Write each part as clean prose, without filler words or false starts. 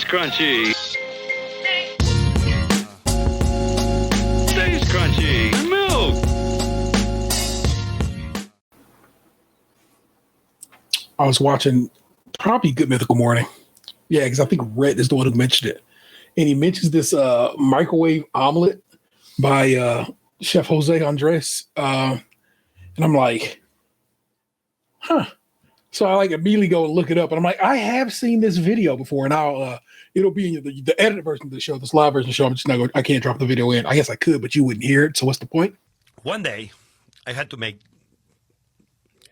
Krunchy. Stays crunchy. And milk. I was watching probably Good Mythical Morning. Yeah, because I think Rhett is the one who mentioned it. And he mentions this microwave omelet by Chef Jose Andres. And I'm like, huh. So I like immediately go and look it up. And I'm like, I have seen this video before. And it'll be in the edited version of the show, this live version of the show. I'm just not going, I can't drop the video in. I guess I could, but you wouldn't hear it. So what's the point? One day, I had to make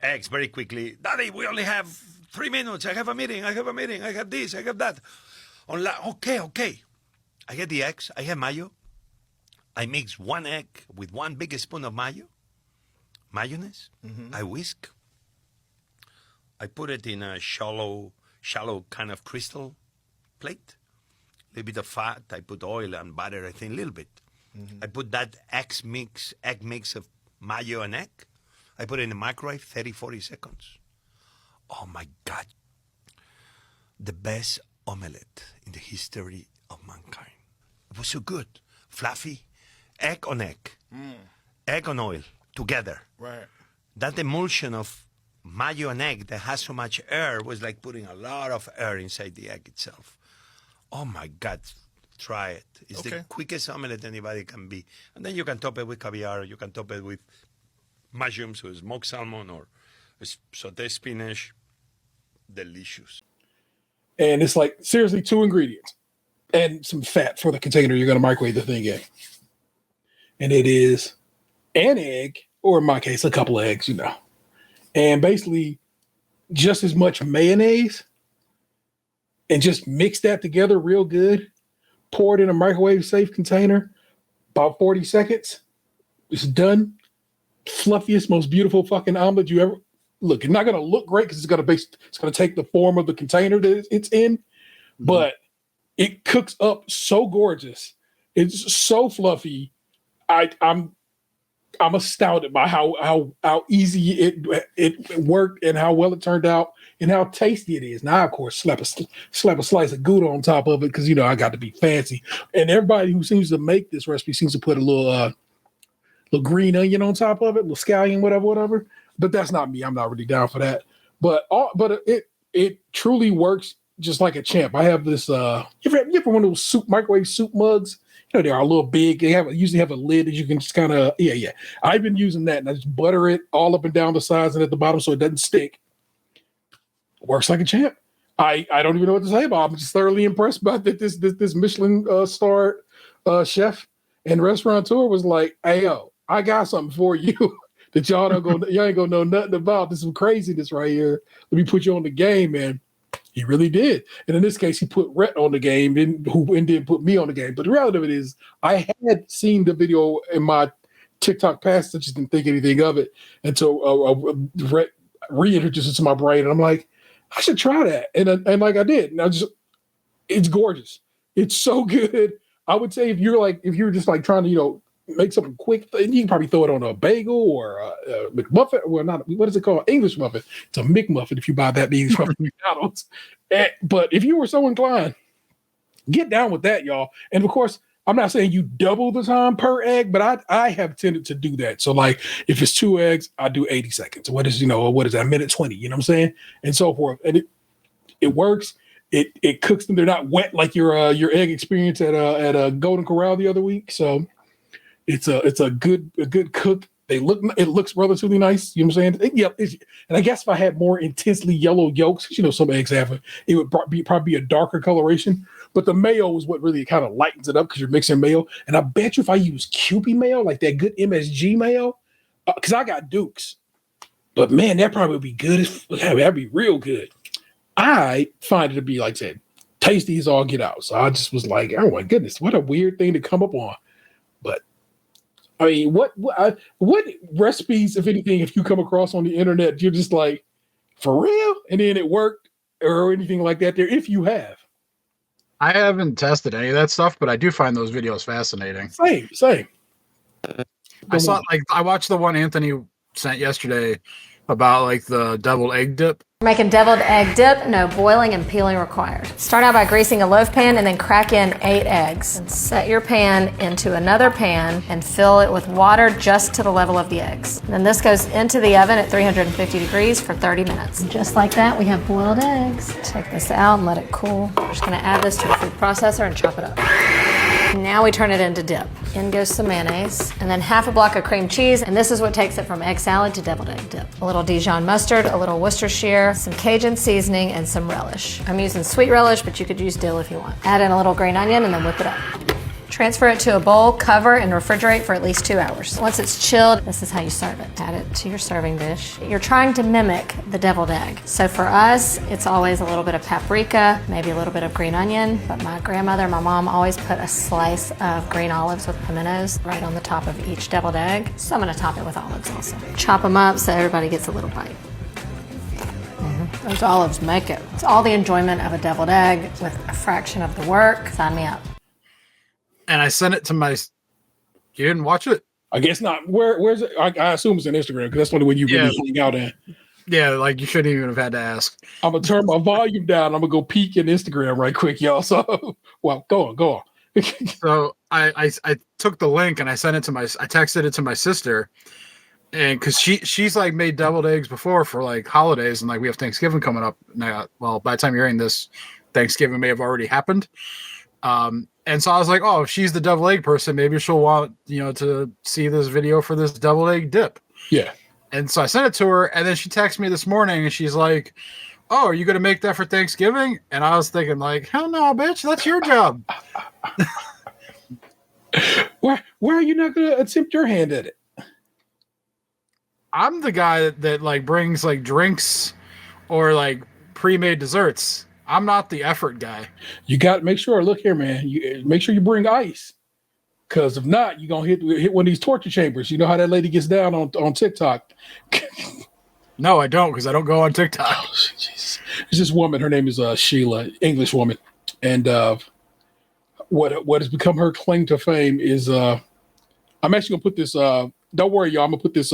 eggs very quickly. Daddy, we only have 3 minutes. I have a meeting. I have this. I have that. Okay. I get the eggs. I have mayo. I mix 1 egg with 1 big spoon of mayonnaise. Mm-hmm. I whisk. I put it in a shallow kind of crystal plate. A little bit of fat. I put oil and butter, I think, a little bit. Mm-hmm. I put that egg mix of mayo and egg. I put it in the microwave, 30, 40 seconds. Oh, my God. The best omelette in the history of mankind. It was so good. Fluffy. Egg on egg. Egg on oil. Together. Right. That emulsion of mayo and egg that has so much air was like putting a lot of air inside the egg itself. Oh, my God. Try it. It's the quickest omelette anybody can be. And then you can top it with caviar. You can top it with mushrooms or smoked salmon or sauteed spinach. Delicious. And it's like, seriously, 2 ingredients and some fat for the container you're going to microwave the thing in. And it is an egg, or in my case, a couple of eggs, and basically just as much mayonnaise, and just mix that together real good. Pour it in a microwave safe container, about 40 seconds. It's done. Fluffiest, most beautiful fucking omelet you ever. Look, it's not going to look great because it's going to take the form of the container that it's in, but it cooks up so gorgeous. It's so fluffy. I'm astounded by how easy it worked and how well it turned out and how tasty it is. Now, of course, slap a slice of Gouda on top of it because I got to be fancy. And everybody who seems to make this recipe seems to put a little green onion on top of it, little scallion, whatever. But that's not me. I'm not really down for that. But it truly works just like a champ. I have this. You ever one of those microwave soup mugs? They are a little big. They usually have a lid that you can just kind of yeah. I've been using that, and I just butter it all up and down the sides and at the bottom so it doesn't stick. Works like a champ. I don't even know what to say about it. I'm just thoroughly impressed by that. This Michelin starred chef and restaurateur was like, "Hey yo, I got something for you." That y'all ain't gonna know nothing about. This is some craziness right here. Let me put you on the game, man. He really did. And in this case, he put Rhett on the game and didn't put me on the game. But the reality of it is, I had seen the video in my TikTok past. I just didn't think anything of it until Rhett reintroduced it to my brain. And I'm like, I should try that. And like I did. And it's gorgeous. It's so good. I would say if you're just like trying to, make something quick, you can probably throw it on a bagel or a McMuffin. Well, not what is it called? English muffin. It's a McMuffin if you buy that being from McDonald's. But if you were so inclined, get down with that, y'all. And of course, I'm not saying you double the time per egg, but I have tended to do that. So like if it's 2 eggs, I do 80 seconds. What is that? Minute 20, you know what I'm saying? And so forth. And it works. It cooks them. They're not wet like your egg experience at a Golden Corral the other week. So it's a good cook. It looks relatively nice. You know what I'm saying? And I guess if I had more intensely yellow yolks, some eggs have it would probably be a darker coloration. But the mayo is what really kind of lightens it up because you're mixing mayo. And I bet you if I use Kewpie mayo, like that good MSG mayo, because I got Dukes. But man, that probably would be good. That'd be real good. I find it to be, like I said, tasty as all get out. So I just was like, oh my goodness, what a weird thing to come up on. But I mean, what recipes, if anything, if you come across on the internet, you're just like, for real? And then it worked or anything like that there, if you have. I haven't tested any of that stuff, but I do find those videos fascinating. Same. I watched the one Anthony sent yesterday about like the double egg dip. We're making deviled egg dip, no boiling and peeling required. Start out by greasing a loaf pan and then crack in 8 eggs. And set your pan into another pan and fill it with water just to the level of the eggs. And then this goes into the oven at 350 degrees for 30 minutes. And just like that, we have boiled eggs. Take this out and let it cool. We're just gonna add this to a food processor and chop it up. Now we turn it into dip. In goes some mayonnaise, and then half a block of cream cheese, and this is what takes it from egg salad to deviled egg dip. A little Dijon mustard, a little Worcestershire, some Cajun seasoning, and some relish. I'm using sweet relish, but you could use dill if you want. Add in a little green onion and then whip it up. Transfer it to a bowl, cover, and refrigerate for at least 2 hours. Once it's chilled, this is how you serve it. Add it to your serving dish. You're trying to mimic the deviled egg. So for us, it's always a little bit of paprika, maybe a little bit of green onion, but my grandmother, my mom always put a slice of green olives with pimentos right on the top of each deviled egg. So I'm gonna top it with olives also. Chop them up so everybody gets a little bite. Those olives make it. It's all the enjoyment of a deviled egg with a fraction of the work. Sign me up. And I sent it to my. You didn't watch it? I guess not. Where's it? I assume it's on Instagram because that's the only one you really hang out in. Yeah, like you shouldn't even have had to ask. I'm gonna turn my volume down. I'm gonna go peek in Instagram right quick, y'all. So, well, go on. So I took the link and I sent it to I texted it to my sister, and because she's like made deviled eggs before for like holidays, and like we have Thanksgiving coming up now. Well, by the time you're hearing this, Thanksgiving may have already happened. And so I was like, oh, if she's the deviled egg person, maybe she'll want, to see this video for this deviled egg dip. Yeah. And so I sent it to her, and then she texted me this morning, and she's like, oh, are you going to make that for Thanksgiving? And I was thinking like, hell no, bitch, that's your job. Why are you not going to attempt your hand at it? I'm the guy that like brings like drinks or like pre-made desserts. I'm not the effort guy. You got to make sure. Look here, man. You make sure you bring ice, because if not, you're gonna hit one of these torture chambers. You know how that lady gets down on TikTok. No, I don't, because I don't go on TikTok. Oh, Jesus. There's this woman. Her name is Sheila, English woman, and what has become her claim to fame is I'm actually gonna put this. Don't worry, y'all. I'm gonna put this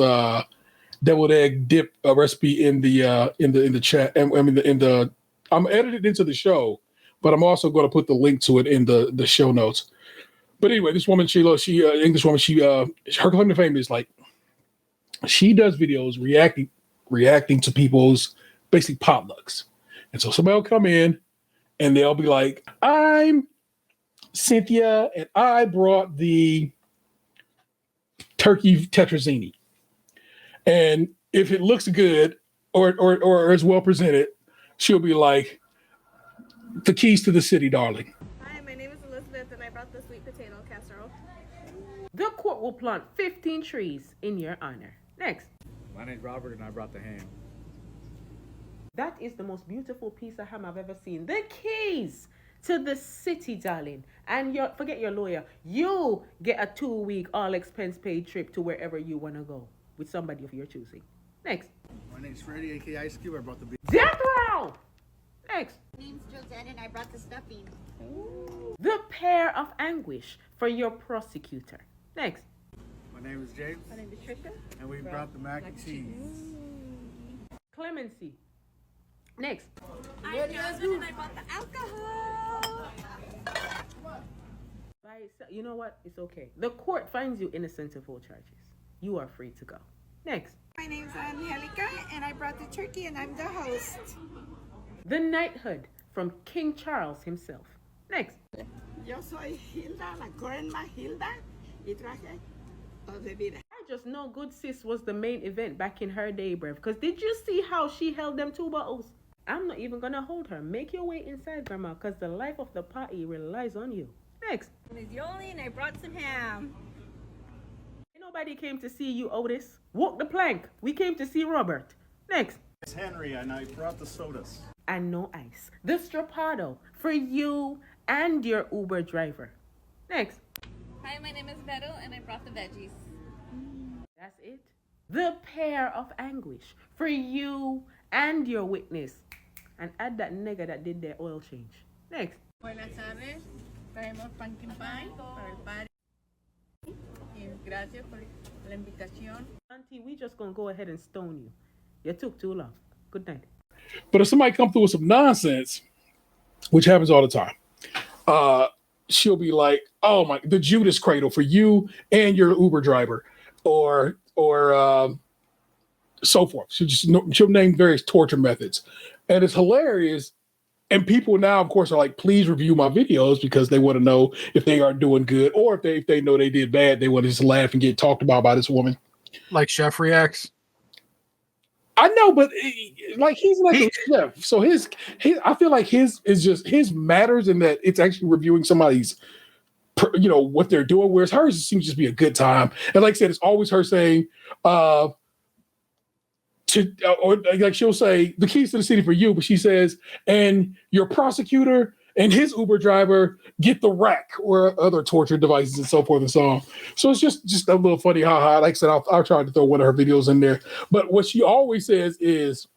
deviled egg dip recipe in the chat. And I mean I'm edited into the show, but I'm also going to put the link to it in the show notes. But anyway, this woman, Sheila, English woman, her claim to fame is like, she does videos reacting to people's basic potlucks. And so somebody will come in and they'll be like, I'm Cynthia and I brought the turkey tetrazzini. And if it looks good or is well presented, she'll be like, the keys to the city, darling. Hi, my name is Elizabeth, and I brought the sweet potato casserole. The court will plant 15 trees in your honor. Next. My name's Robert, and I brought the ham. That is the most beautiful piece of ham I've ever seen. The keys to the city, darling. And forget your lawyer. You get a 2-week all-expense-paid trip to wherever you want to go with somebody of your choosing. Next. My name's Freddie, a.k.a. SKiM. I brought the beef. Death row! Next. My name's Josette, and I brought the stuffing. The pair of anguish for your prosecutor. Next. My name is James. My name is Trisha. And we brought the mac and cheese. Clemency. Next. I'm Jasmine, and I brought the alcohol. You know what? It's okay. The court finds you innocent of all charges. You are free to go. Next. My name's Angelica, and I brought the turkey, and I'm the host. The knighthood from King Charles himself. Next. Yo soy Hilda, la grandma Hilda, y traje dos bebidas. I just know Good Sis was the main event back in her day, bruv. Because did you see how she held them 2 bottles? I'm not even going to hold her. Make your way inside, Grandma, because the life of the party relies on you. Next. My name is Yoli, and I brought some ham. Nobody came to see you, Otis. Walk the plank. We came to see Robert. Next. It's Henry, and I brought the sodas. And no ice. The Strapado for you and your Uber driver. Next. Hi, my name is Beto, and I brought the veggies. That's it. The pair of anguish for you and your witness. And add that nigga that did their oil change. Next. Buenas tardes. Traemos pumpkin pie para el party. Y gracias por la invitación. Auntie, we just gonna go ahead and stone you. You took too long. Good night. But if somebody come through with some nonsense, which happens all the time, she'll be like, "Oh my, the Judas cradle for you and your Uber driver," or so forth. She'll name various torture methods, and it's hilarious. And people now, of course, are like, "Please review my videos," because they want to know if they are doing good, or if they know they did bad, they want to just laugh and get talked about by this woman. Like Chef reacts. I know, but like he's like a chef, so his I feel like his is just his matters in that it's actually reviewing somebody's, what they're doing. Whereas hers seems to just be a good time, and like I said, it's always her saying, or like she'll say the keys to the city for you, but she says, and your prosecutor and his Uber driver get the rack or other torture devices and so forth and so on. So it's just a little funny, haha. Like I said, I'll try to throw one of her videos in there. But what she always says is,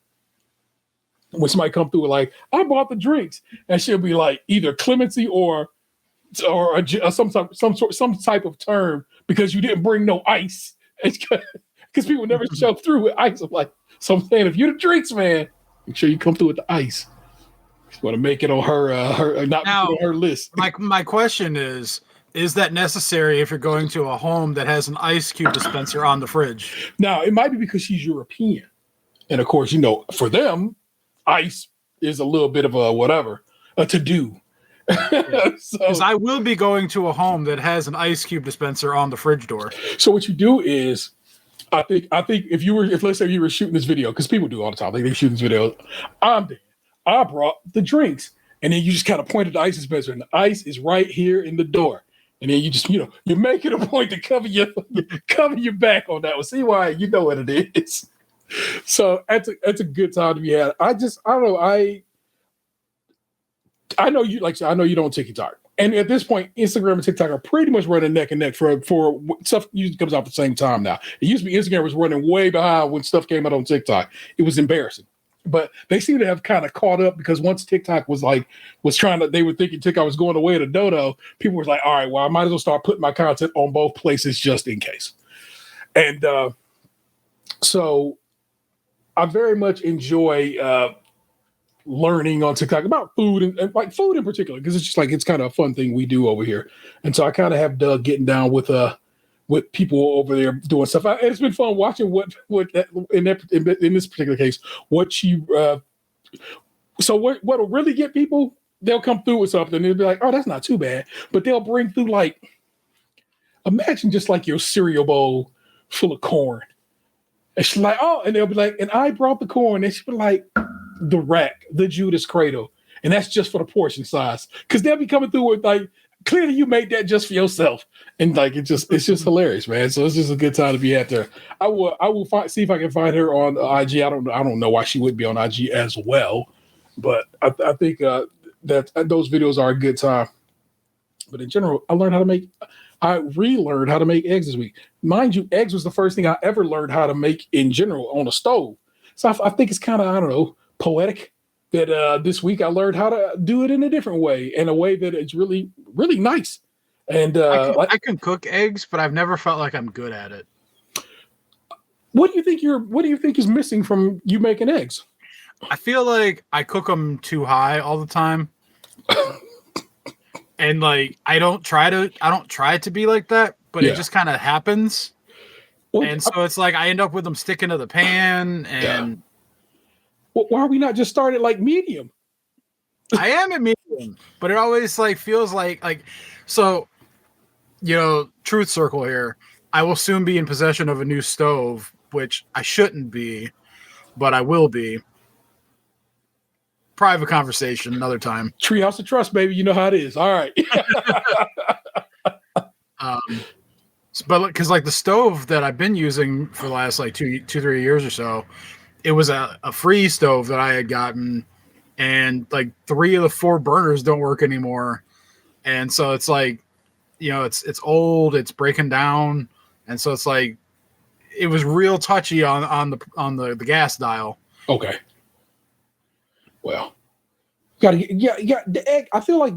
when somebody come through like, I bought the drinks, and she'll be like either clemency or some type of term because you didn't bring no ice. Because people never show through with ice. I'm like, so I'm saying, if you're the drinks man, make sure you come through with the ice. Just want to make it on her on her list. My question is that necessary if you're going to a home that has an ice cube dispenser on the fridge? Now, it might be because she's European. And of course, for them, ice is a little bit of a to-do. Because I will be going to a home that has an ice cube dispenser on the fridge door. So what you do is, I think if let's say you were shooting this video, because people do all the time, they shoot this video, I brought the drinks, and then you just kind of point at the ice dispenser, and the ice is right here in the door, and then you just you make it a point to cover your back on that one. See why you know what it is. So that's a good time to be had. I don't know. I know you I know you don't TikTok, and at this point, Instagram and TikTok are pretty much running neck and neck for stuff usually comes out at the same time now. It used to be Instagram was running way behind when stuff came out on TikTok. It was embarrassing. But they seem to have kind of caught up because once TikTok they were thinking TikTok was going away to dodo, people were like, all right, well, I might as well start putting my content on both places just in case. And so I very much enjoy learning on TikTok about food and like food in particular, because it's just like, it's kind of a fun thing we do over here. And so I kind of have Doug getting down with people over there doing stuff. And it's been fun watching in this particular case, what what'll really get people, they'll come through with something and they'll be like, oh, that's not too bad. But they'll bring through imagine just like your cereal bowl full of corn. And she's like, oh, and they'll be like, and I brought the corn. And she'll be like, the rack, the Judas cradle. And that's just for the portion size. Because they'll be coming through with clearly you made that just for yourself. And it's just hilarious, man. So it's just a good time to be out there. I will see if I can find her on IG. I don't know why she would be on IG as well, but I think that those videos are a good time. But in general, I relearned how to make eggs this week. Mind you, eggs was the first thing I ever learned how to make in general on a stove. So I think it's kind of, I don't know, poetic that this week I learned how to do it in a different way, in a way that it's really, really nice. And I can cook eggs, but I've never felt like I'm good at it. What do you think is missing from you making eggs? I feel like I cook them too high all the time. And I don't try to be like that, but it just kind of happens. Well, and so it's like I end up with them sticking to the pan. And well, why are we not just started medium? I am at medium, but it always feels like so. Truth circle here. I will soon be in possession of a new stove, which I shouldn't be, but I will be. Private conversation another time. Treehouse of trust, baby. You know how it is. All right. But because the stove that I've been using for the last 2-3 years or so, it was a free stove that I had gotten, and 3 of the 4 burners don't work anymore, and so it's it's old, it's breaking down, and so it's it was real touchy on the gas dial. Okay. Well, you got the egg. I feel like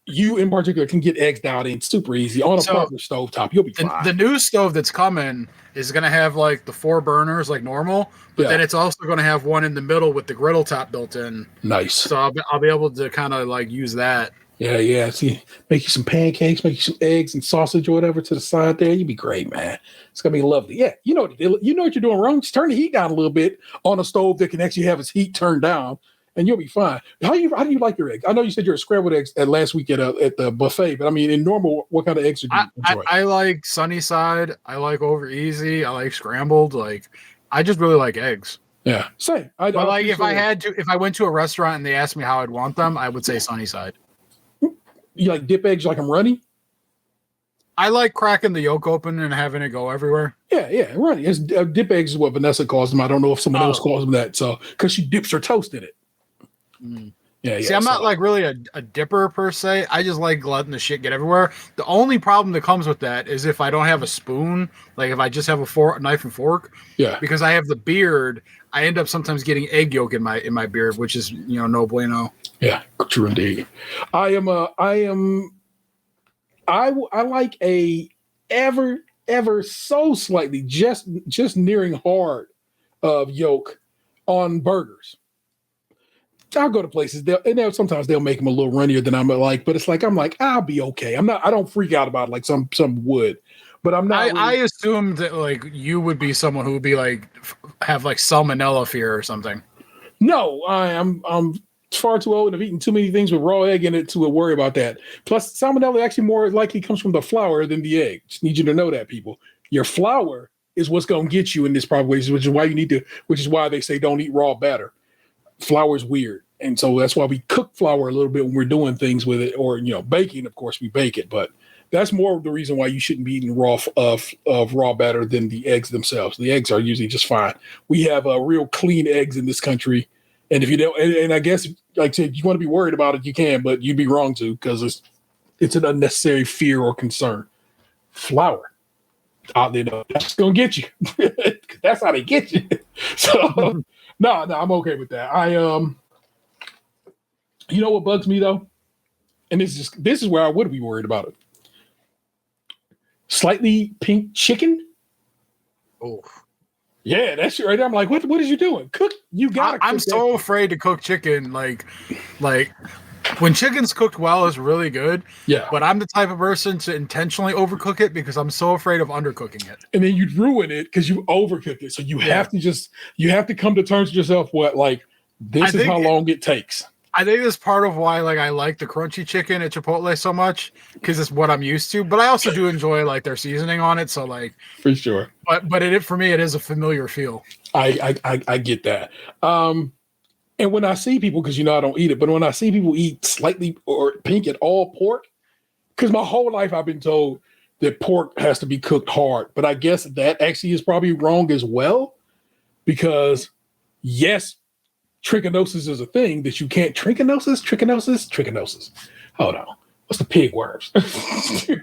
you in particular can get eggs dialed in super easy on a proper stovetop. You'll be fine. The new stove that's coming is going to have like the 4 burners like normal, but then it's also going to have one in the middle with the griddle top built in. Nice. So I'll be able to kind of like use that. Yeah. See, make you some pancakes, make you some eggs and sausage or whatever to the side there. You'd be great, man. It's gonna be lovely. Yeah, you know what you're doing wrong. Just turn the heat down a little bit on a stove that can actually have its heat turned down, and you'll be fine. How do you like your eggs? I know you said you're a scrambled eggs at last week at the buffet, but I mean, in normal, what kind of eggs do you enjoy? I like sunny side. I like over easy. I like scrambled. Like, I just really like eggs. Yeah, same. But like, if I went to a restaurant and they asked me how I'd want them, I would say sunny side. You like dip eggs like I'm runny? I like cracking the yolk open and having it go everywhere. Yeah, runny. It's, dip eggs is what Vanessa calls them. I don't know if someone else calls them that. So, because she dips her toast in it. Mm. Yeah. See, I'm not like really a dipper per se. I just like letting the shit get everywhere. The only problem that comes with that is if I don't have a spoon, like if I just have a knife and fork. Yeah. Because I have the beard, I end up sometimes getting egg yolk in my beard, which is no bueno. Yeah, true indeed. I like a ever so slightly just nearing hard of yolk on burgers. I'll go to places sometimes they'll make them a little runnier than I'm like, but it's like I'm like I'll be okay. I don't freak out about it like some would, but I'm not. I assumed that like you would be someone who would be like have like salmonella fear or something. No, I'm far too old and have eaten too many things with raw egg in it to worry about that. Plus, salmonella actually more likely comes from the flour than the egg. Just need you to know that, people. Your flour is what's going to get you in this problem, which is why they say don't eat raw batter. Flour is weird. And so that's why we cook flour a little bit when we're doing things with it, or baking. Of course, we bake it, but that's more of the reason why you shouldn't be eating raw of raw batter than the eggs themselves. The eggs are usually just fine. We have real clean eggs in this country, and if you don't, and I guess like I said, if you want to be worried about it, you can, but you'd be wrong to because it's an unnecessary fear or concern. Flour, that's gonna get you. That's how they get you. So no, I'm okay with that. You know what bugs me though? And this is where I would be worried about it. Slightly pink chicken. Oh. Yeah, that's right. I'm like, what is you doing? Cook. You gotta I'm so afraid to cook chicken. Like when chicken's cooked well is really good. Yeah. But I'm the type of person to intentionally overcook it because I'm so afraid of undercooking it. And then you'd ruin it because you overcook it. So you have to come to terms with yourself this is how long it takes. I think that's part of why I like the crunchy chicken at Chipotle so much because it's what I'm used to. But I also do enjoy their seasoning on it. So for sure. But for me it is a familiar feel. I get that. And when I see people, because I don't eat it, but when I see people eat slightly or pink at all pork, because my whole life I've been told that pork has to be cooked hard. But I guess that actually is probably wrong as well, because yes, trichinosis is a thing that you can't trichinosis. Hold on. What's the pig worms? I feel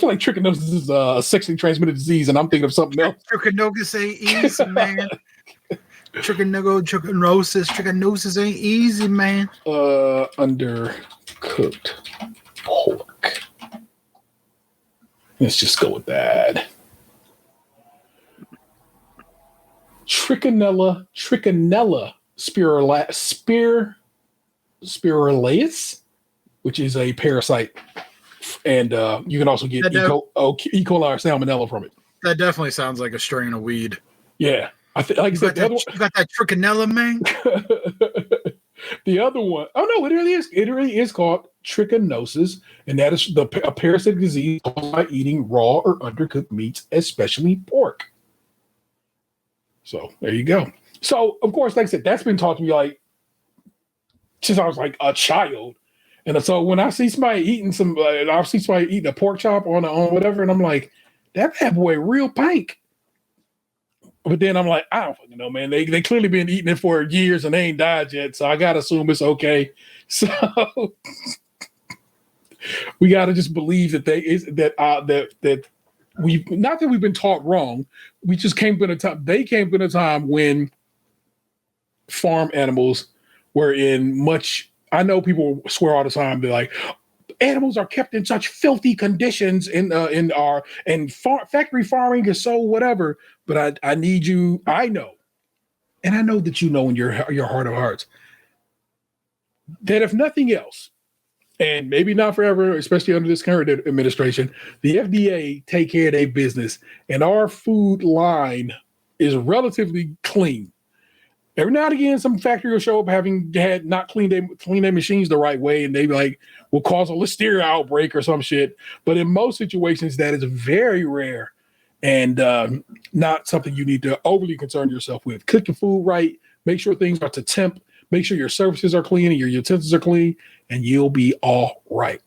like trichinosis is a sexually transmitted disease, and I'm thinking of something else. Trichinosis ain't easy, man. Trichinosis ain't easy, man. Undercooked pork. Let's just go with that. Trichinella spiralaeus, which is a parasite, and you can also get E. coli or salmonella from it. That definitely sounds like a strain of weed. Yeah, you got that trichinella, man. The other one, it really is called trichinosis, and that is a parasitic disease caused by eating raw or undercooked meats, especially pork. So there you go. So of course, like I said, that's been taught to me since I was a child, and so when I see somebody eating a pork chop on whatever, and I'm like, that bad boy real pink. But then I'm like, I don't fucking know, man. They clearly been eating it for years and they ain't died yet, so I gotta assume it's okay. So we gotta just believe that we've not that we've been taught wrong. We just came from a time. They came from a time when farm animals were in much. I know people swear all the time. They're like, animals are kept in such filthy conditions in our factory farming is so whatever. But I need you. I know, and I know that you know in your heart of hearts that if nothing else, and maybe not forever, especially under this current administration, the FDA take care of their business, and our food line is relatively clean. Every now and again, some factory will show up having had not cleaned their machines the right way, and they like will cause a listeria outbreak or some shit. But in most situations, that is very rare and not something you need to overly concern yourself with. Cook your food right, make sure things are to temp, make sure your surfaces are clean and your utensils are clean, and you'll be all right.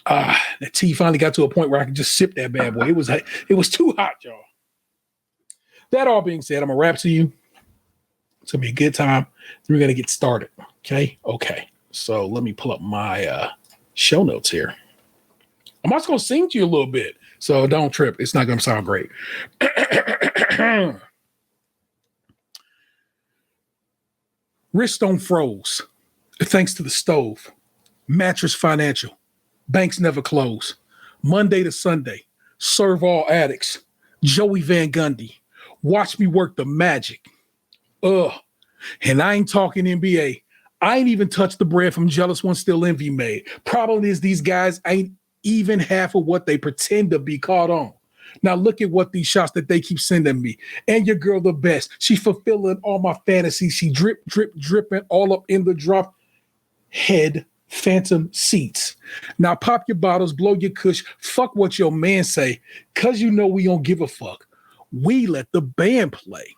The tea finally got to a point where I could just sip that bad boy. It was too hot, y'all. That all being said, I'm gonna wrap to you. It's gonna be a good time. We're gonna get started. Okay. So let me pull up my show notes here. I'm also gonna sing to you a little bit, so don't trip. It's not gonna sound great. Wriststone froze, thanks to the stove. Mattress Financial. Banks never close. Monday to Sunday. Serve all addicts. Joey Van Gundy. Watch me work the magic. And I ain't talking NBA. I ain't even touched the bread from Jealous One Still Envy made. Problem is these guys ain't even half of what they pretend to be caught on. Now look at what these shots that they keep sending me. And your girl the best. She fulfilling all my fantasies. She dripping all up in the drop head phantom seats. Now pop your bottles, blow your kush, fuck what your man say, cause you know we don't give a fuck. We let the band play.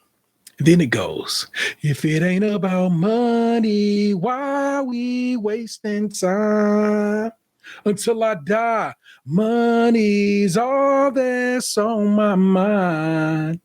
Then it goes, if it ain't about money, why we wasting time? Until I die, money's all that's on my mind.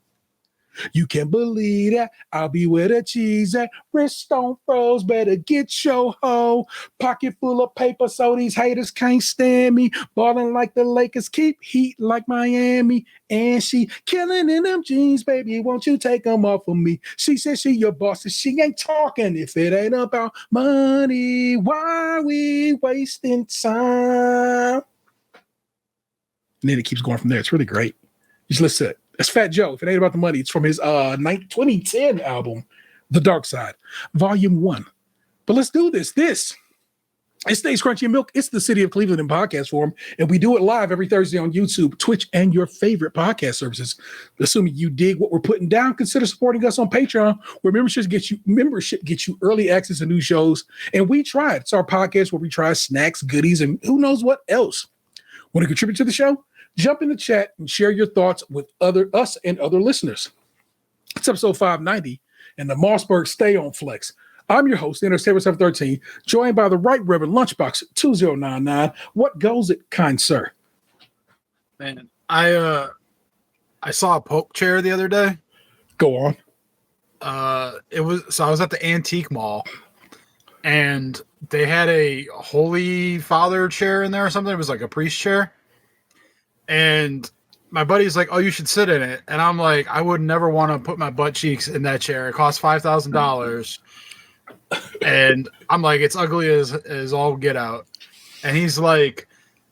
You can't believe that. I'll be where the cheese at. Wrist on froze. Better get your hoe. Pocket full of paper so these haters can't stand me. Balling like the Lakers. Keep heat like Miami. And she killing in them jeans, baby. Won't you take them off of me? She says she your boss and she ain't talking. If it ain't about money, why we wasting time? And then it keeps going from there. It's really great. Just listen to it. That's Fat Joe. If it ain't about the money, it's from his 2010 album, The Dark Side, Volume 1. But let's do this. It stays Crunchy and Milk. It's the City of Cleveland in podcast form, and we do it live every Thursday on YouTube, Twitch, and your favorite podcast services. Assuming you dig what we're putting down, consider supporting us on Patreon, where membership gets you early access to new shows. And we try it. It's our podcast where we try snacks, goodies, and who knows what else. Want to contribute to the show? Jump in the chat and share your thoughts with us and other listeners. It's episode 590, and the Mossberg Stay On Flex. I'm your host, Interstellar 713, joined by the Right Reverend Lunchbox 2099. What goes it, kind sir? Man, I saw a Pope chair the other day. Go on. I was at the antique mall, and they had a Holy Father chair in there or something. It was like a priest chair. And my buddy's like, oh, you should sit in it. And I'm like, I would never want to put my butt cheeks in that chair. It costs $5,000. And I'm like, it's ugly as all get out. And he's like,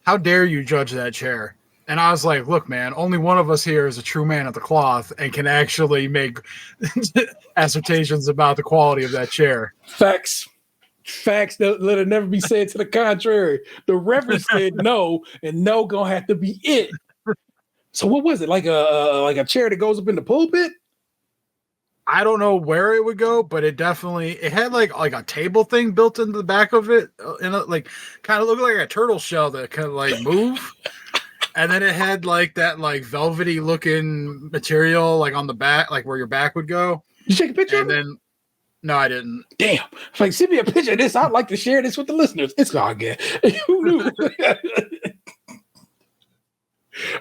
how dare you judge that chair? And I was like, look, man, only one of us here is a true man of the cloth and can actually make assertions about the quality of that chair. Facts. Let it never be said to the contrary. The Reverend said no, and no gonna have to be it. So what was it? Like a chair that goes up in the pulpit? I don't know where it would go, but it had like a table thing built into the back of it, and like kind of looked like a turtle shell that could like move. And then it had like that like velvety looking material like on the back, like where your back would go. You take a picture and of it? Then no, I didn't. Damn. Like, send me a picture of this. I'd like to share this with the listeners. It's all good. Who knew?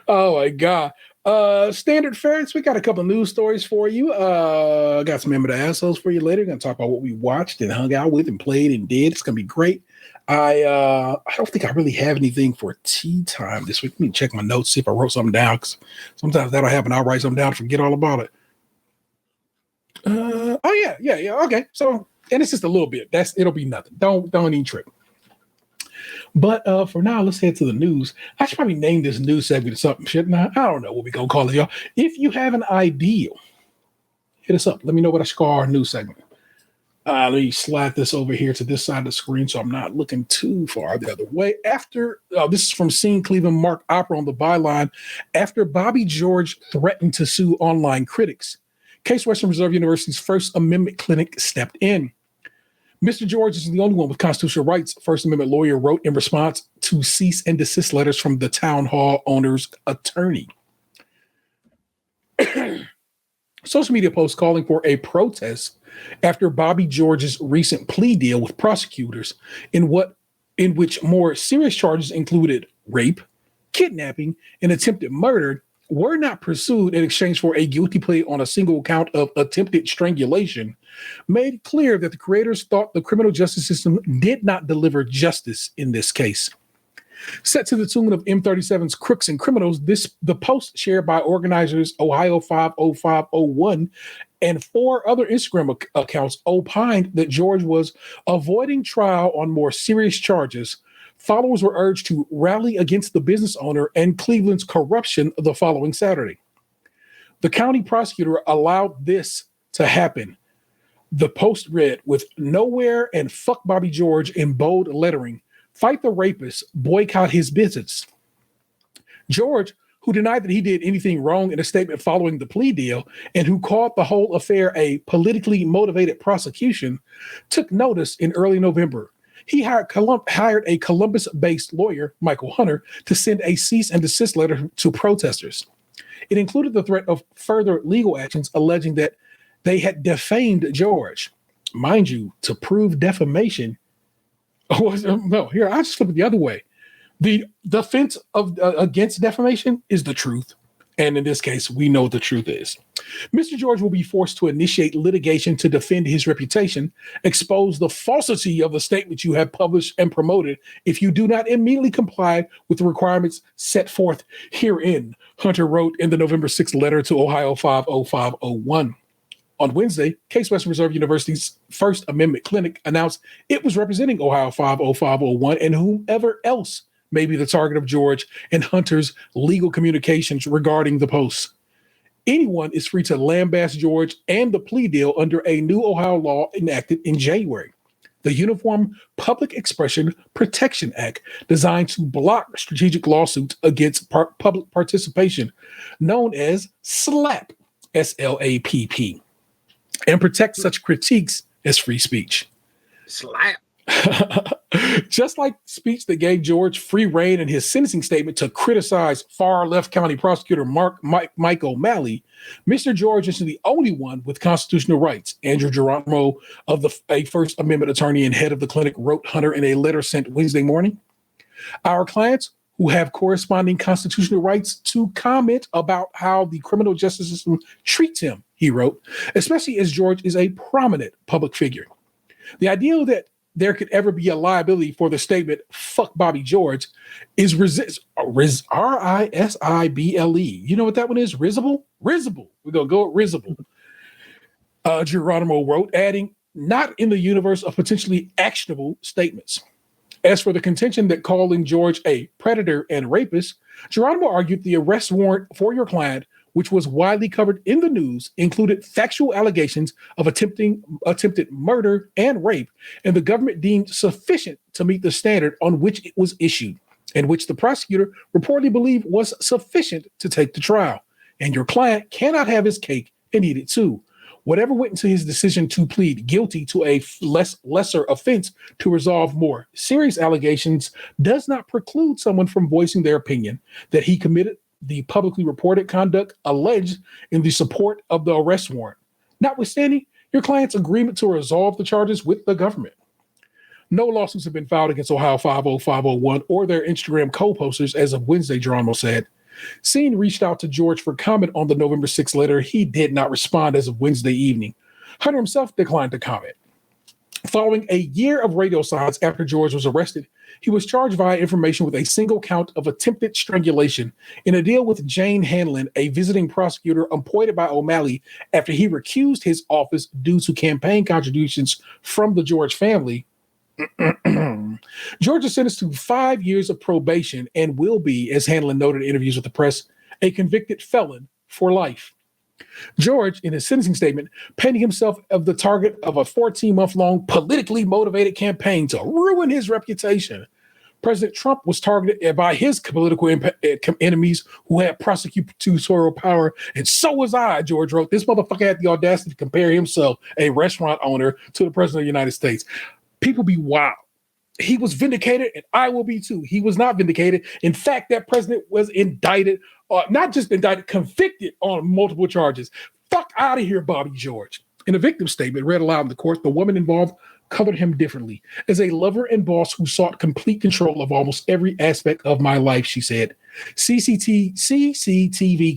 Oh, my God. Standard Ferrets, we got a couple news stories for you. Got some Remember the Assholes for you later. Going to talk about what we watched and hung out with and played and did. It's going to be great. I don't think I really have anything for tea time this week. Let me check my notes, see if I wrote something down. Because sometimes that'll happen. I'll write something down, forget all about it. Yeah. Okay. So, and it's just a little bit. It'll be nothing. Don't even trip. But for now, let's head to the news. I should probably name this news segment something, shouldn't I? I don't know what we gonna call it, y'all. If you have an idea, hit us up. Let me know what I should call our news segment. Let me slide this over here to this side of the screen so I'm not looking too far the other way. After this is from Scene Cleveland, Mark Opera on the byline. After Bobby George threatened to sue online critics, Case Western Reserve University's First Amendment clinic stepped in. Mr. George is the only one with constitutional rights, First Amendment lawyer wrote in response to cease and desist letters from the town hall owner's attorney. Social media posts calling for a protest after Bobby George's recent plea deal with prosecutors in which more serious charges included rape, kidnapping, and attempted murder were not pursued in exchange for a guilty plea on a single count of attempted strangulation, made clear that the creators thought the criminal justice system did not deliver justice in this case. Set to the tune of M37's Crooks and Criminals, the post shared by organizers Ohio 50501 and 4 other Instagram accounts opined that George was avoiding trial on more serious charges. Followers were urged to rally against the business owner and Cleveland's corruption the following Saturday. The county prosecutor allowed this to happen. The post read, with "Nowhere" and "Fuck Bobby George" in bold lettering. Fight the rapist, boycott his business. George, who denied that he did anything wrong in a statement following the plea deal and who called the whole affair a politically motivated prosecution, took notice in early November. He hired a Columbus-based lawyer, Michael Hunter, to send a cease and desist letter to protesters. It included the threat of further legal actions alleging that they had defamed George. Mind you, to prove defamation, no, here, I just flip it the other way. The defense of against defamation is the truth. And in this case, we know what the truth is. Mr. George will be forced to initiate litigation to defend his reputation, expose the falsity of the statement you have published and promoted if you do not immediately comply with the requirements set forth herein, Hunter wrote in the November 6th letter to Ohio 50501. On Wednesday, Case Western Reserve University's First Amendment clinic announced it was representing Ohio 50501 and whomever else may be the target of George and Hunter's legal communications regarding the posts. Anyone is free to lambaste George and the plea deal under a new Ohio law enacted in January, the Uniform Public Expression Protection Act, designed to block strategic lawsuits against public participation, known as SLAPP, SLAPP, and protect such critiques as free speech. Slap. Just like speech that gave George free rein in his sentencing statement to criticize far-left county prosecutor Mike O'Malley, Mr. George is the only one with constitutional rights. Andrew Geronimo, a First Amendment attorney and head of the clinic, wrote Hunter in a letter sent Wednesday morning. Our clients who have corresponding constitutional rights to comment about how the criminal justice system treats him, he wrote, especially as George is a prominent public figure. The idea that there could ever be a liability for the statement, fuck Bobby George, is R-I-S-I-B-L-E. You know what that one is? Risible? Risible. We're going to go with risible. Geronimo wrote, adding, not in the universe of potentially actionable statements. As for the contention that calling George a predator and rapist, Geronimo argued the arrest warrant for your client, which was widely covered in the news, included factual allegations of attempted murder and rape, and the government deemed sufficient to meet the standard on which it was issued, and which the prosecutor reportedly believed was sufficient to take the trial. And your client cannot have his cake and eat it too. Whatever went into his decision to plead guilty to a lesser offense to resolve more serious allegations does not preclude someone from voicing their opinion that he committed the publicly reported conduct alleged in the support of the arrest warrant, notwithstanding your client's agreement to resolve the charges with the government. No lawsuits have been filed against Ohio 50501 or their Instagram co-posters as of Wednesday, Geronimo said. Scene reached out to George for comment on the November 6th letter. He did not respond as of Wednesday evening. Hunter himself declined to comment. Following a year of radio silence after George was arrested, he was charged via information with a single count of attempted strangulation in a deal with Jane Hanlon, a visiting prosecutor appointed by O'Malley after he recused his office due to campaign contributions from the George family. George is sentenced to 5 years of probation and will be, as Hanlon noted in interviews with the press, a convicted felon for life. George, in his sentencing statement, painted himself as the target of a 14-month-long politically motivated campaign to ruin his reputation. President Trump was targeted by his political enemies who had prosecutorial power, and so was I, George wrote. This motherfucker had the audacity to compare himself, a restaurant owner, to the president of the United States. People be wild. He was vindicated, and I will be too. He was not vindicated. In fact, that president was indicted, not just indicted, convicted on multiple charges. Fuck out of here, Bobby George. In a victim statement read aloud in the court, the woman involved covered him differently. As a lover and boss who sought complete control of almost every aspect of my life, she said. CCTV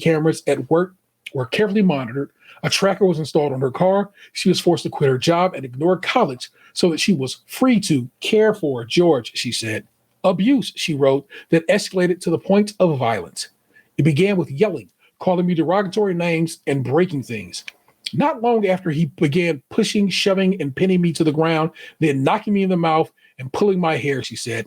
cameras at work were carefully monitored. A tracker was installed on her car. She was forced to quit her job and ignore college so that she was free to care for George, she said. Abuse, she wrote, that escalated to the point of violence. It began with yelling, calling me derogatory names, and breaking things. Not long after, he began pushing, shoving, and pinning me to the ground, then knocking me in the mouth and pulling my hair, she said.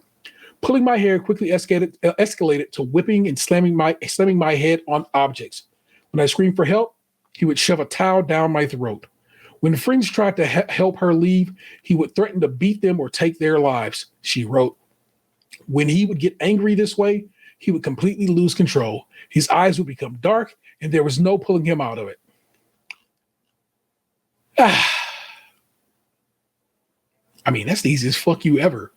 Pulling my hair quickly escalated to whipping and slamming my head on objects. When I screamed for help, he would shove a towel down my throat. When friends tried to help her leave, he would threaten to beat them or take their lives, she wrote. When he would get angry this way, he would completely lose control. His eyes would become dark, and there was no pulling him out of it. I mean, that's the easiest fuck you ever.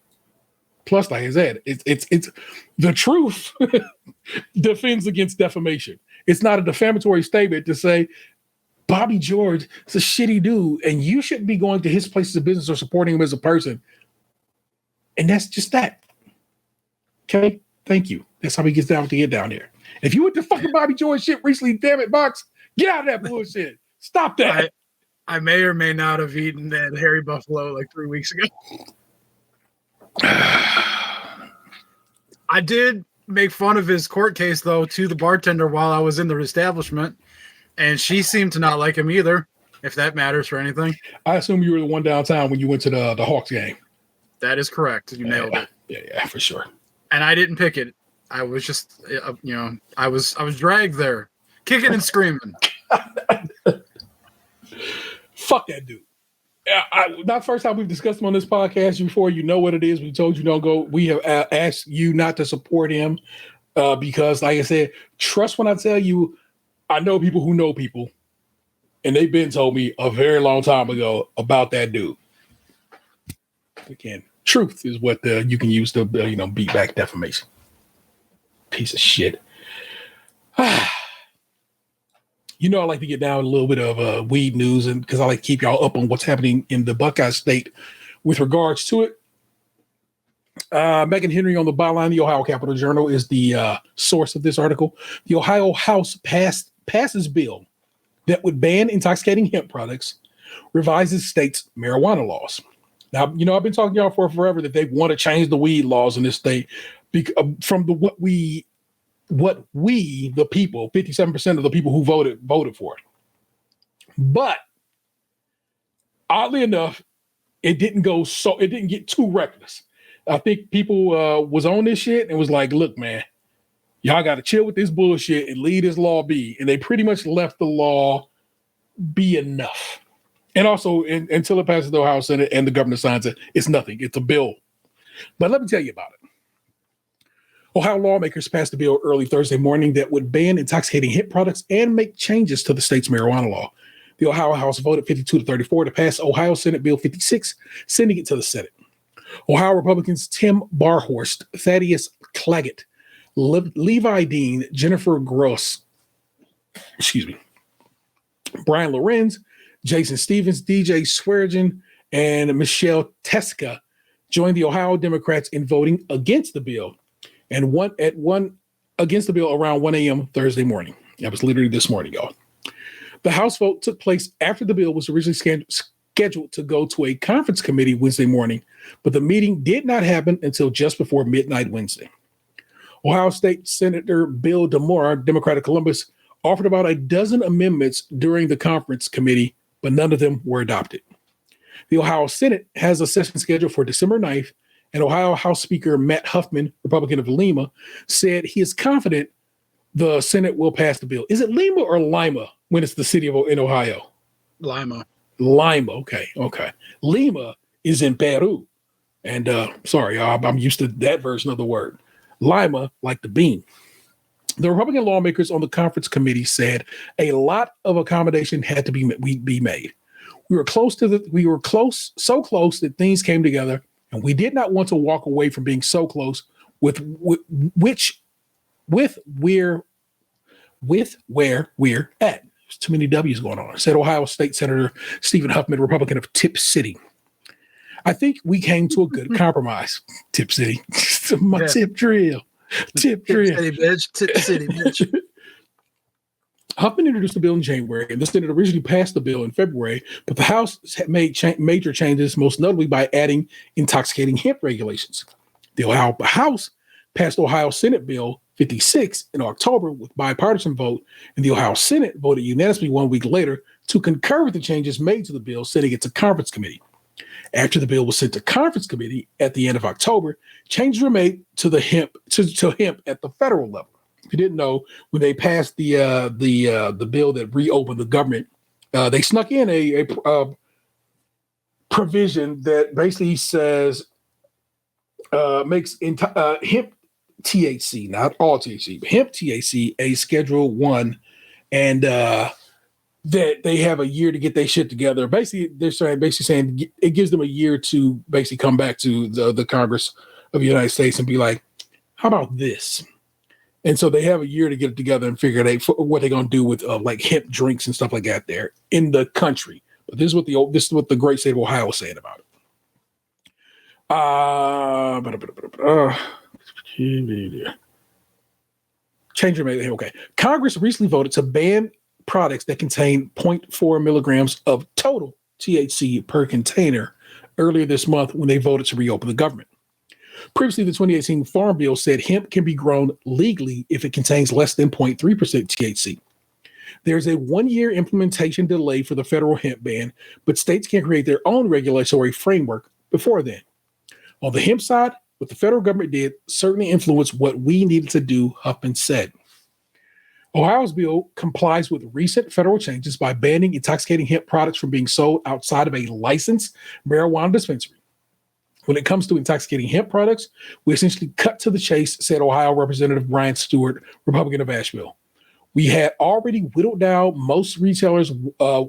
Plus, like I said, it's the truth defends against defamation. It's not a defamatory statement to say Bobby George is a shitty dude and you shouldn't be going to his places of business or supporting him as a person. And that's just that. Okay, thank you. That's how he gets down with the get down here. If you went to fucking Bobby George shit recently, damn it, Box, get out of that bullshit. Stop that. I may or may not have eaten that Hairy Buffalo like 3 weeks ago. I did make fun of his court case, though, to the bartender while I was in the establishment, and she seemed to not like him either, if that matters for anything. I assume you were the one downtown when you went to the Hawks game. That is correct. You nailed it. Yeah, for sure. And I didn't pick it. I was just, I was dragged there, kicking and screaming. Fuck that dude. Not first time we've discussed him on this podcast before. You know what it is. We told you don't go. We have asked you not to support him because, like I said, trust when I tell you, I know people who know people, and they've been told me a very long time ago about that dude. Again, truth is what you can use to beat back defamation. Piece of shit. You know, I like to get down a little bit of weed news, and because I like to keep y'all up on what's happening in the Buckeye State with regards to it. Megan Henry on the byline, the Ohio Capitol Journal, is the source of this article. The Ohio House passes bill that would ban intoxicating hemp products, revises state's marijuana laws. Now, I've been talking to y'all for forever that they want to change the weed laws in this state from what we, the people, 57% of the people who voted for it. But oddly enough, it didn't get too reckless. I think people was on this shit and was like, look, man, y'all got to chill with this bullshit and leave this law be. And they pretty much left the law be enough. And also, until it passes the Ohio Senate and the governor signs it, it's nothing. It's a bill. But let me tell you about it. Ohio lawmakers passed a bill early Thursday morning that would ban intoxicating hemp products and make changes to the state's marijuana law. The Ohio House voted 52-34 to pass Ohio Senate Bill 56, sending it to the Senate. Ohio Republicans Tim Barhorst, Thaddeus Claggett, Levi Dean, Jennifer Gross, Brian Lorenz, Jason Stevens, DJ Swearengin, and Michelle Teska joined the Ohio Democrats in voting against the bill, and against the bill around 1 a.m. Thursday morning. That was literally this morning, y'all. The House vote took place after the bill was originally scheduled to go to a conference committee Wednesday morning, but the meeting did not happen until just before midnight Wednesday. Ohio State Senator Bill DeMora, Democrat of Columbus, offered about a dozen amendments during the conference committee, but none of them were adopted. The Ohio Senate has a session scheduled for December 9th, and Ohio House Speaker Matt Huffman, Republican of Lima, said he is confident the Senate will pass the bill. Is it Lima or Lima when it's the city in Ohio? Lima. Lima. Okay. Lima is in Peru. And sorry, I'm used to that version of the word. Lima, like the bean. The Republican lawmakers on the conference committee said a lot of accommodation had to be made. We were so close that things came together, and we did not want to walk away from being so close with where we're at. There's too many W's going on, said Ohio State Senator Stephen Huffman, Republican of Tip City. I think we came to a good compromise. Tip City. Tip drill. Tip City, bitch. Tip City, bitch. Huffman introduced the bill in January, and the Senate originally passed the bill in February, but the House made major changes, most notably by adding intoxicating hemp regulations. The Ohio House passed Ohio Senate Bill 56 in October with bipartisan vote, and the Ohio Senate voted unanimously 1 week later to concur with the changes made to the bill, sending it to conference committee. After the bill was sent to conference committee at the end of October, changes were made to the hemp at the federal level. If you didn't know, when they passed the bill that reopened the government, they snuck in a provision that basically says makes hemp THC, not all THC, but hemp THC a Schedule 1, and that they have a year to get their shit together. Basically, they're saying it gives them a year to basically come back to the Congress of the United States and be like, how about this? And so they have a year to get it together and figure out what they're going to do with like hemp drinks and stuff like that there in the country. But this is what the great state of Ohio is saying about it. Change your mind. Okay. Congress recently voted to ban products that contain 0.4 milligrams of total THC per container earlier this month when they voted to reopen the government. Previously, the 2018 Farm Bill said hemp can be grown legally if it contains less than 0.3% THC. There's a 1-year implementation delay for the federal hemp ban, but states can create their own regulatory framework before then. On the hemp side, what the federal government did certainly influenced what we needed to do, Huffman said. Ohio's bill complies with recent federal changes by banning intoxicating hemp products from being sold outside of a licensed marijuana dispensary. When it comes to intoxicating hemp products, we essentially cut to the chase, said Ohio Representative Brian Stewart, Republican of Asheville. We had already whittled down most retailers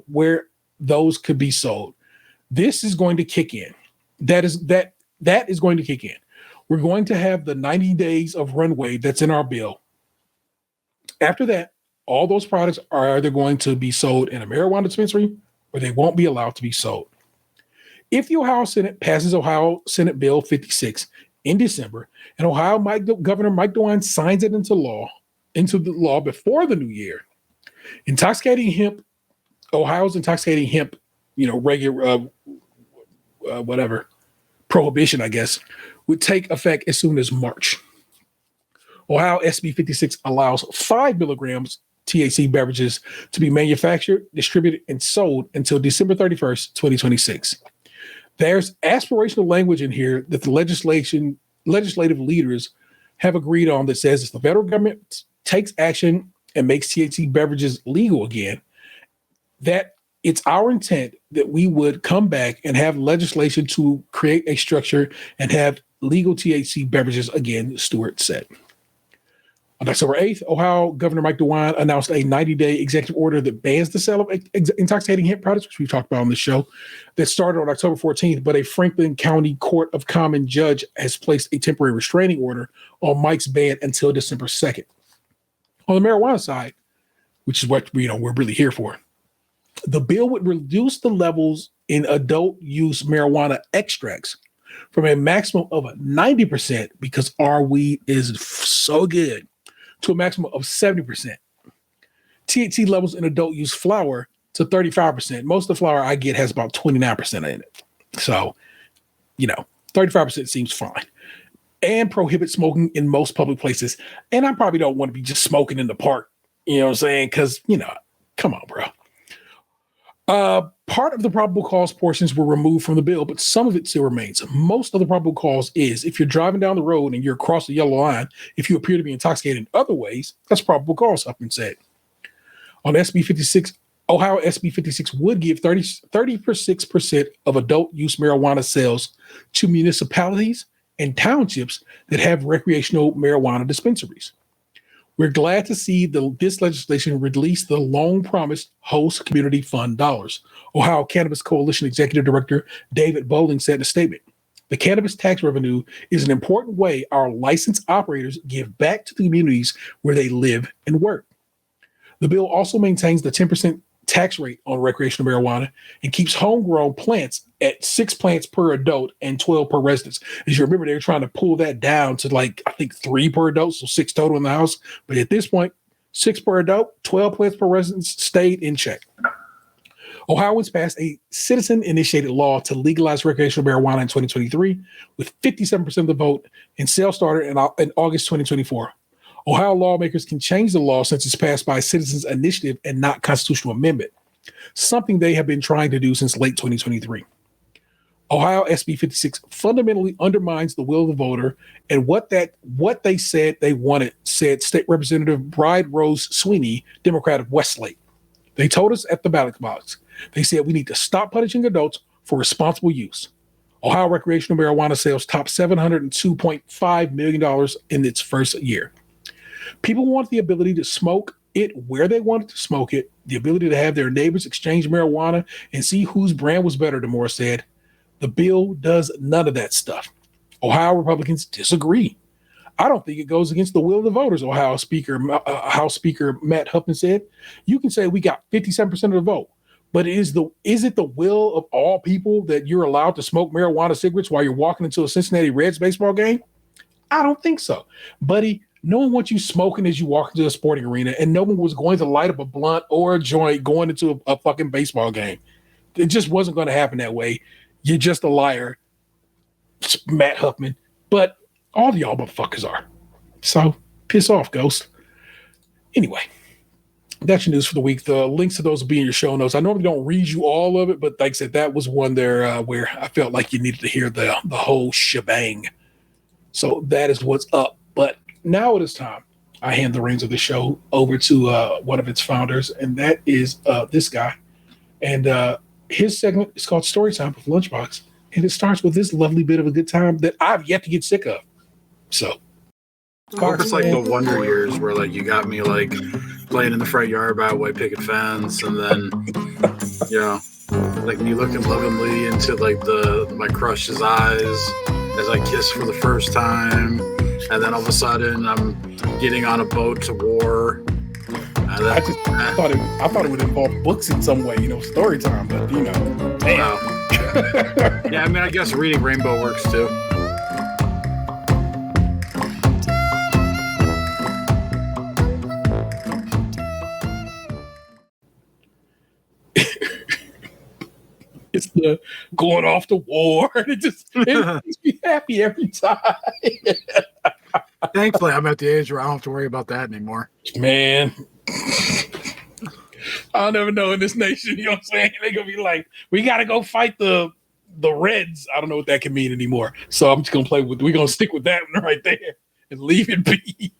where those could be sold. This is going to kick in. That is going to kick in. We're going to have the 90 days of runway that's in our bill. After that, all those products are either going to be sold in a marijuana dispensary or they won't be allowed to be sold. If the Ohio Senate passes Ohio Senate Bill 56 in December and Governor Mike DeWine signs it into the law before the new year, Ohio's intoxicating hemp, regular prohibition, I guess, would take effect as soon as March. Ohio SB 56 allows 5 milligrams THC beverages to be manufactured, distributed, and sold until December 31st, 2026. There's aspirational language in here that the legislative leaders have agreed on that says if the federal government takes action and makes THC beverages legal again, that it's our intent that we would come back and have legislation to create a structure and have legal THC beverages again, Stewart said. On October 8th, Ohio Governor Mike DeWine announced a 90-day executive order that bans the sale of intoxicating hemp products, which we've talked about on the show, that started on October 14th, but a Franklin County Court of Common judge has placed a temporary restraining order on Mike's ban until December 2nd. On the marijuana side, which is what we're really here for, the bill would reduce the levels in adult use marijuana extracts from a maximum of 90% because our weed is so good to a maximum of 70%. THC levels in adult use flower to 35%. Most of the flower I get has about 29% in it. So, 35% seems fine. And prohibit smoking in most public places. And I probably don't want to be just smoking in the park, you know what I'm saying? Because, come on, bro. Part of the probable cause portions were removed from the bill, but some of it still remains. Most of the probable cause is if you're driving down the road and you're across the yellow line, if you appear to be intoxicated in other ways, that's probable cause, Huffman said. On SB 56, Ohio SB 56 would give 36% of adult use marijuana sales to municipalities and townships that have recreational marijuana dispensaries. We're glad to see this legislation release the long-promised host community fund dollars, Ohio Cannabis Coalition Executive Director David Bowling said in a statement. The cannabis tax revenue is an important way our licensed operators give back to the communities where they live and work. The bill also maintains the 10% tax rate on recreational marijuana and keeps homegrown plants at 6 plants per adult and 12 per residence. As you remember, they were trying to pull that down to I think 3 per adult, so 6 total in the house. But at this point, 6 per adult, 12 plants per residence stayed in check. Ohioans passed a citizen-initiated law to legalize recreational marijuana in 2023, with 57% of the vote, and sales started in August 2024. Ohio lawmakers can change the law since it's passed by a citizens' initiative and not constitutional amendment, something they have been trying to do since late 2023. Ohio SB 56 fundamentally undermines the will of the voter and what they said they wanted, said State Representative Bride Rose Sweeney, Democrat of Westlake. They told us at the ballot box, they said we need to stop punishing adults for responsible use. Ohio recreational marijuana sales topped $702.5 million in its first year. People want the ability to smoke it where they wanted to smoke it, the ability to have their neighbors exchange marijuana and see whose brand was better, DeMore said. The bill does none of that stuff. Ohio Republicans disagree. I don't think it goes against the will of the voters, House Speaker Matt Huffman said. You can say we got 57% of the vote, but is it the will of all people that you're allowed to smoke marijuana cigarettes while you're walking into a Cincinnati Reds baseball game? I don't think so. Buddy, no one wants you smoking as you walk into a sporting arena, and no one was going to light up a blunt or a joint going into a fucking baseball game. It just wasn't going to happen that way. You're just a liar, Matt Huffman. But all of y'all motherfuckers are. So piss off, Ghost. Anyway, that's your news for the week. The links to those will be in your show notes. I normally don't read you all of it, but like I said, that was one there where I felt like you needed to hear the whole shebang. So that is what's up. But now it is time. I hand the reins of the show over to one of its founders, and that is this guy. And his segment is called Storytime with Lunchbox, and it starts with this lovely bit of a good time that I've yet to get sick of. So, I hope it's like the Wonder Years where like you got me like playing in the front yard by a white picket fence, and then like me looking lovingly into like my crush's eyes as I kiss for the first time, and then all of a sudden I'm getting on a boat to war. And then, I thought it would involve books in some way, story time, but damn. Wow. Yeah, I mean, I guess reading Rainbow works too. It's the going off to war. It makes me happy every time. Thankfully, I'm at the age where I don't have to worry about that anymore. Man, I'll never know in this nation. You know what I'm saying? They're gonna be like, we gotta go fight the Reds. I don't know what that can mean anymore. So I'm just gonna we're gonna stick with that one right there and leave it be.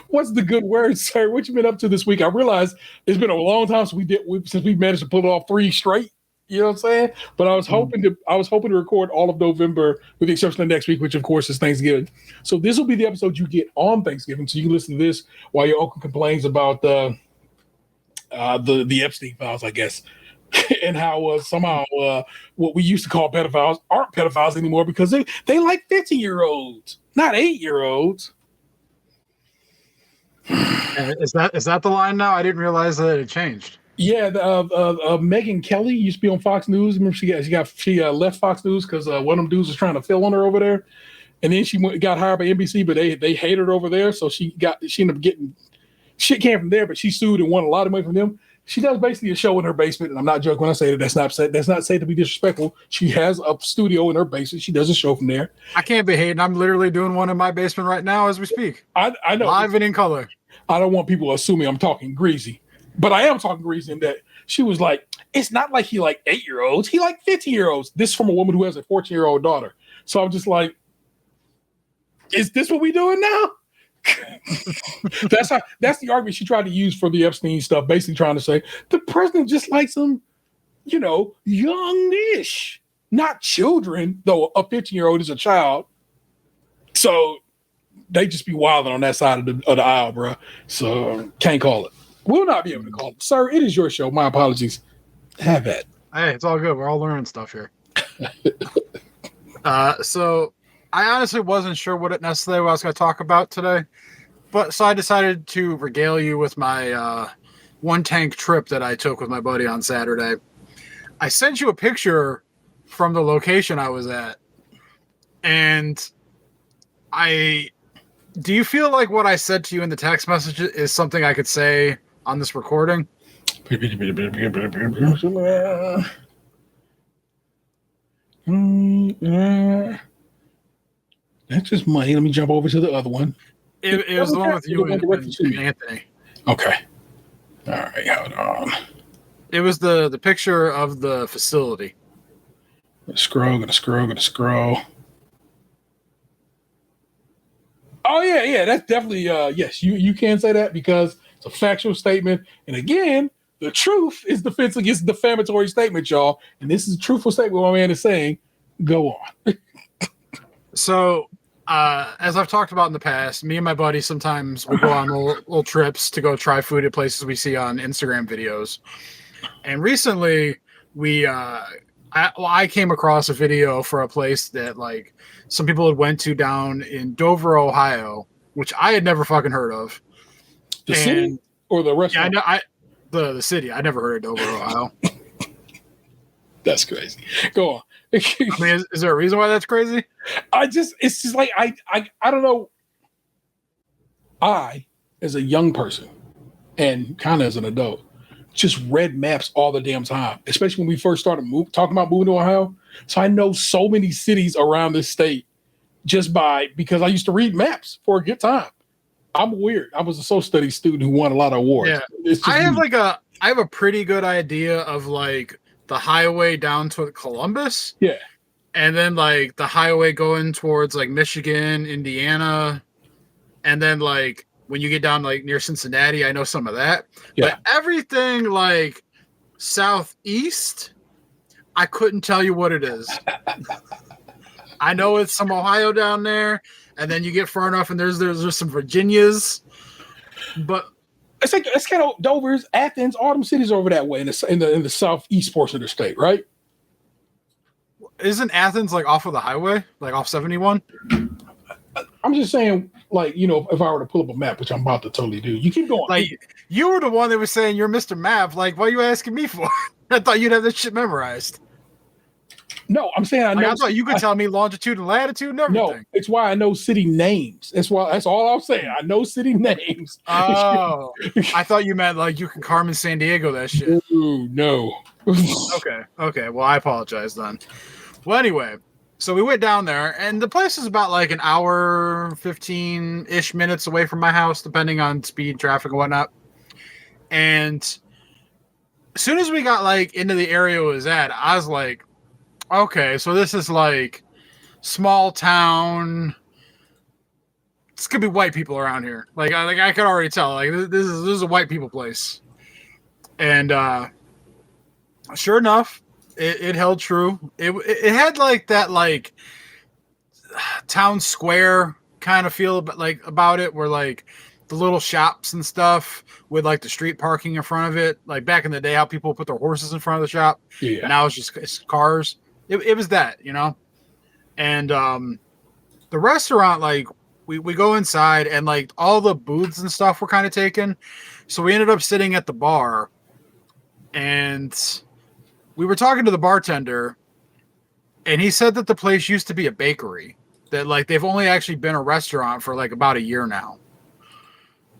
What's the good word, sir? What you been up to this week? I realize it's been a long time since we managed to pull off 3 straight. You know what I'm saying? But I was hoping to record all of November with the exception of next week, which of course is Thanksgiving. So this will be the episode you get on Thanksgiving. So you can listen to this while your uncle complains about the Epstein files, I guess, and how somehow what we used to call pedophiles aren't pedophiles anymore because they like 15-year-olds, not 8-year-olds. Is that the line now? I didn't realize that it changed. Yeah, Megyn Kelly used to be on Fox News. Remember, she left Fox News because one of them dudes was trying to fill on her over there, and then she got hired by NBC, but they hated her over there, so she ended up getting shit came from there, but she sued and won a lot of money from them. She does basically a show in her basement, and I'm not joking when I say that. That's not said to be disrespectful. She has a studio in her basement. She does a show from there. I can't be hating. I'm literally doing one in my basement right now as we speak. I know, live and in color. I don't want people assuming I'm talking greasy. But I am talking grease in that she was like, it's not like he like 8-year-olds, he like 15-year-olds. This from a woman who has a 14-year-old daughter. So I'm just like, is this what we doing now? That's the argument she tried to use for the Epstein stuff, basically trying to say the president just likes them, youngish, not children, though a 15-year-old is a child. So they just be wilding on that side of the aisle, bro. So can't call it. We'll not be able to call it. Sir, it is your show. My apologies. Have it. Hey, it's all good. We're all learning stuff here. So I honestly wasn't sure what it necessarily was going to talk about today, but so I decided to regale you with my one tank trip that I took with my buddy on Saturday. I sent you a picture from the location I was at, and do you feel like what I said to you in the text message is something I could say on this recording? That's just money. Let me jump over to the other one. It was the one with you and Anthony. Okay. All right, hold on. It was the picture of the facility. Gonna scroll. Oh yeah, that's definitely yes. You can say that because it's a factual statement. And again, the truth is defense against defamatory statement, y'all. And this is a truthful statement my man is saying. Go on. So, as I've talked about in the past, me and my buddy sometimes we go on little trips to go try food at places we see on Instagram videos. And recently, I came across a video for a place that like some people had went to down in Dover, Ohio, which I had never fucking heard of. The city or the restaurant? Yeah, I know. The city. I never heard of Dover, Ohio. That's crazy. Go on. I mean, is there a reason why that's crazy? It's just like I don't know. I, as a young person, and kind of as an adult, just read maps all the damn time, especially when we first started talking about moving to Ohio. So I know so many cities around this state because I used to read maps for a good time. I'm weird. I was a social studies student who won a lot of awards. Yeah. I have a pretty good idea of like the highway down to Columbus. Yeah. And then like the highway going towards like Michigan, Indiana. And then like when you get down like near Cincinnati, I know some of that. Yeah. But everything like southeast, I couldn't tell you what it is. I know it's some Ohio down there, and then you get far enough and there's some Virginias. But it's kind of Dover's, Athens, all them cities over that way in the southeast portion of the state, right? Isn't Athens like off of the highway, like off 71? I'm just saying, like, if I were to pull up a map, which I'm about to totally do, you keep going. Like, you were the one that was saying you're Mr. Map. Like, what are you asking me for? I thought you'd have this shit memorized. No, I'm saying I thought you could tell me longitude and latitude and everything. No, it's why I know city names. That's all I'm saying. I know city names. Oh, I thought you meant like you can Carmen San Diego that shit. Ooh, no. Okay. Well, I apologize then. Well, anyway, so we went down there, and the place is about like an hour, 15-ish minutes away from my house, depending on speed, traffic, and whatnot. And as soon as we got like into the area it was at, I was like, okay, so this is like small town. It's gonna be white people around here. Like I could already tell. Like this is a white people place. And sure enough, it held true. It had like that like town square kind of feel about it, where like the little shops and stuff with like the street parking in front of it. Like back in the day, how people put their horses in front of the shop. Yeah. Now it's cars. It was that, and the restaurant, like we go inside and like all the booths and stuff were kind of taken. So we ended up sitting at the bar and we were talking to the bartender, and he said that the place used to be a bakery, that like they've only actually been a restaurant for like about a year now.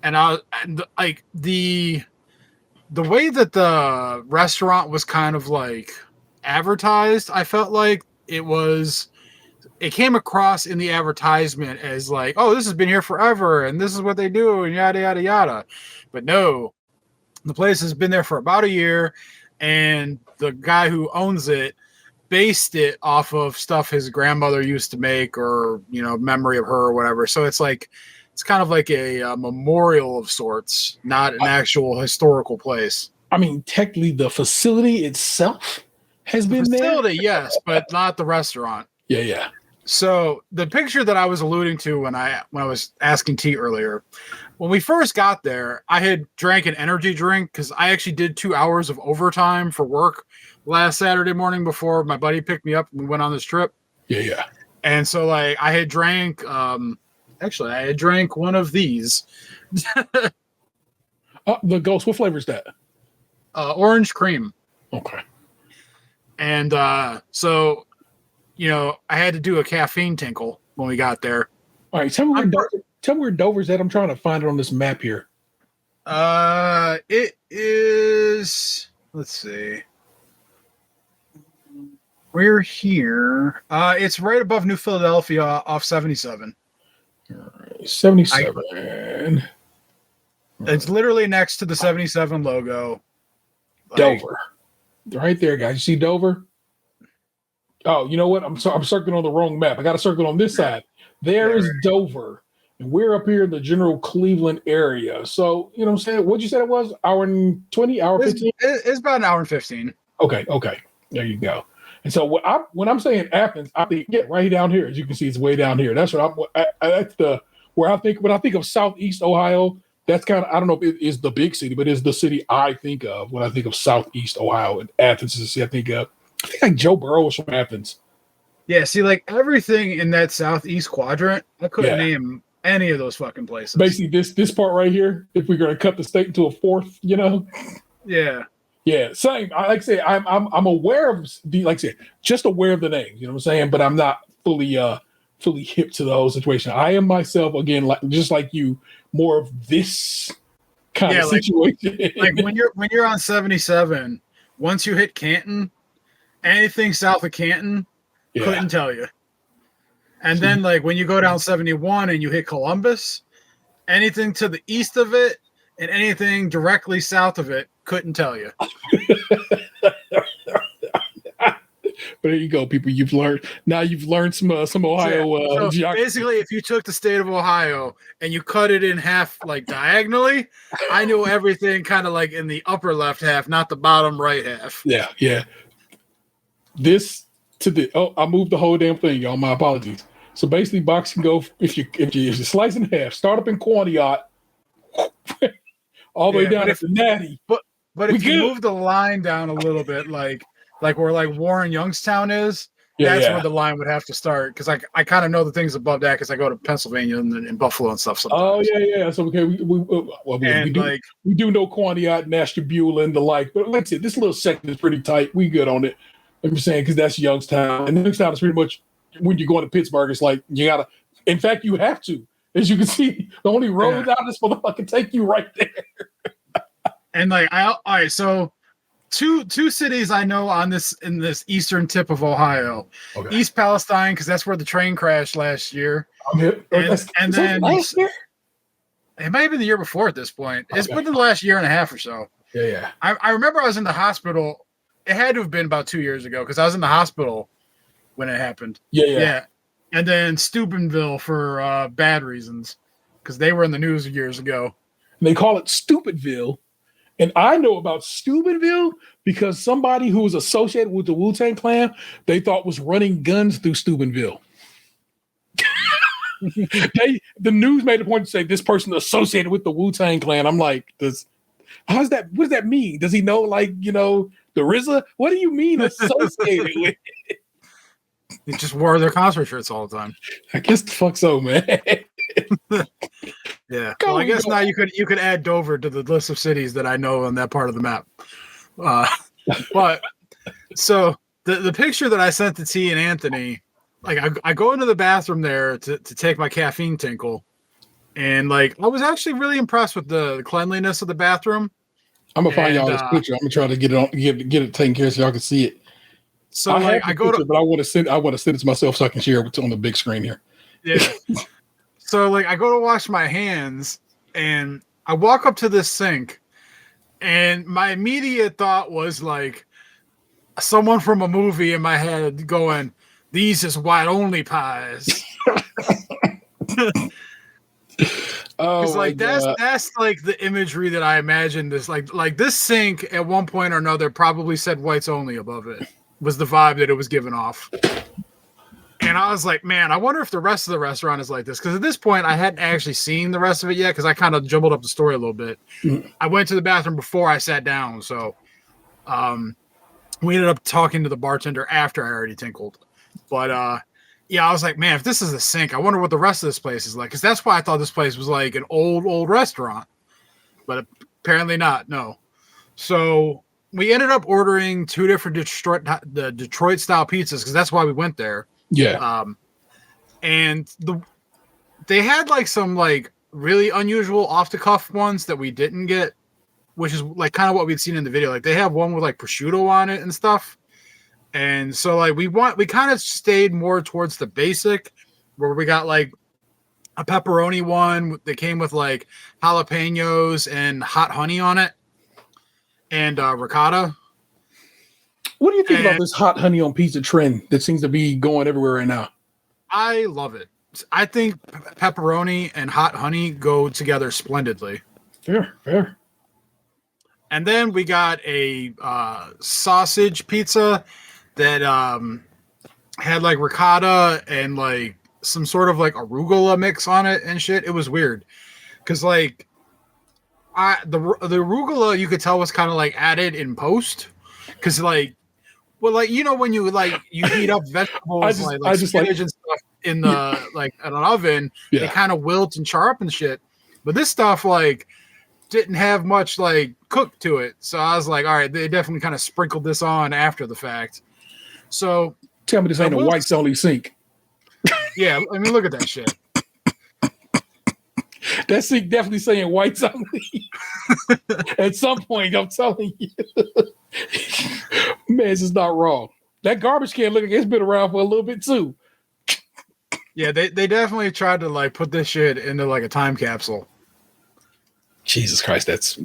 And like the way that the restaurant was kind of like advertised, I felt like it came across in the advertisement as like, oh, this has been here forever and this is what they do and yada yada yada. But no, The place has been there for about a year, and the guy who owns it based it off of stuff his grandmother used to make, or memory of her or whatever. So it's kind of like a memorial of sorts, not an actual historical place. I mean, technically, the facility itself has been Facility, there. yes, but not the restaurant. Yeah. So the picture that I was alluding to when I was asking T earlier, when we first got there, I had drank an energy drink because I actually did 2 hours of overtime for work last Saturday morning before my buddy picked me up and we went on this trip. Yeah. And so I had drank, actually I had drank one of these. The Ghost, what flavor is that? Orange cream. Okay. And so, I had to do a caffeine tinkle when we got there. All right, tell me where Dover's at. I'm trying to find it on this map here. It is, let's see. We're here. It's right above New Philadelphia off 77. 77. It's literally next to the 77 logo. Dover. Right there, guys. You see Dover? Oh, you know what? I'm circling on the wrong map. I got to circle on this side. There is Dover. And we're up here in the general Cleveland area. So, you know what I'm saying? What'd you say it was? Hour and 20? Hour 15? It's about an hour and 15. Okay. There you go. And so when I'm saying Athens, I think right down here. As you can see, it's way down here. That's what where I think when I think of Southeast Ohio. That's kind of, I don't know if it is the big city, but it's the city I think of when I think of Southeast Ohio. And Athens is the city I think of. I think like Joe Burrow was from Athens. Yeah, see, everything in that Southeast quadrant, I couldn't name any of those fucking places. Basically, this part right here, if we're going to cut the state into a fourth, Yeah. Yeah, same. Like I say, I'm aware of just aware of the names, you know what I'm saying? But I'm not fully hip to the whole situation. I am myself, again, just like you, more of this kind of situation. When you're on 77, once you hit Canton, anything south of Canton, couldn't tell you. And then when you go down 71 and you hit Columbus, anything to the east of it and anything directly south of it, couldn't tell you. But there you go, people. You've learned some Ohio geography. Basically, if you took the state of Ohio and you cut it in half diagonally, I knew everything kind of in the upper left half, not the bottom right half. Yeah. I moved the whole damn thing, y'all. My apologies. So basically, box can go if you slice in half, start up in Quantiot, all the way down to Natty. But if you move the line down a little bit, like where Warren Youngstown is, that's where the line would have to start. Because I kind of know the things above that because I go to Pennsylvania and Buffalo and stuff sometimes. Oh yeah. So okay, we do know Quantiot, Ashtabula, and the like. But like I said, this little section is pretty tight. We good on it. I'm just saying because that's Youngstown, and Youngstown is pretty much when you're going to Pittsburgh. It's like you gotta. In fact, you have to. As you can see, the only road down this motherfucker take you right there. And all right, so two cities I know in this eastern tip of Ohio, East Palestine, because that's where the train crashed last year. And then last year? It might have been the year before at this point. It's been the last year and a half or so. Yeah. I remember I was in the hospital. It had to have been about 2 years ago because I was in the hospital when it happened. Yeah. And then Steubenville for bad reasons because they were in the news years ago. And they call it Stupidville. And I know about Steubenville because somebody who was associated with the Wu-Tang Clan, they thought was running guns through Steubenville. The news made a point to say this person associated with the Wu-Tang Clan. I'm like, what does that mean? Does he know the RZA? What do you mean associated with? They just wore their concert shirts all the time. I guess the fuck so, man. Yeah. Well, I guess now you could add Dover to the list of cities that I know on that part of the map. But so the picture that I sent to T and Anthony, I go into the bathroom there to take my caffeine tinkle, and I was actually really impressed with the cleanliness of the bathroom. I'm gonna find y'all this picture. I'm gonna try to get it taken care of so y'all can see it. So I go to, but I want to send it to myself so I can share it on the big screen here. Yeah. So I go to wash my hands and I walk up to this sink And my immediate thought was like someone from a movie in my head going, "These is white only pies." Oh Because my like god. that's like the imagery that I imagined. This like this sink at one point or another probably said whites only above it. Was the vibe that it was giving off. And I was like, man, I wonder if the rest of the restaurant is like this. Because at this point, I hadn't actually seen the rest of it yet because I kind of jumbled up the story a little bit. I went to the bathroom before I sat down. So we ended up talking to the bartender after I already tinkled. But yeah, I was like, man, if this is a sink, I wonder what the rest of this place is like. Because that's why I thought this place was like an old restaurant. But apparently not. No. So we ended up ordering 2 different Detroit style pizzas because that's why we went there. Yeah. And they had like some like really unusual off the cuff ones that we didn't get, which is like kind of what we'd seen in the video. Like they have one with like prosciutto on it and stuff. And so like we kind of stayed more towards the basic where we got like a pepperoni one that came with like jalapenos and hot honey on it and ricotta. What do you think about this hot honey on pizza trend that seems to be going everywhere right now? I love it. I think pepperoni and hot honey go together splendidly. Fair. And then we got a sausage pizza that had like ricotta and like some sort of like arugula mix on it and shit. It was weird because like the arugula you could tell was kind of like added in post because like. Well, like you know, when you heat up vegetables like spinach and stuff in the like in an oven, they kind of wilt and char up and shit. But this stuff like didn't have much like cook to it, so I was like, all right, they definitely kind of sprinkled this on after the fact. So tell me this ain't a whites only sink. Yeah, I mean, look at that shit. That sink definitely saying whites only. At some point, I'm telling you. Man, this is not wrong. That garbage can look like it's been around for a little bit too. Yeah, they definitely tried to like put this shit into like a time capsule. Jesus Christ, that's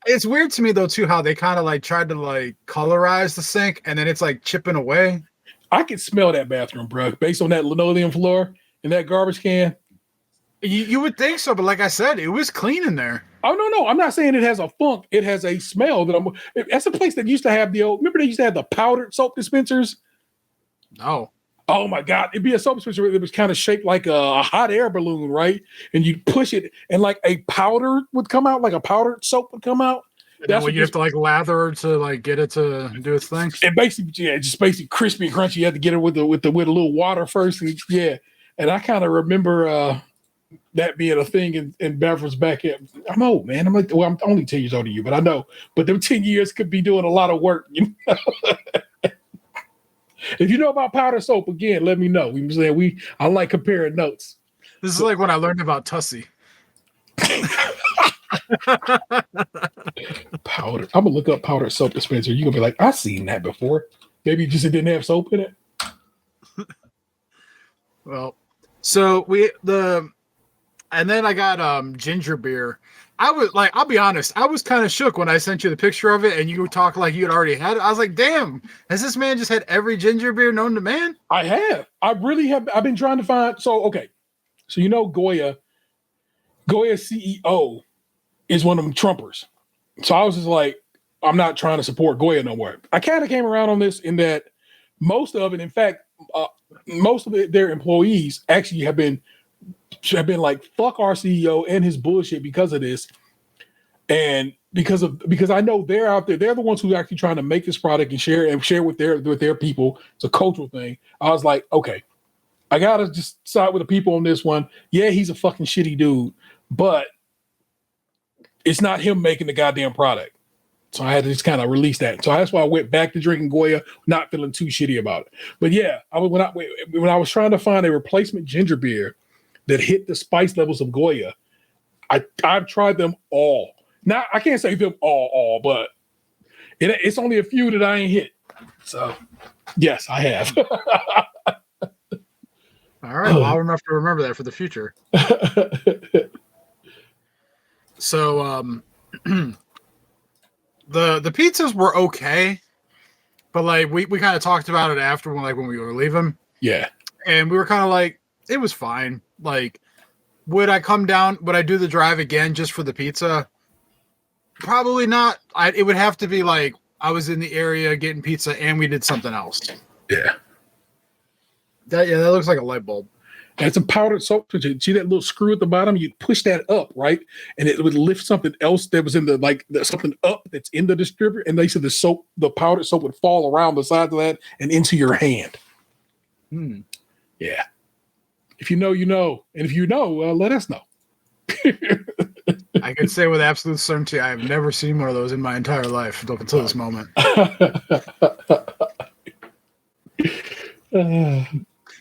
it's weird to me though too how they kind of like tried to like colorize the sink and then it's like chipping away. I can smell that bathroom, bro, based on that linoleum floor and that garbage can. You would think so, but like I said, it was clean in there. Oh no, I'm not saying it has a funk. It has a smell that's a place that used to have the old. Remember they used to have the powdered soap dispensers. No. Oh my God, it'd be a soap dispenser. It was kind of shaped like a hot air balloon, right? And you'd push it, and like a powder would come out, like a powdered soap would come out. That's what you have to like lather to like get it to do its thing. And basically, just basically crispy and crunchy. You had to get it with a little water first, and And I kind of remember that being a thing in Beverly's back in. I'm old, man. I'm like, well, I'm only 10 years older than you, but I know. But them 10 years could be doing a lot of work, you know. If you know about powder soap, again, let me know. I like comparing notes. This is like when I learned about Tussie. Powder. I'm gonna look up powder soap dispenser. You're gonna be like, I've seen that before. Maybe just it didn't have soap in it. Well, so and then I got ginger beer. I was like, I'll be honest, I was kind of shook when I sent you the picture of it and you were talking like you had already had it. I was like, damn, has this man just had every ginger beer known to man? I have. I really have. I've been trying to find. So, okay. So, you know, Goya CEO is one of them Trumpers. So I was just like, I'm not trying to support Goya no more. I kind of came around on this in that most of it, in fact, most of their employees actually have been like, fuck our CEO and his bullshit because of this. And because I know they're out there, they're the ones who are actually trying to make this product and share with their people. It's a cultural thing. I was like, okay, I gotta just side with the people on this one. Yeah, he's a fucking shitty dude, but it's not him making the goddamn product. So I had to just kind of release that. So that's why I went back to drinking Goya, not feeling too shitty about it. But yeah, when I was trying to find a replacement ginger beer that hit the spice levels of Goya, I've tried them all. Now I can't say them all, but it's only a few that I ain't hit. So yes, I have. All right, well, I'll have to remember that for the future. So The pizzas were okay, but like we kind of talked about it after when we were leaving. Yeah. And we were kind of like, it was fine. Like, would I come down? Would I do the drive again just for the pizza? Probably not. It would have to be like I was in the area getting pizza and we did something else. Yeah. That looks like a light bulb. And it's a powdered soap. See that little screw at the bottom? You push that up, right? And it would lift something else that was in something up that's in the distributor. And they said the powdered soap would fall around the sides of that and into your hand. Yeah. If you know, you know. And if you know, let us know. I can say with absolute certainty, I have never seen one of those in my entire life up until this moment.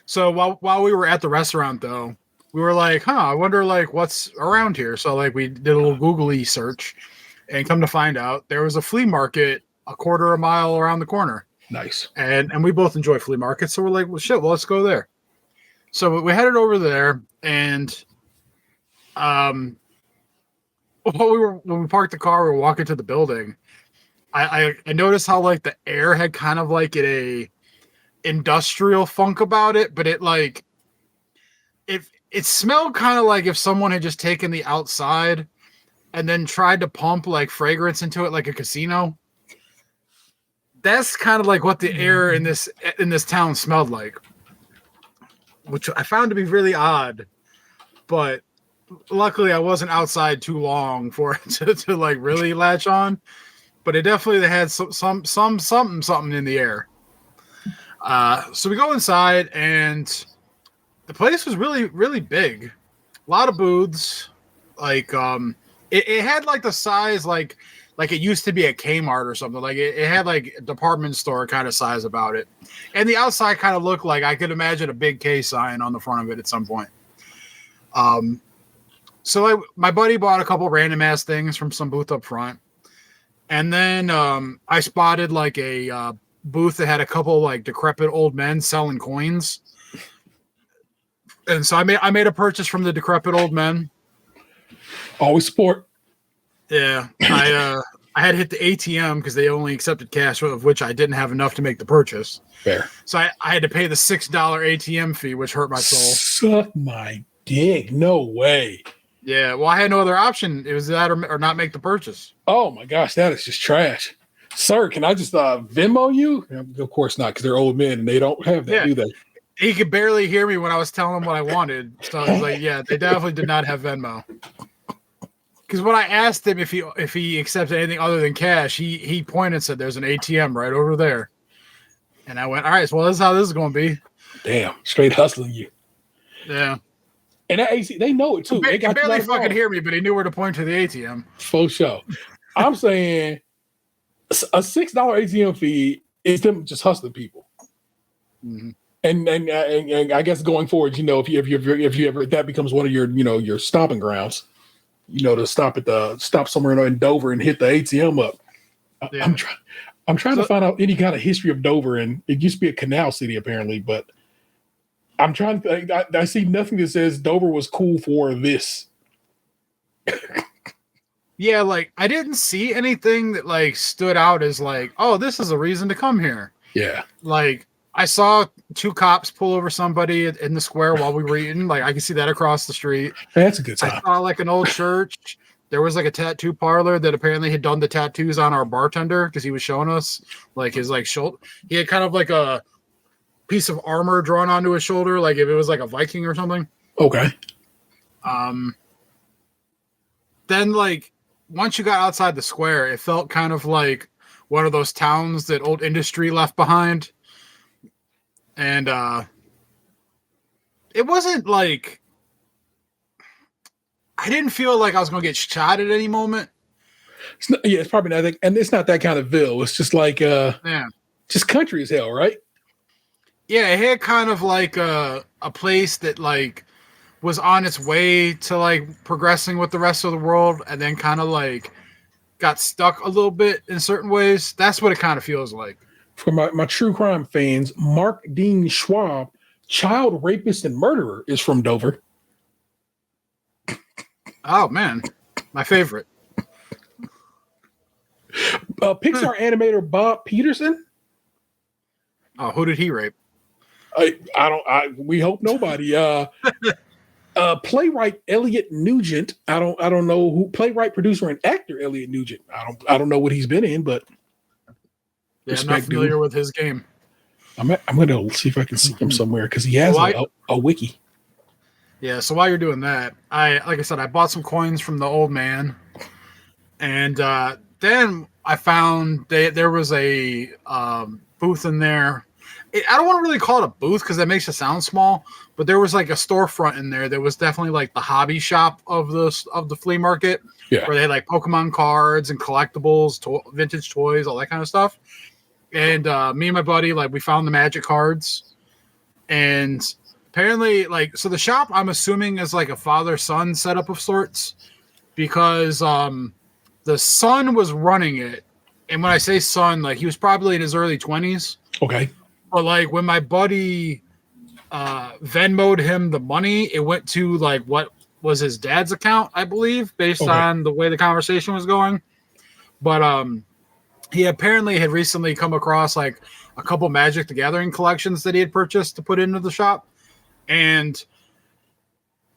So while we were at the restaurant, though, we were like, I wonder like what's around here. So like we did a little googly search, and come to find out there was a flea market a quarter of a mile around the corner. Nice. And we both enjoy flea markets, so we're like, well, shit, well, let's go there. So we headed over there, and when we parked the car, we were walking to the building. I noticed how like the air had kind of like a industrial funk about it, but it like it smelled kind of like if someone had just taken the outside and then tried to pump like fragrance into it like a casino. That's kind of like what the air in this town smelled like, which I found to be really odd, but luckily I wasn't outside too long for it to like really latch on, but it definitely had something in the air. So we go inside, and the place was really, really big. A lot of booths. Like, it had like the size like it used to be a Kmart or something. Like it had like a department store kind of size about it. And the outside kind of looked like I could imagine a big K sign on the front of it at some point. So my buddy bought a couple random ass things from some booth up front. And then I spotted like a booth that had a couple like decrepit old men selling coins, and so I made a purchase from the decrepit old men. Always support. Yeah, I had hit the ATM because they only accepted cash, of which I didn't have enough to make the purchase. Fair. So I had to pay the $6 ATM fee, which hurt my soul. Suck my dick. No way. Yeah, well, I had no other option. It was that or not make the purchase. Oh my gosh, that is just trash. Sir, can I just Venmo you? Of course not, because they're old men and they don't have that, do they? He could barely hear me when I was telling him what I wanted. So I was like, yeah, they definitely did not have Venmo. Because when I asked him if he accepted anything other than cash, he pointed and said, there's an ATM right over there. And I went, all right, so this is how this is going to be. Damn, straight hustling you. Yeah. And that AC, they know it too. He got barely fucking hear me, but he knew where to point to the ATM. For sure. I'm saying a $6 ATM fee is them just hustling people. Mm-hmm. And I guess going forward, if you ever that becomes one of your your stomping grounds, to stop somewhere in Dover and hit the ATM up. Yeah. I'm trying to find out any kind of history of Dover, and it used to be a canal city apparently, but I'm trying to. I see nothing that says Dover was cool for this. Yeah, like I didn't see anything that like stood out as like, oh, this is a reason to come here. Yeah, like I saw 2 cops pull over somebody in the square while we were eating. Like I can see that across the street. That's a good sign. I saw like an old church. There was like a tattoo parlor that apparently had done the tattoos on our bartender because he was showing us like his like shoulder. He had kind of like a piece of armor drawn onto his shoulder, like if it was like a Viking or something. Okay. Then like once you got outside the square, it felt kind of like one of those towns that Old Industry left behind. And it wasn't like I didn't feel like I was going to get shot at any moment. It's probably not, and it's not that kind of Ville. It's just like just country as hell, right? Yeah, it had kind of like a place that like was on its way to like progressing with the rest of the world, and then kind of like got stuck a little bit in certain ways. That's what it kind of feels like. For my true crime fans, Mark Dean Schwab, child rapist and murderer, is from Dover. Oh man, my favorite. Pixar animator Bob Peterson. Oh, who did he rape? We hope nobody. Playwright Elliot Nugent. I don't know who. Playwright, producer, and actor Elliot Nugent. I don't know what he's been in, but yeah, I'm not familiar with his game. I'm gonna see if I can see him somewhere because he has a wiki. Yeah, so while you're doing that, like I said, I bought some coins from the old man, and then I found there was a booth in there. I don't want to really call it a booth because that makes it sound small, but there was like a storefront in there that was definitely like the hobby shop of the flea market, where they had like Pokemon cards and collectibles, vintage toys, all that kind of stuff. And me and my buddy, like, we found the Magic cards, and apparently, like, so the shop, I'm assuming, is like a father-son setup of sorts, because the son was running it, and when I say son, like, he was probably in his early 20s. Okay. But like when my buddy Venmo'd him the money, it went to like what was his dad's account, I believe, based on the way the conversation was going. But he apparently had recently come across like a couple Magic the Gathering collections that he had purchased to put into the shop. And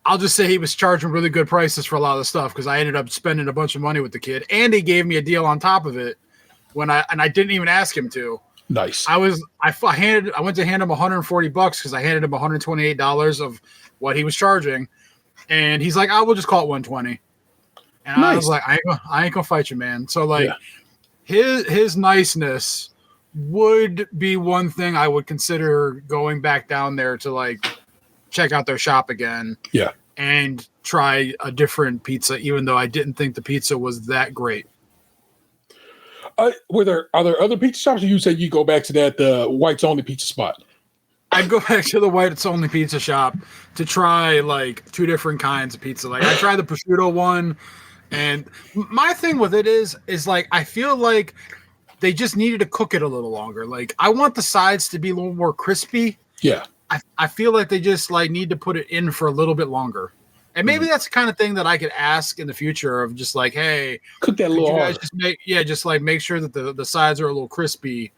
I'll just say he was charging really good prices for a lot of the stuff because I ended up spending a bunch of money with the kid. And he gave me a deal on top of it I didn't even ask him to. Nice. I went to hand him $140 because I handed him $128 of what he was charging, and he's like, "I will just call it 120." And nice. I was like, "I ain't gonna fight you, man." So like, his niceness would be one thing I would consider going back down there to like check out their shop again. Yeah, and try a different pizza, even though I didn't think the pizza was that great. Are there other pizza shops? Or you said you go back to that whites only pizza spot? I'd go back to the whites only pizza shop to try like two different kinds of pizza. Like I tried the prosciutto one, and my thing with it is like I feel like they just needed to cook it a little longer. Like I want the sides to be a little more crispy. Yeah, I feel like they just like need to put it in for a little bit longer. And maybe that's the kind of thing that I could ask in the future of just like, hey, cook that a little harder. Just make sure that the sides are a little crispy.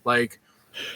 Like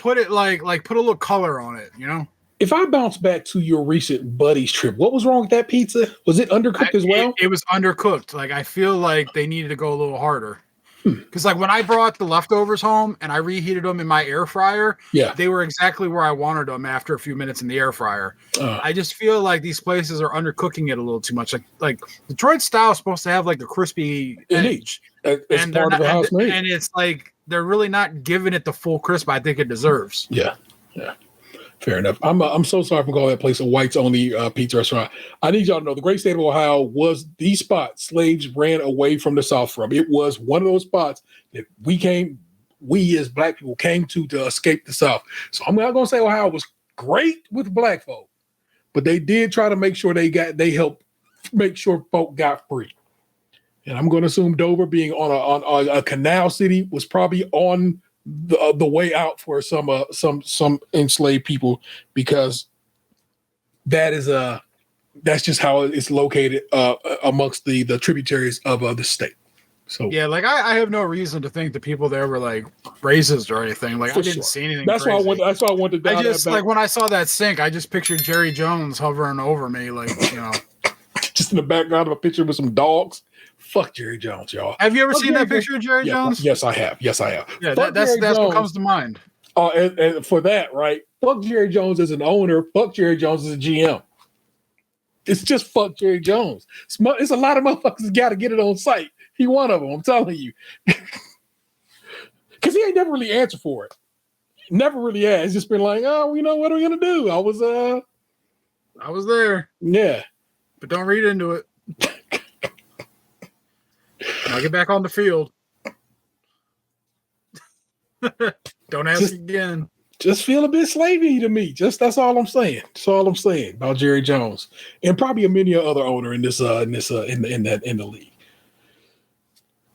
put it like put a little color on it, you know? If I bounce back to your recent buddies trip, what was wrong with that pizza? Was it undercooked as well? It was undercooked. Like I feel like they needed to go a little harder. Because like when I brought the leftovers home and I reheated them in my air fryer, they were exactly where I wanted them after a few minutes in the air fryer. I just feel like these places are undercooking it a little too much. Like Detroit style is supposed to have like the crispy edge, and part of the house made. And it's like they're really not giving it the full crisp I think it deserves. Yeah. Fair enough. I'm so sorry for calling that place a whites only pizza restaurant. I need y'all to know the great state of Ohio was the spot slaves ran away from the South from. It was one of those spots that we as black people came to escape the South. So I'm not gonna say Ohio was great with black folk, but they did try to make sure they helped make sure folk got free. And I'm gonna assume Dover, being on a canal city, was probably on the way out for some enslaved people, because that's just how it's located amongst the tributaries of the state. So yeah, like I have no reason to think the people there were like racist or anything. Like I didn't see anything. That's crazy. why I wanted. I just like when I saw that sink, I just pictured Jerry Jones hovering over me, like just in the background of a picture with some dogs. Fuck Jerry Jones, y'all. Have you ever seen that picture of Jerry Jones? Yes, I have. Yeah, that's what comes to mind. And for that, right? Fuck Jerry Jones as an owner. Fuck Jerry Jones as a GM. It's just fuck Jerry Jones. It's a lot of motherfuckers got to get it on site. He one of them. I'm telling you, because he ain't never really answered for it. Never really has. He's just been like, oh, what are we gonna do? I was there. Yeah, but don't read into it. I'll get back on the field. Don't ask again. Just feel a bit slavey to me. That's all I'm saying. That's all I'm saying about Jerry Jones, and probably many other owner in the league.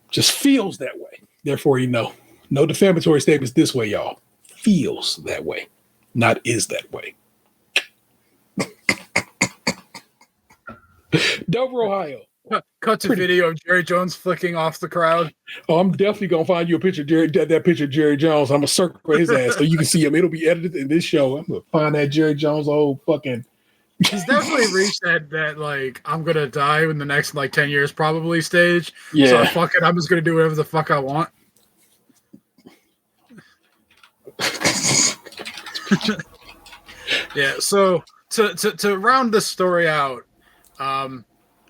Just feels that way. Therefore, no defamatory statements this way, y'all. Feels that way, not is that way. Dover, Ohio. Cut to video of Jerry Jones flicking off the crowd. Oh, I'm definitely gonna find you a picture of that picture of Jerry Jones. I'm gonna circle his ass so you can see him. It'll be edited in this show. I'm gonna find that Jerry Jones old fucking. He's definitely reached that like I'm gonna die in the next like 10 years probably stage. Yeah. So fuck it, I'm just gonna do whatever the fuck I want. Yeah. So to round this story out,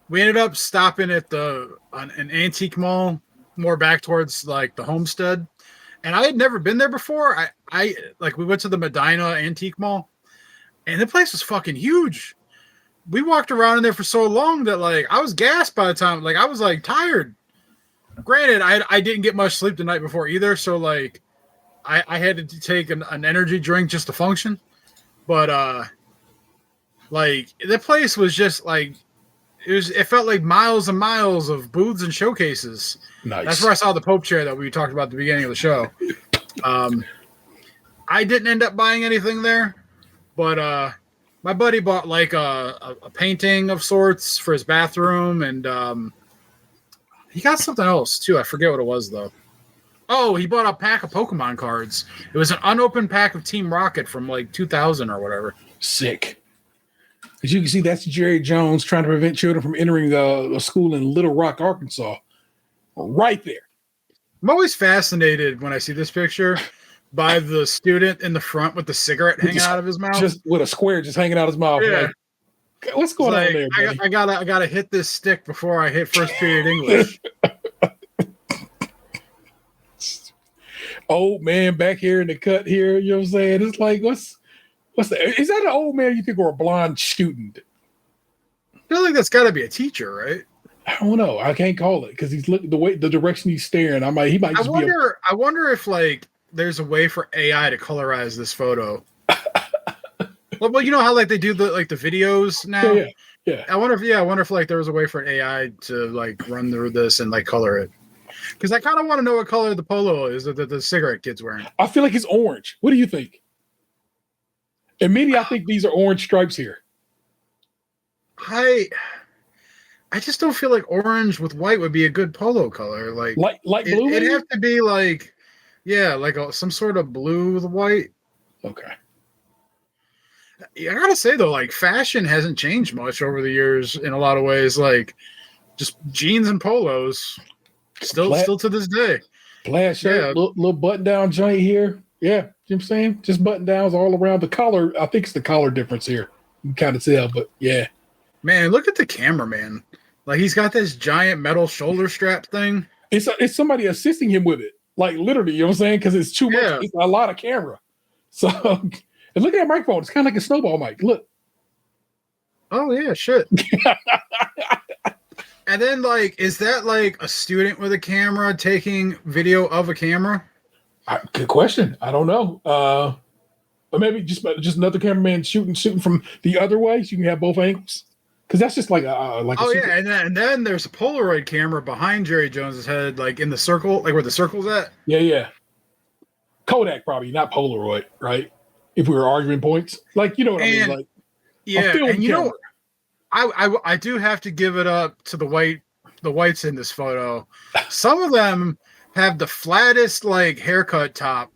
we ended up stopping at an antique mall, more back towards like the Homestead, and I had never been there before. I like we went to the Medina Antique Mall, and the place was fucking huge. We walked around in there for so long that like I was gassed by the time. Like I was like tired. Granted, I didn't get much sleep the night before either, so like I had to take an energy drink just to function. But like the place was just like. It felt like miles and miles of booths and showcases. Nice. That's where I saw the Pope chair that we talked about at the beginning of the show. I didn't end up buying anything there, but my buddy bought like a painting of sorts for his bathroom, and he got something else too. I forget what it was though. Oh, he bought a pack of Pokemon cards. It was an unopened pack of Team Rocket from like 2000 or whatever. Sick. As you can see, that's Jerry Jones trying to prevent children from entering a school in Little Rock, Arkansas. Right there. I'm always fascinated when I see this picture by the student in the front with the cigarette hanging out of his mouth. Just with a square just hanging out his mouth. Yeah. Like, what's going on there, buddy? I gotta hit this stick before I hit first period English. Old man back here in the cut here, you know what I'm saying? It's like, what's that? Is that an old man you think or a blonde student? I feel like that's got to be a teacher, right? I don't know. I can't call it because he's looking the direction he's staring. I wonder if like there's a way for AI to colorize this photo. Well, you know how like they do the videos now. Yeah. I wonder if like there was a way for an AI to like run through this and like color it. Because I kind of want to know what color the polo is that the cigarette kid's wearing. I feel like it's orange. What do you think? Immediately, I think these are orange stripes here. I just don't feel like orange with white would be a good polo color. Like light blue. It'd have to be like, like some sort of blue with white. Okay. I gotta say though, like fashion hasn't changed much over the years in a lot of ways. Like just jeans and polos, still to this day. Plaid shirt, little button down joint here. Yeah, you know what I'm saying? Just button downs all around. The collar, I think it's the collar difference here. You can kind of tell, but yeah. Man, look at the cameraman. Like he's got this giant metal shoulder strap thing. It's somebody assisting him with it. Like literally, you know what I'm saying? Because it's too much. It's a lot of camera. So, and look at that microphone. It's kind of like a snowball mic. Look. Oh yeah, shit. And then like, is that like a student with a camera taking video of a camera? Good question. I don't know. But maybe just another cameraman shooting from the other way, so you can have both angles. Because that's just like and then there's a Polaroid camera behind Jerry Jones's head, like in the circle, like where the circle's at. Yeah. Kodak probably, not Polaroid, right? If we were arguing points, like you know what I mean, like and you know, I do have to give it up to the whites in this photo. Some of them have the flattest like haircut top,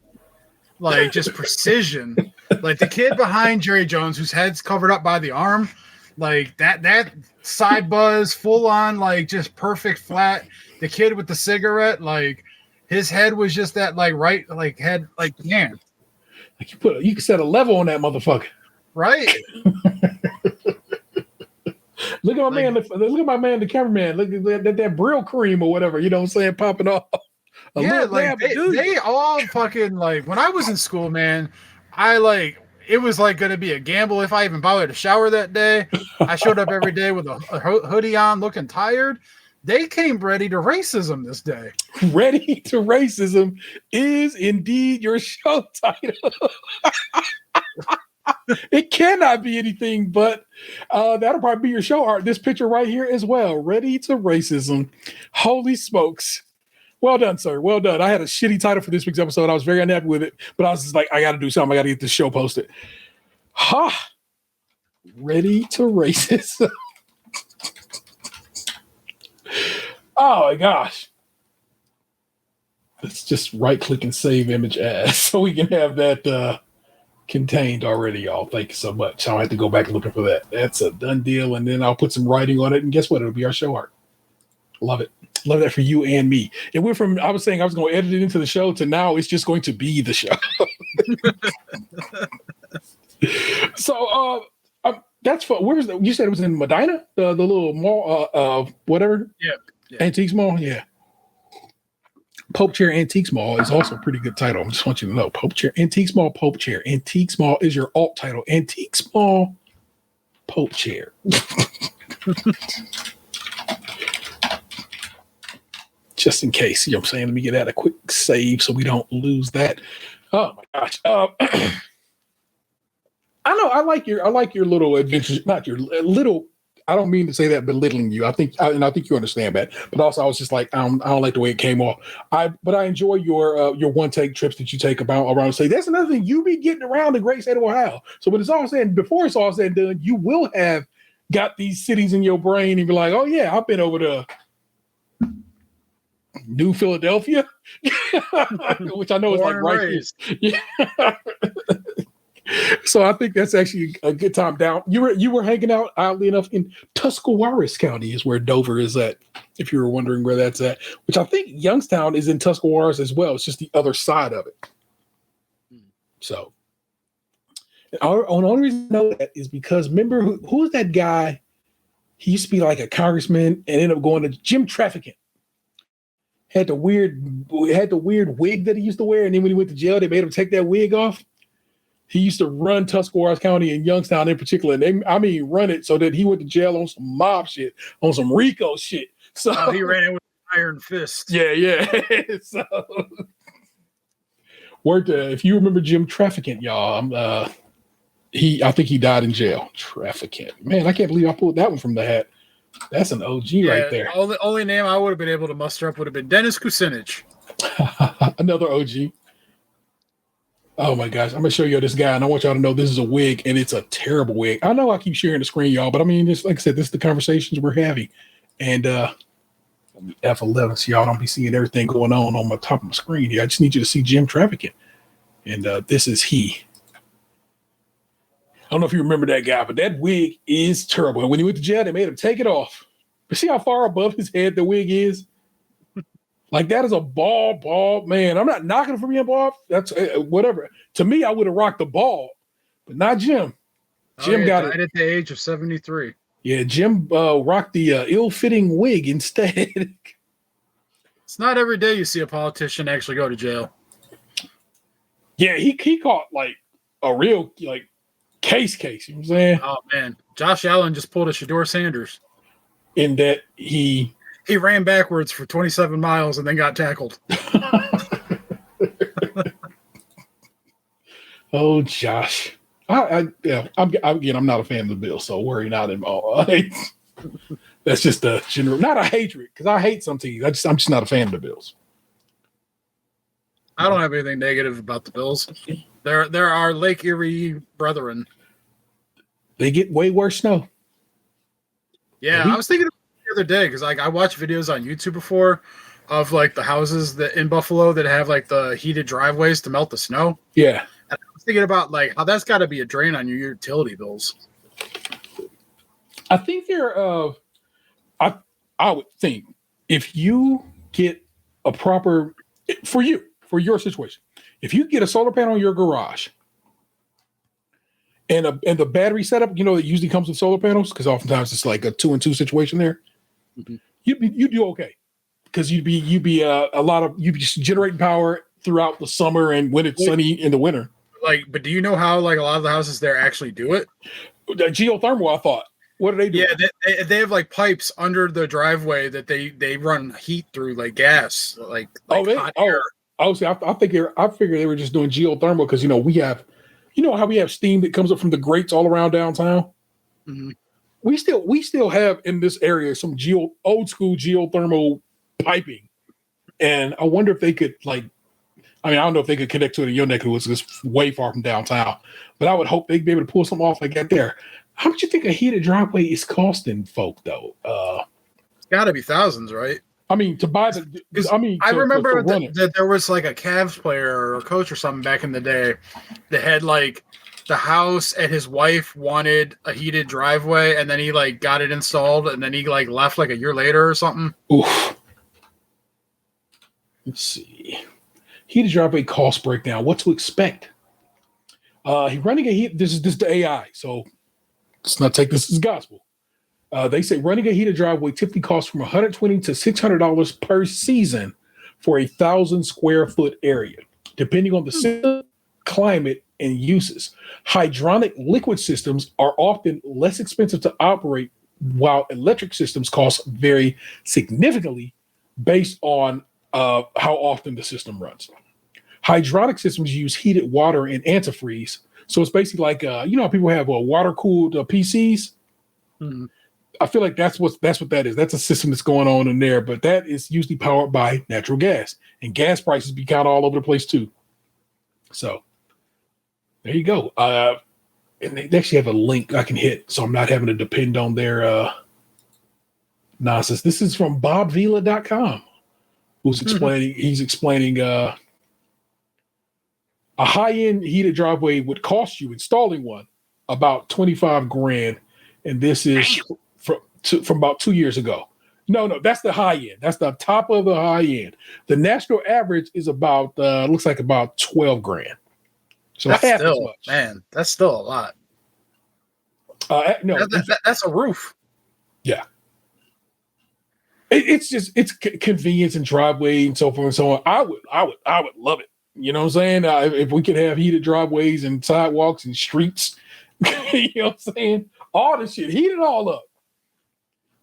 like just precision. Like the kid behind Jerry Jones, whose head's covered up by the arm, like that side buzz, full on, like just perfect flat. The kid with the cigarette, like his head was just that like right, like head, like yeah. Like you can set a level on that motherfucker, right? Look at my man. Look at my man, the cameraman. Look at that Brill cream or whatever. You know what I'm saying? Popping off. They all fucking like when I was in school, man. It was like going to be a gamble if I even bothered to shower that day. I showed up every day with a hoodie on, looking tired. They came ready to racism this day. Ready to racism is indeed your show title. It cannot be anything but that'll probably be your show art. This picture right here as well. Ready to racism. Holy smokes. Well done, sir. Well done. I had a shitty title for this week's episode. I was very unhappy with it, but I was just like, I got to do something. I got to get this show posted. Ha! Ready to racism. Oh my gosh. Let's just right click and save image as so we can have that contained already, y'all. Thank you so much. I'll have to go back looking for that. That's a done deal. And then I'll put some writing on it. And guess what? It'll be our show art. Love it. Love that for you and me. It went from, I was saying I was going to edit it into the show to now it's just going to be the show. So that's fun. Where was that? You said it was in Medina, the little mall, whatever. Yeah. Antiques Mall. Yeah. Pope Chair Antiques Mall is also a pretty good title. I just want you to know. Pope Chair Antiques Mall, Pope Chair Antiques Mall is your alt title. Antiques Mall, Pope Chair. Just in case, you know what I'm saying? Let me get that a quick save so we don't lose that. Oh my gosh. I know I like your little adventures, not your little. I don't mean to say that belittling you. I think you understand that. But also, I was just like, I don't like the way it came off. But I enjoy your one take trips that you take around. Say that's another thing. You be getting around the great state of Ohio. So when it's all said, before it's all said and done, you will have got these cities in your brain and be like, oh yeah, I've been over to New Philadelphia, which I know is like right here. Yeah. So I think that's actually a good time down. You were hanging out, oddly enough, in Tuscarawas County is where Dover is at, if you were wondering where that's at, which I think Youngstown is in Tuscarawas as well. It's just the other side of it. So the only reason I know that is because remember who was that guy? He used to be like a congressman and ended up going to Jim Trafficant. Had the weird wig that he used to wear, and then when he went to jail, they made him take that wig off. He used to run Tuscarawas County and Youngstown in particular. And run it so that he went to jail on some mob shit, on some RICO shit. So he ran it with an iron fist. Yeah. So if you remember Jim Trafficant, y'all, I think he died in jail. Trafficant. Man, I can't believe I pulled that one from the hat. That's an OG right there. Only name I would have been able to muster up would have been Dennis Kucinich. Another OG. Oh my gosh, I'm gonna show you this guy, and I want y'all to know this is a wig, and it's a terrible wig. I know I keep sharing the screen, y'all, but I mean, just like I said, this is the conversations we're having. And F11, so y'all don't be seeing everything going on my top of my screen here. I just need you to see Jim Trafficant. And this is he. I don't know if you remember that guy, but that wig is terrible. And when he went to jail, they made him take it off. But see how far above his head the wig is? Like that is a bald man. I'm not knocking him for being bald. That's whatever. To me, I would have rocked the bald, but not Jim. Jim got it at the age of 73. Yeah, Jim rocked the ill-fitting wig instead. It's not every day you see a politician actually go to jail. Yeah, he caught like a real case. You know what I'm saying? Oh man, Josh Allen just pulled a Shedeur Sanders. In that he ran backwards for 27 miles and then got tackled. Oh, Josh. I'm not a fan of the Bills, so worry not at all. That's just a general, not a hatred, because I hate some teams. I'm just not a fan of the Bills. I don't have anything negative about the Bills. There are Lake Erie brethren. They get way worse snow. Yeah, I was thinking the other day because I watched videos on YouTube before of like the houses that in Buffalo that have like the heated driveways to melt the snow. Yeah. And I was thinking about like how that's got to be a drain on your utility bills. I think I would think if you get a proper for your situation, if you get a solar panel in your garage and the battery setup, it usually comes with solar panels because oftentimes it's like a 2-and-2 situation there. Mm-hmm. You'd do okay because you'd be just generating power throughout the summer and when it's sunny in the winter. But do you know how like a lot of the houses there actually do it? The geothermal, I thought. What do they do? Yeah, they have like pipes under the driveway that they run heat through, like gas, like hot air. I figure they were just doing geothermal because we have, how we have steam that comes up from the grates all around downtown. Mm-hmm. We still have in this area some old school geothermal piping, and I wonder if they could I don't know if they could connect to it in your neck of the woods. It's way far from downtown, but I would hope they'd be able to pull something off like that there. How much you think a heated driveway is costing folk though? It's got to be thousands, right? I mean, to buy the. I mean, I remember run it. that there was like a Cavs player or coach or something back in the day that had like the house and his wife wanted a heated driveway, and then he like got it installed, and then he like left like a year later or something. Oof. Let's see. Heated driveway cost breakdown. What to expect? He running a heat. This is the AI, so let's not take this as gospel. They say running a heated driveway typically costs from $120 to $600 per season for 1,000 square foot area, depending on the system, climate, and uses. Hydronic liquid systems are often less expensive to operate, while electric systems cost vary significantly based on how often the system runs. Hydronic systems use heated water and antifreeze. So it's basically like, you know, how people have water-cooled PCs. Mm-hmm. I feel like that's what that is. That's a system that's going on in there, but that is usually powered by natural gas, and gas prices be kind of all over the place too. So there you go. And they actually have a link I can hit, so I'm not having to depend on their nonsense. This is from BobVila.com, who's explaining. He's explaining a high-end heated driveway would cost you installing one about $25,000, and this is from about 2 years ago. No, that's the high end. That's the top of the high end. The national average is about looks like about $12,000. So that's half still, as much. Man, that's still a lot. No, that's a roof. Yeah. It's convenience and driveway and so forth and so on. I would love it. You know what I'm saying? If we could have heated driveways and sidewalks and streets, you know what I'm saying? All this shit, heat it all up.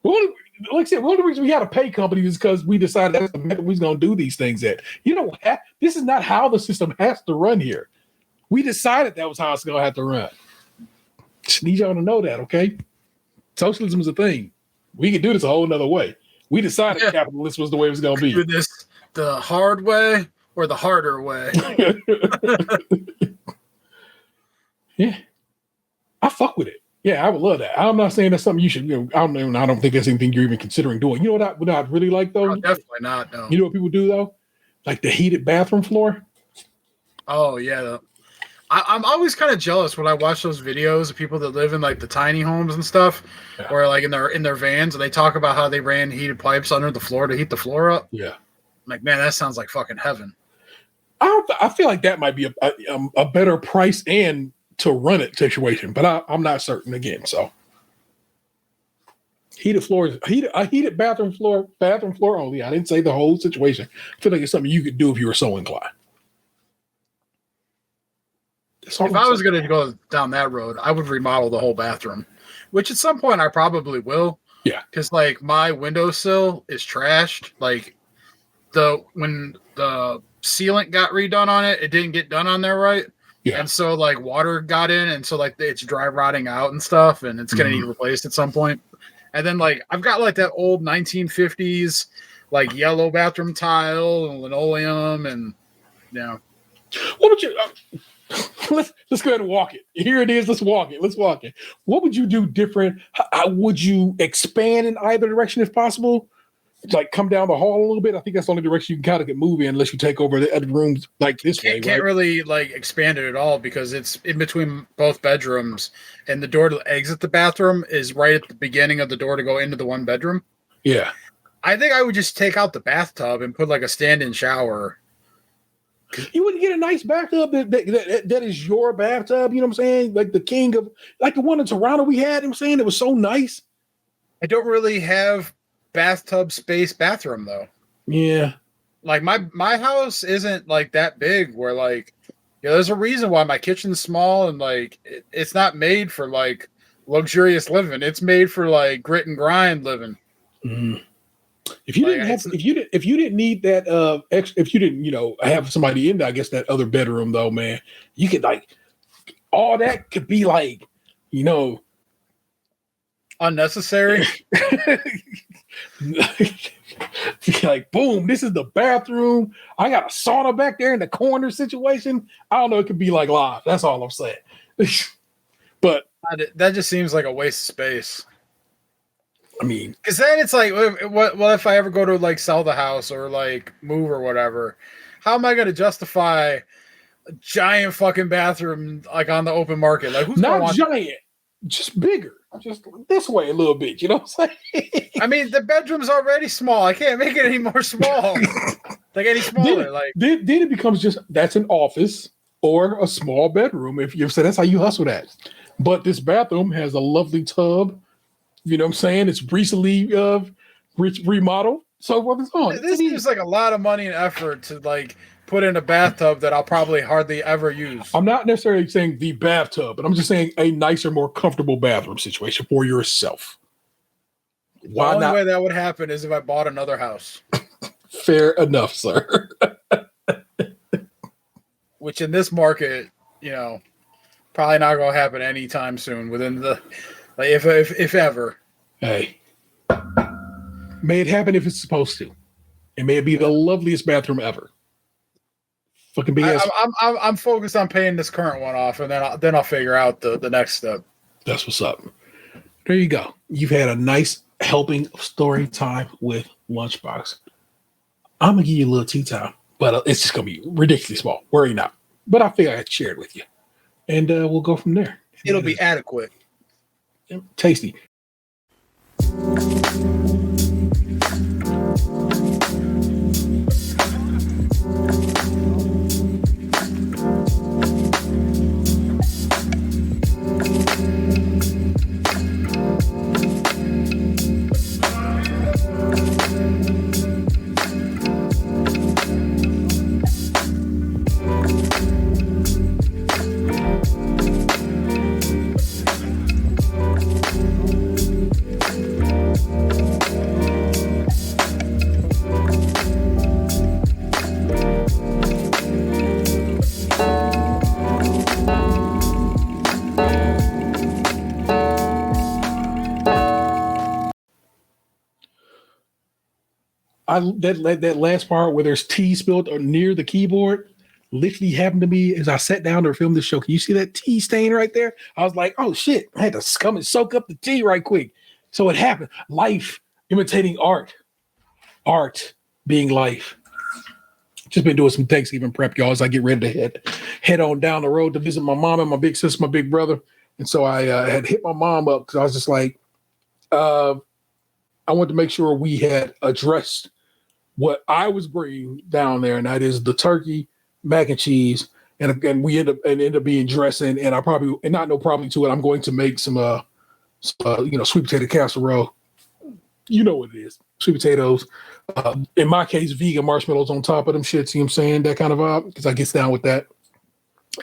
Like I said, one of the reasons we had to pay companies is because we decided that's the method we was going to do these things at. You know, this is not how the system has to run here. We decided that was how it's going to have to run. Just need y'all to know that, okay? Socialism is a thing. We can do this a whole nother way. We decided capitalism was the way it was going to be. Do this the hard way or the harder way. Yeah. I fuck with it. Yeah, I would love that. I'm not saying that's something you should, you know, I don't think that's anything you're even considering doing. You know what I'd really like, though? No, definitely not, no. You know what people do, though? Like the heated bathroom floor. Oh, yeah. I'm always kind of jealous when I watch those videos of people that live in like the tiny homes and stuff, or like in their vans, and they talk about how they ran heated pipes under the floor to heat the floor up. Yeah. I'm like, man, that sounds like fucking heaven. I feel like that might be a better price and to run it situation, but I'm not certain again. So heated floors, heated bathroom floor only. I didn't say the whole situation. I feel like it's something you could do if you were so inclined. If I was going to go down that road, I would remodel the whole bathroom, which at some point I probably will. Yeah. Because like my windowsill is trashed. Like when the sealant got redone on it, it didn't get done on there right. Yeah. And so like water got in, and so like it's dry rotting out and stuff, and it's going to need replaced at some point. And then like I've got like that old 1950s like yellow bathroom tile and linoleum, and What would you? Let's go ahead and walk it. Here it is. Let's walk it. What would you do different? How would you expand in either direction if possible? Like come down the hall a little bit. I think that's the only direction you can kind of get moving unless you take over the other rooms like this way. Can't really like expand it at all because it's in between both bedrooms, and the door to exit the bathroom is right at the beginning of the door to go into the one bedroom. Yeah. I think I would just take out the bathtub and put like a stand-in shower. You wouldn't get a nice bathtub that is your bathtub, you know what I'm saying? Like the king of, like the one in Toronto we had, you know what I'm saying? It was so nice. I don't really have bathtub space bathroom though. Yeah. Like my house isn't like that big where like, there's a reason why my kitchen's small and like it's not made for like luxurious living. It's made for like grit and grind living. Mm-hmm. If you didn't need that, if you didn't, have somebody in there, I guess that other bedroom though, man, you could like, all that could be like, unnecessary. Like, boom, this is the bathroom. I got a sauna back there in the corner situation. I don't know. It could be like live. That's all I'm saying. But that just seems like a waste of space. I mean, because then it's like, what if I ever go to like sell the house or like move or whatever? How am I going to justify a giant fucking bathroom like on the open market? Like, who's going to not want? giant, just bigger, just this way a little bit. You know what I'm saying? I mean, the bedroom's already small. I can't make it any more small. Like any smaller. Then it becomes just that's an office or a small bedroom. If you say that's how you hustle that. But this bathroom has a lovely tub. You know what I'm saying? It's recently remodeled. So what is on? This seems like a lot of money and effort to like put in a bathtub that I'll probably hardly ever use. I'm not necessarily saying the bathtub, but I'm just saying a nicer, more comfortable bathroom situation for yourself. The only way that would happen is if I bought another house. Fair enough, sir. Which in this market, probably not going to happen anytime soon. Within the, like, if ever. Hey, may it happen if it's supposed to. It may be the loveliest bathroom ever. Fucking BS. I'm focused on paying this current one off, and then I'll figure out the next step. That's what's up. There you go. You've had a nice helping story time with Lunchbox. I'm gonna give you a little tea time, but it's just gonna be ridiculously small. Worry not. But I figure I'd share it with you, and we'll go from there. It'll be adequate. Tasty. That last part where there's tea spilled near the keyboard literally happened to me as I sat down to film this show. Can you see that tea stain right there? I was like, oh shit, I had to come and soak up the tea right quick. So it happened. Life imitating art. Art being life. Just been doing some Thanksgiving prep, y'all, as I get ready to head on down the road to visit my mom and my big sister, my big brother. And so I had hit my mom up because I was just like, I wanted to make sure we had addressed what I was bringing down there, and that is the turkey, mac and cheese, and we end up being dressing. And I probably to it. I'm going to make some sweet potato casserole. You know what it is, sweet potatoes. In my case, vegan marshmallows on top of them shits. You know what I'm saying? That kind of vibe, because I get down with that,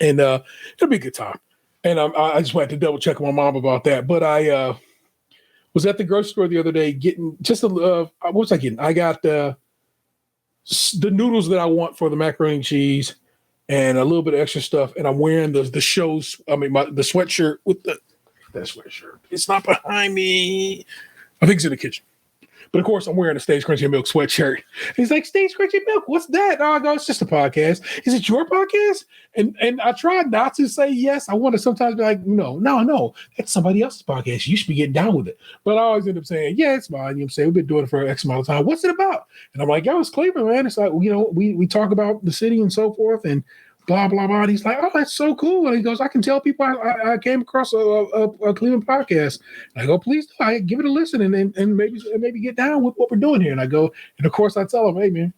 and it'll be a good time. And I just went to double check with my mom about that, but I was at the grocery store the other day getting just what was I getting? I got the noodles that I want for the macaroni and cheese and a little bit of extra stuff. And I'm wearing the show's, the sweatshirt with that sweatshirt. It's not behind me. I think it's in the kitchen. But of course, I'm wearing a Stage Crunchy Milk sweatshirt. And he's like, Stage Crunchy Milk, what's that? Oh, no, it's just a podcast. Is it your podcast? And I tried not to say yes. I want to sometimes be like, no, that's somebody else's podcast. You should be getting down with it. But I always end up saying, yeah, it's mine. You know what I'm saying? We've been doing it for X amount of time. What's it about? And I'm like, it's Cleveland, man. It's like, we talk about the city and so forth and blah, blah, blah. And he's like, oh, that's so cool. And he goes, I can tell people I came across a Cleveland podcast. And I go, please do. I give it a listen and maybe get down with what we're doing here. And I go, and of course I tell him, hey, man,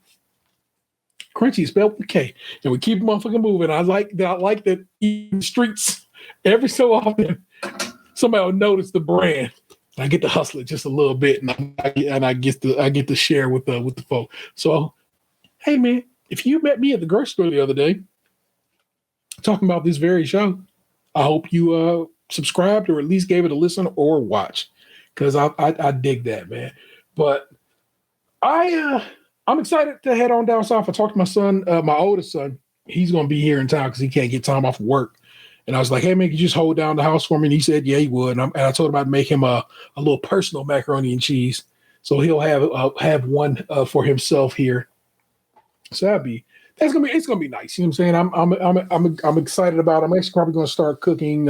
Krunchy is spelled with K. And we keep motherfucking moving. I like that in the streets every so often somebody will notice the brand. I get to hustle it just a little bit, and I get to share with the folk. So, hey, man, if you met me at the grocery store the other day, talking about this very show, I hope you subscribed or at least gave it a listen or watch, because I dig that, man. But I'm excited to head on down south. I talked to my son, my oldest son. He's going to be here in town because he can't get time off work. And I was like, hey, man, could you just hold down the house for me? And he said, yeah, he would. And I told him I'd make him a little personal macaroni and cheese. So he'll have one for himself here. So it's gonna be nice. You know what I'm saying? I'm excited about it. I'm actually probably gonna start cooking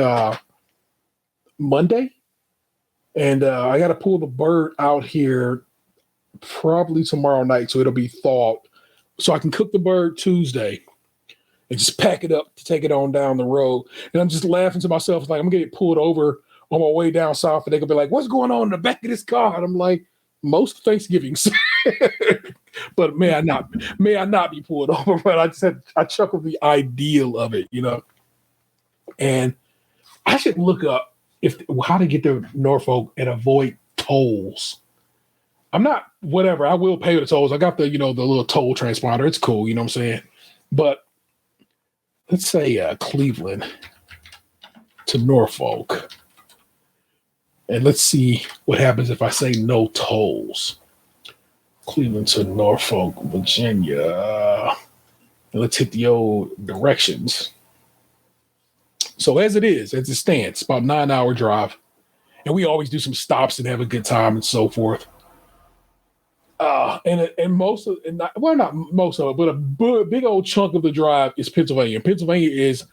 Monday. And I got to pull the bird out here probably tomorrow night, so it'll be thawed. So I can cook the bird Tuesday and just pack it up to take it on down the road. And I'm just laughing to myself, like I'm gonna get pulled over on my way down south, and they could be like, "What's going on in the back of this car?" And I'm like, "Most Thanksgivings." But may I not be pulled over? But I chuckled the ideal of it, And I should look up how to get to Norfolk and avoid tolls. I'm not whatever. I will pay the tolls. I got the the little toll transponder. It's cool. You know what I'm saying? But let's say Cleveland to Norfolk. And let's see what happens if I say no tolls. Cleveland to Norfolk, Virginia. And let's hit the old directions. So as it stands, it's about a 9-hour drive. And we always do some stops and have a good time and so forth. And most of it, not most of it, but a big old chunk of the drive is Pennsylvania. And Pennsylvania is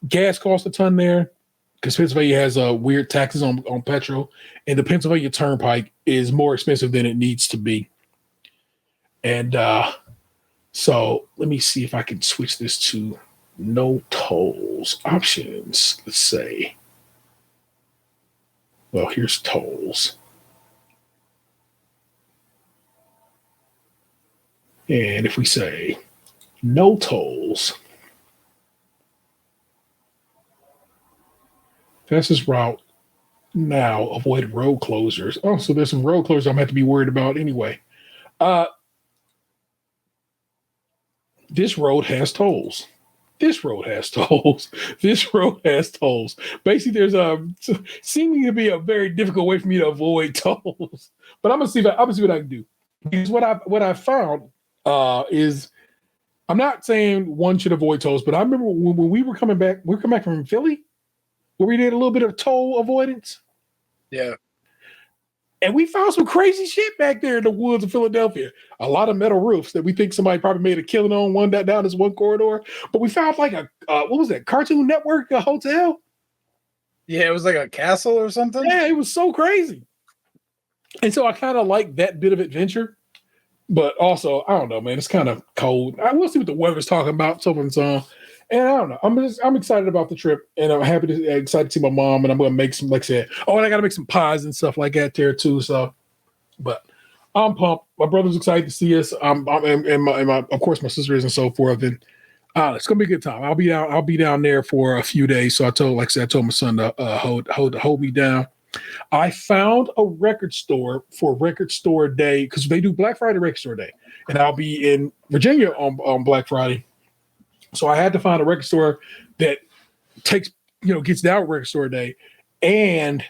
gas costs a ton there because Pennsylvania has weird taxes on petrol, and the Pennsylvania Turnpike is more expensive than it needs to be. And so let me see if I can switch this to no tolls options. Let's say, well, here's tolls. And if we say no tolls, fastest route now, avoid road closures. Oh, so there's some road closures I'm going to have to be worried about anyway. This road has tolls. This road has tolls. This road has tolls. Basically, there's seeming to be a very difficult way for me to avoid tolls. But I'm gonna see what I can do. Because what I found is I'm not saying one should avoid tolls, but I remember when we were coming back from Philly, where we did a little bit of toll avoidance. Yeah. And we found some crazy shit back there in the woods of Philadelphia. A lot of metal roofs that we think somebody probably made a killing on down this one corridor. But we found like a what was that? Cartoon Network hotel? Yeah, it was like a castle or something. Yeah, it was so crazy. And so I kind of like that bit of adventure. But also, I don't know, man. It's kind of cold. I will see what the weather's talking about, so and so on. And I don't know. I'm excited about the trip, and I'm excited to see my mom. And I'm going to make some, like I said, and I got to make some pies and stuff like that there too. So, but I'm pumped. My brother's excited to see us. And of course, my sister is and so forth. And it's going to be a good time. I'll be down there for a few days. So I told my son to hold me down. I found a record store for Record Store Day because they do Black Friday Record Store Day, and I'll be in Virginia on Black Friday. So I had to find a record store that gets down Record Store Day, and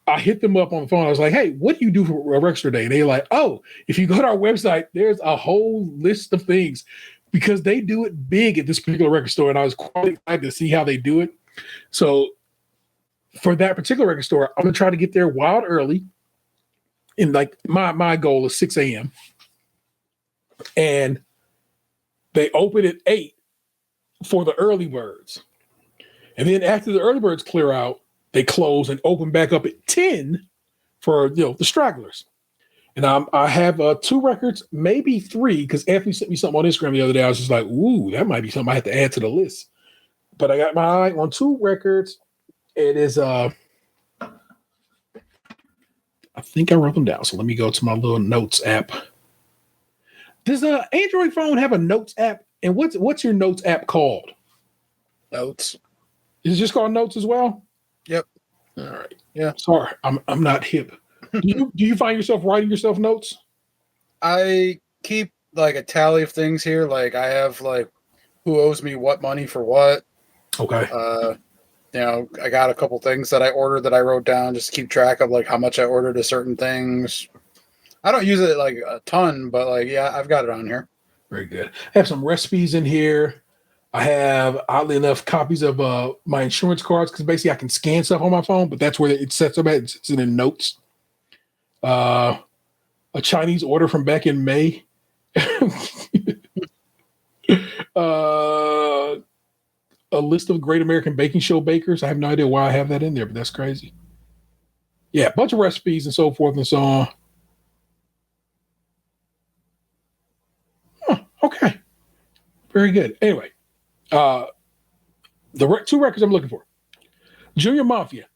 I hit them up on the phone. I was like, "Hey, what do you do for a Record Store Day?" And they're like, "Oh, if you go to our website, there's a whole list of things because they do it big at this particular record store." And I was quite excited to see how they do it. So for that particular record store, I'm gonna try to get there wild early. And like my goal is 6 a.m. And they open at 8 for the early birds. And then after the early birds clear out, they close and open back up at 10 for the stragglers. And I have 2 records, maybe 3, because Anthony sent me something on Instagram the other day. I was just like, ooh, that might be something I have to add to the list. But I got my eye on 2 records. It is I think I wrote them down. So let me go to my little notes app. Does an Android phone have a notes app? And what's your notes app called? Notes. Is it just called Notes as well? Yep. All right. Yeah. Sorry, I'm not hip. Do you find yourself writing yourself notes? I keep like a tally of things here. Like I have like who owes me what money for what. Okay. I got a couple things that I ordered that I wrote down just to keep track of like how much I ordered of certain things. I don't use it like a ton, but like, yeah, I've got it on here. Very good. I have some recipes in here. I have, oddly enough, copies of my insurance cards because basically I can scan stuff on my phone, but that's where it sets up at. It's in notes. A Chinese order from back in May. A list of Great American Baking Show bakers. I have no idea why I have that in there, but that's crazy. Yeah, a bunch of recipes and so forth and so on. Huh, okay. Very good. Anyway, two records I'm looking for. Junior Mafia.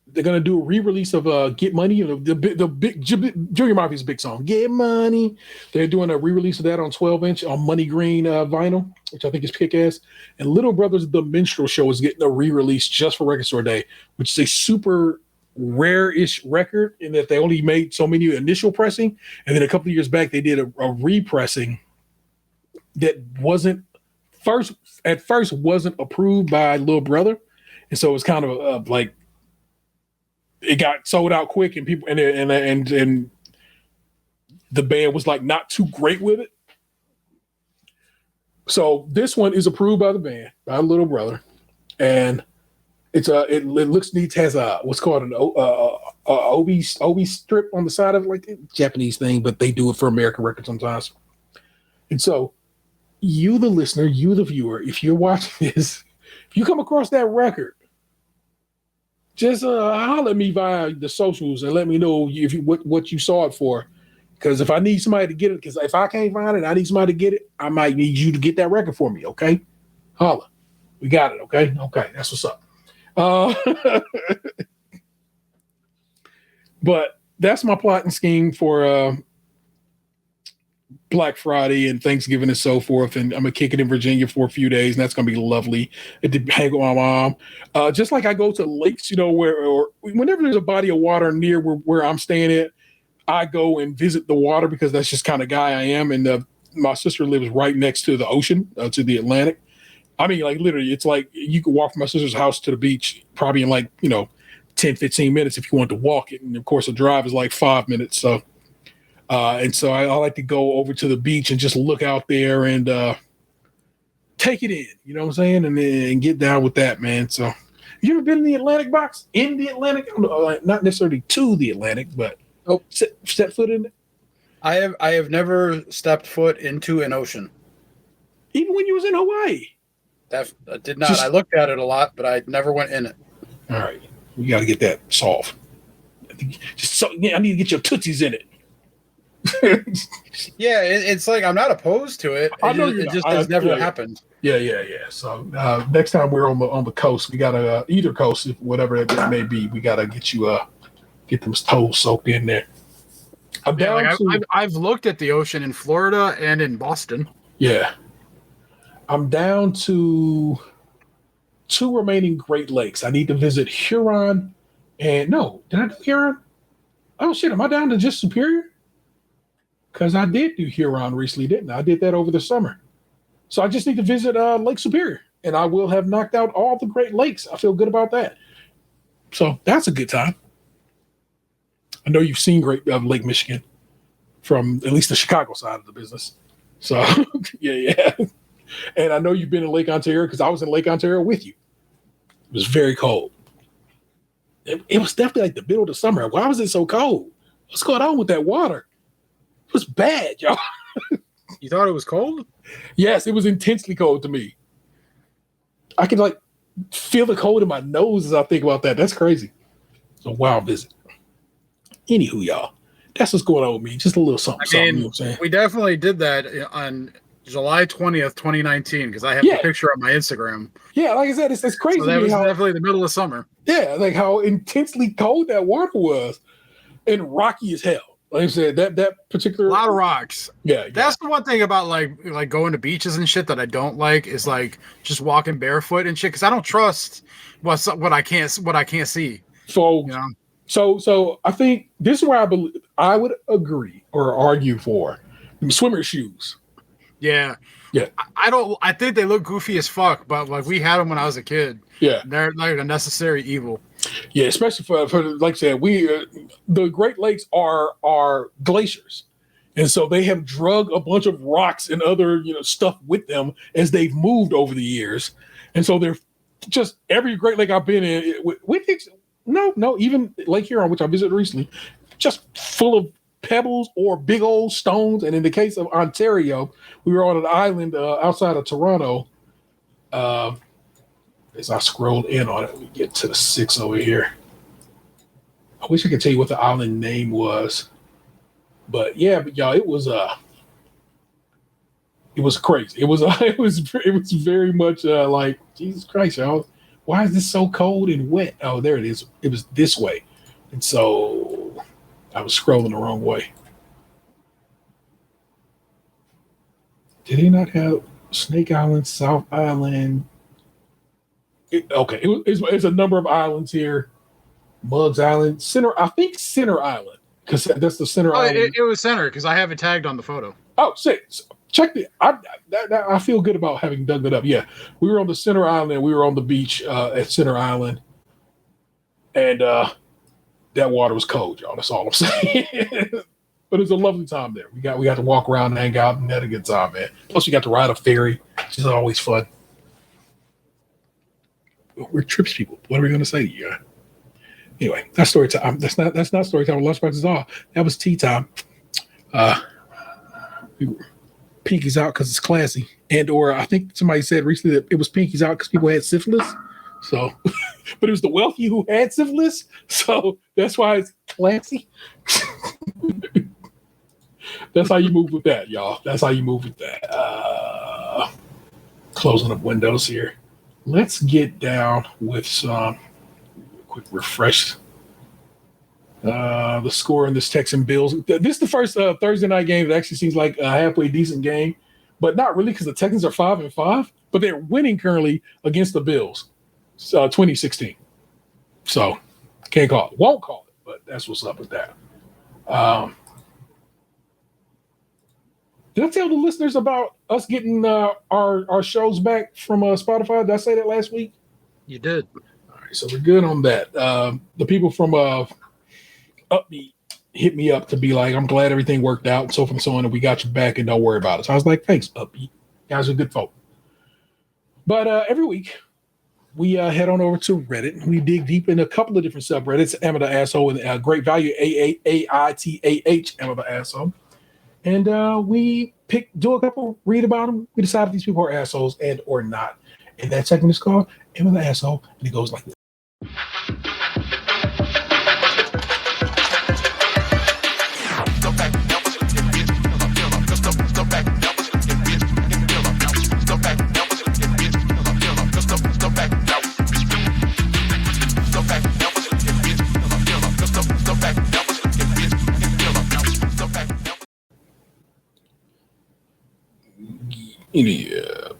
They're gonna do a re-release of "Get Money." The big Junior Mafia's big song, "Get Money." They're doing a re-release of that on 12-inch on money green vinyl, which I think is kick-ass. And Little Brothers The Minstrel Show is getting a re-release just for Record Store Day, which is a super rare-ish record in that they only made so many initial pressing, and then a couple of years back they did a repressing that at first wasn't approved by Little Brother, and so it was kind of like it got sold out quick, and people and the band was like not too great with it. So this one is approved by the band, by Little Brother, and it looks neat. It has what's called an OB strip on the side of it, like a Japanese thing, but they do it for American records sometimes. And so you, the listener, you, the viewer, if you're watching this, if you come across that record, just holler at me via the socials and let me know what you saw it for. Because if I need somebody to get it, because if I can't find it, I need somebody to get it. I might need you to get that record for me. Okay, holla, we got it. Okay, that's what's up. But that's my plot and scheme for Black Friday and Thanksgiving and so forth. And I'm gonna kick it in Virginia for a few days, and that's gonna be lovely. To hang with my mom. Just like I go to lakes, or whenever there's a body of water near where I'm staying at, I go and visit the water because that's just kind of guy I am. And my sister lives right next to the ocean, to the Atlantic. I mean, like literally, it's like you could walk from my sister's house to the beach probably in 10, 15 minutes if you want to walk it. And of course, a drive is like 5 minutes. So. And so I like to go over to the beach and just look out there and take it in, you know what I'm saying? And get down with that, man. So you ever been in the Atlantic box? In the Atlantic? Not necessarily to the Atlantic, but step foot in it? I have never stepped foot into an ocean. Even when you was in Hawaii? I did not. I looked at it a lot, but I never went in it. All right. We got to get that solved. I need to get your tootsies in it. Yeah, it's like I'm not opposed to it. I know it just has never happened. Yeah. So next time we're on the coast, we gotta either coast, whatever it may be, we gotta get you get them toes soaked in there. I've looked at the ocean in Florida and in Boston. Yeah, I'm down to 2 remaining Great Lakes. I need to visit Huron, and no, did I do Huron? Oh shit, am I down to just Superior? Because I did do Huron recently, didn't I? I did that over the summer. So I just need to visit Lake Superior, and I will have knocked out all the Great Lakes. I feel good about that. So that's a good time. I know you've seen Lake Michigan from at least the Chicago side of the business. So, yeah. And I know you've been in Lake Ontario because I was in Lake Ontario with you. It was very cold. It was definitely like the middle of the summer. Why was it so cold? What's going on with that water? It was bad, y'all. You thought it was cold? Yes, it was intensely cold to me. I could feel the cold in my nose as I think about that. That's crazy. It's a wild visit. Anywho, y'all, that's what's going on with me. Just a little something. You know what I'm saying? We definitely did that on July 20th, 2019, because I have the picture on my Instagram. Yeah, like I said, it's crazy. So that was definitely the middle of summer. Yeah, like how intensely cold that water was and rocky as hell. Like I said, that particular... A lot of rocks. Yeah. That's the one thing about like going to beaches and shit that I don't like is like just walking barefoot and shit because I don't trust what I can't see. So, so I think this is where I would agree or argue for swimmer shoes. Yeah. I think they look goofy as fuck, but like we had them when I was a kid. Yeah, they're like a necessary evil. Yeah, especially for like I said, the Great Lakes are glaciers, and so they have drug a bunch of rocks and other stuff with them as they've moved over the years, and so they're just every Great Lake I've been in. Even Lake Huron, which I visited recently, just full of pebbles or big old stones. And in the case of Ontario, we were on an island outside of Toronto. As I scrolled in on it, we get to the 6 over here. wish I could tell you what the island name was, but yeah, but y'all, it was crazy. It was it was very much like Jesus Christ, y'all. Why is this so cold and wet? Oh, there it is. It was this way, and so I was scrolling the wrong way. Did he not have Snake Island, South Island? It's a number of islands here. Muggs Island, I think Center Island, because that's the Center Oh, Island. it was center because I have it tagged on the photo. Oh, check the. I feel good about having dug that up. Yeah, we were on the Center Island. And we were on the beach at Center Island, and that water was cold, y'all. That's all I'm saying. But it was a lovely time there. We got to walk around and hang out and had a good time, man. Plus, we got to ride a ferry, which is always fun. We're trips people. What are we going to say to you? Anyway, that's story time. That's not story time. Lunchbox is all. That was tea time. Pinkies out because it's classy, or I think somebody said recently that it was pinkies out because people had syphilis. So, but it was the wealthy who had syphilis. So that's why it's classy. That's how you move with that, y'all. That's how you move with that. Closing up windows here. Let's get down with some quick refresh. The score in this Texan Bills. This is the first Thursday night game that actually seems like a halfway decent game, but not really because the Texans are 5-5, but they're winning currently against the Bills. 2016. So can't call it. Won't call it, but that's what's up with that. Did I tell the listeners about us getting our shows back from Spotify? Did I say that last week? You did. All right, so we're good on that. The people from Upbeat hit me up to be like, I'm glad everything worked out and so forth and so on, and we got you back and don't worry about it. So I was like, thanks, Upbeat. You guys are good folk. But every week, we head on over to Reddit. We dig deep in a couple of different subreddits, Am I the Asshole and Great Value, AAAITAH, Am I the Asshole. And we do a couple, read about them. We decide if these people are assholes and or not. And that segment is called Am I the Asshole? And it goes like this. Yeah.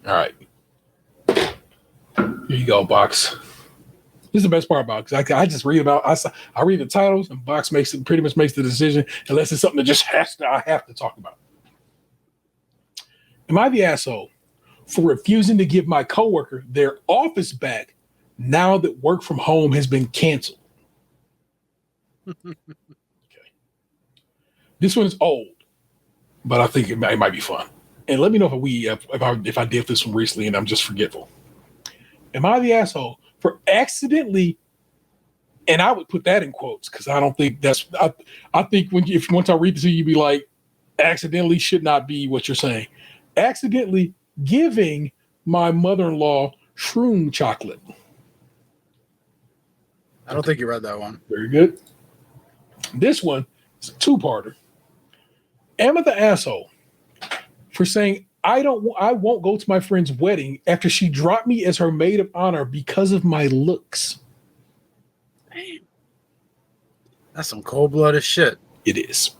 All right. Here you go, Box. This is the best part about it, because I just read about I read the titles and Box pretty much makes the decision unless it's something that I have to talk about. Am I the asshole for refusing to give my coworker their office back now that work from home has been canceled? Okay. This one is old, but I think it might be fun. And let me know if I did this one recently and I'm just forgetful. Am I the asshole for accidentally? And I would put that in quotes because I don't think that's. I think once I read this, you'd be like, accidentally should not be what you're saying. Accidentally giving my mother-in-law shroom chocolate. I don't think you read that one. Very good. This one is a two-parter. Am I the asshole for saying I won't go to my friend's wedding after she dropped me as her maid of honor because of my looks? Damn. That's some cold-blooded shit. It is.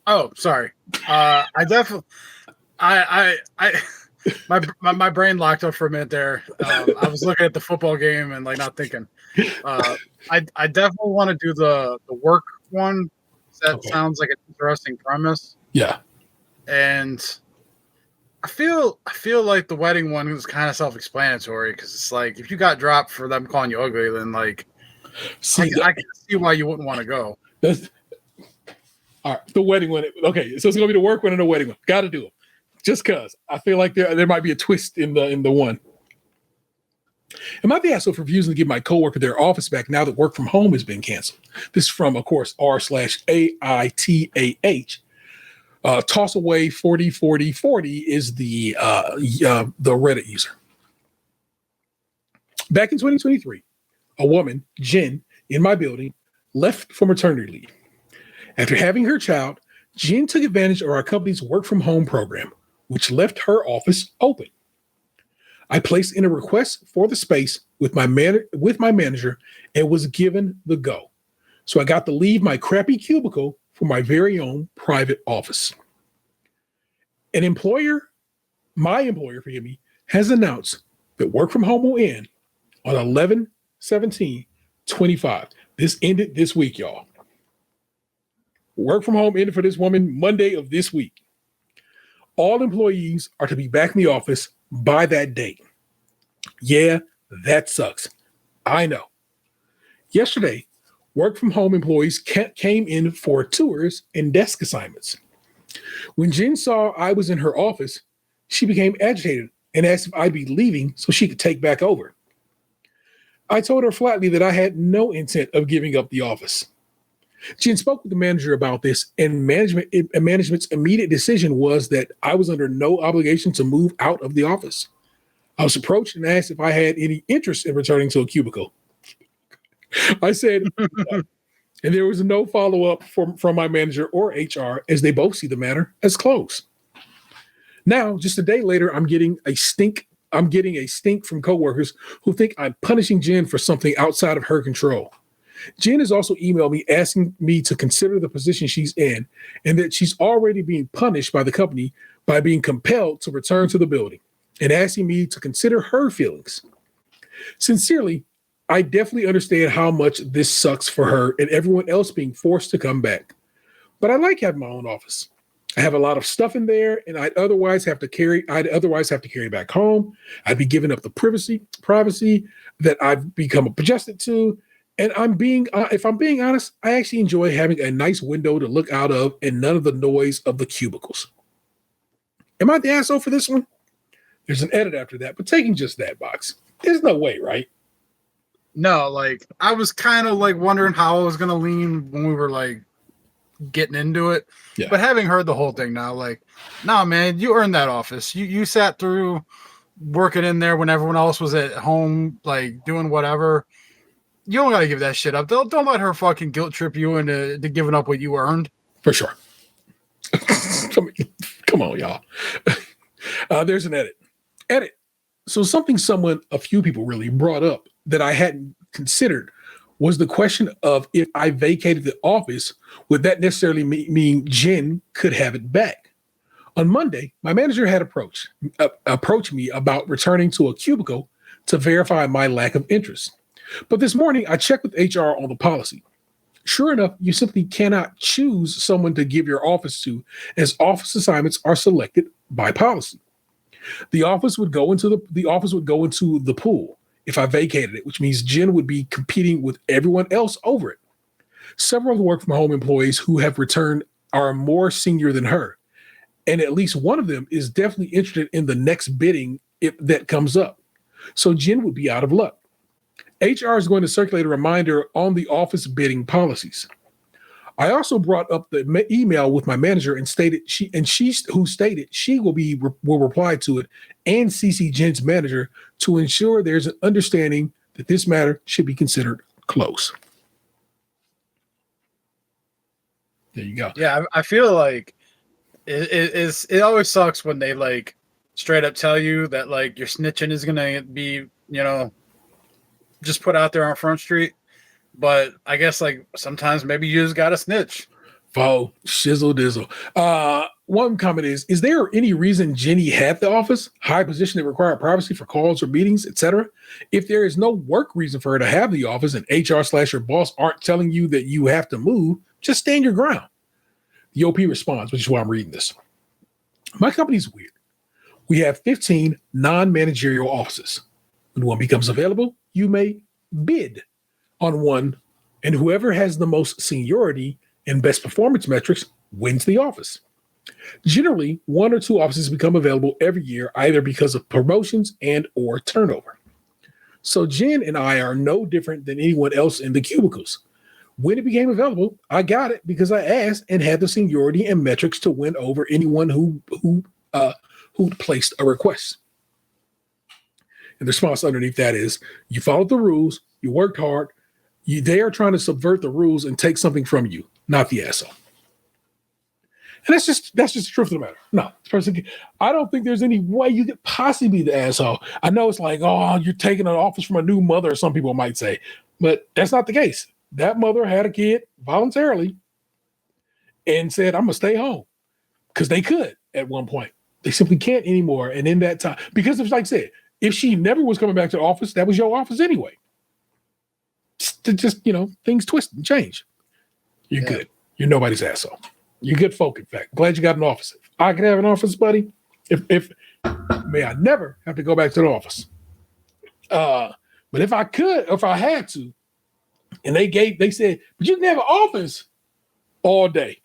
Oh, sorry. I definitely, my brain locked up for a minute there. I was looking at the football game and like not thinking. I definitely want to do the work one. That sounds like an interesting premise. Yeah. And I feel like the wedding one is kind of self-explanatory because it's like if you got dropped for them calling you ugly, then like I can see why you wouldn't want to go. All right, the wedding one. Okay, so it's gonna be the work one and the wedding one. Got to do them, just cause I feel like there might be a twist in the one. Am I the asshole for refusing to give my coworker their office back now that work from home has been canceled? This is from, of course, r/AITAH. Toss away 40 is the Reddit user. Back in 2023, a woman, Jen, in my building, left for maternity leave. After having her child, Jen took advantage of our company's work from home program, which left her office open. I placed in a request for the space with my manager and was given the go. So I got to leave my crappy cubicle for my very own private office. My employer, has announced that work from home will end on 11/17/25. This ended this week, y'all. Work from home ended for this woman Monday of this week. All employees are to be back in the office by that date. Yeah, that sucks. I know. Yesterday, work from home employees came in for tours and desk assignments. When Jen saw I was in her office, she became agitated and asked if I'd be leaving so she could take back over. I told her flatly that I had no intent of giving up the office. Jen spoke with the manager about this, and management's immediate decision was that I was under no obligation to move out of the office. I was approached and asked if I had any interest in returning to a cubicle. I said, no. And there was no follow-up from my manager or HR, as they both see the matter as closed. Now, just a day later, I'm getting a stink from coworkers who think I'm punishing Jen for something outside of her control. Jen has also emailed me asking me to consider the position she's in and that she's already being punished by the company by being compelled to return to the building and asking me to consider her feelings. Sincerely, I definitely understand how much this sucks for her and everyone else being forced to come back. But I like having my own office. I have a lot of stuff in there, and I'd otherwise have to carry back home. I'd be giving up the privacy that I've become adjusted to. And if I'm being honest, I actually enjoy having a nice window to look out of and none of the noise of the cubicles. Am I the asshole for this one? There's an edit after that, but taking just that box, there's no way, right? No, like I was kind of like wondering how I was gonna lean when we were like getting into it. Yeah. But having heard the whole thing now, like, nah, man, you earned that office. You sat through working in there when everyone else was at home, like doing whatever. You don't gotta give that shit up. Don't let her fucking guilt trip you into giving up what you earned. For sure. Come on, y'all. There's an edit. So a few people really brought up that I hadn't considered was the question of if I vacated the office, would that necessarily mean Jen could have it back? On Monday, my manager had approached me about returning to a cubicle to verify my lack of interest. But this morning, I checked with HR on the policy. Sure enough, you simply cannot choose someone to give your office to, as office assignments are selected by policy. The office would go into the pool if I vacated it, which means Jen would be competing with everyone else over it. Several of the work from home employees who have returned are more senior than her, and at least one of them is definitely interested in the next bidding if that comes up. So Jen would be out of luck. HR is going to circulate a reminder on the office bidding policies. I also brought up the email with my manager and stated she will reply to it and CC Jen's manager to ensure there's an understanding that this matter should be considered closed. There you go. Yeah, I feel like it always sucks when they like straight up tell you that like your snitching is gonna be, just put out there on Front Street. But I guess like sometimes maybe you just gotta snitch. Oh, shizzle dizzle. One comment is there any reason Jenny had the office, high position that required privacy for calls or meetings, etc.? If there is no work reason for her to have the office and HR/your boss aren't telling you that you have to move, just stand your ground. The OP responds, which is why I'm reading this. My company's weird. We have 15 non-managerial offices. When one becomes available, you may bid on one, and whoever has the most seniority and best performance metrics wins the office. Generally, one or two offices become available every year, either because of promotions and or turnover. So Jen and I are no different than anyone else in the cubicles. When it became available, I got it because I asked and had the seniority and metrics to win over anyone who placed a request. And the response underneath that is, you followed the rules, you worked hard, they are trying to subvert the rules and take something from you, not the asshole. And that's just the truth of the matter. No, I don't think there's any way you could possibly be the asshole. I know it's like, oh, you're taking an office from a new mother, some people might say, but that's not the case. That mother had a kid voluntarily and said, I'm going to stay home, because they could at one point. They simply can't anymore. And in that time, because it's like I said, if she never was coming back to the office, that was your office anyway. Just, things twist and change. You're good. You're nobody's asshole. You're good folk, in fact. Glad you got an office. If I could have an office, buddy, if may I never have to go back to the office. But if I could, if I had to, and they said, but you can have an office all day.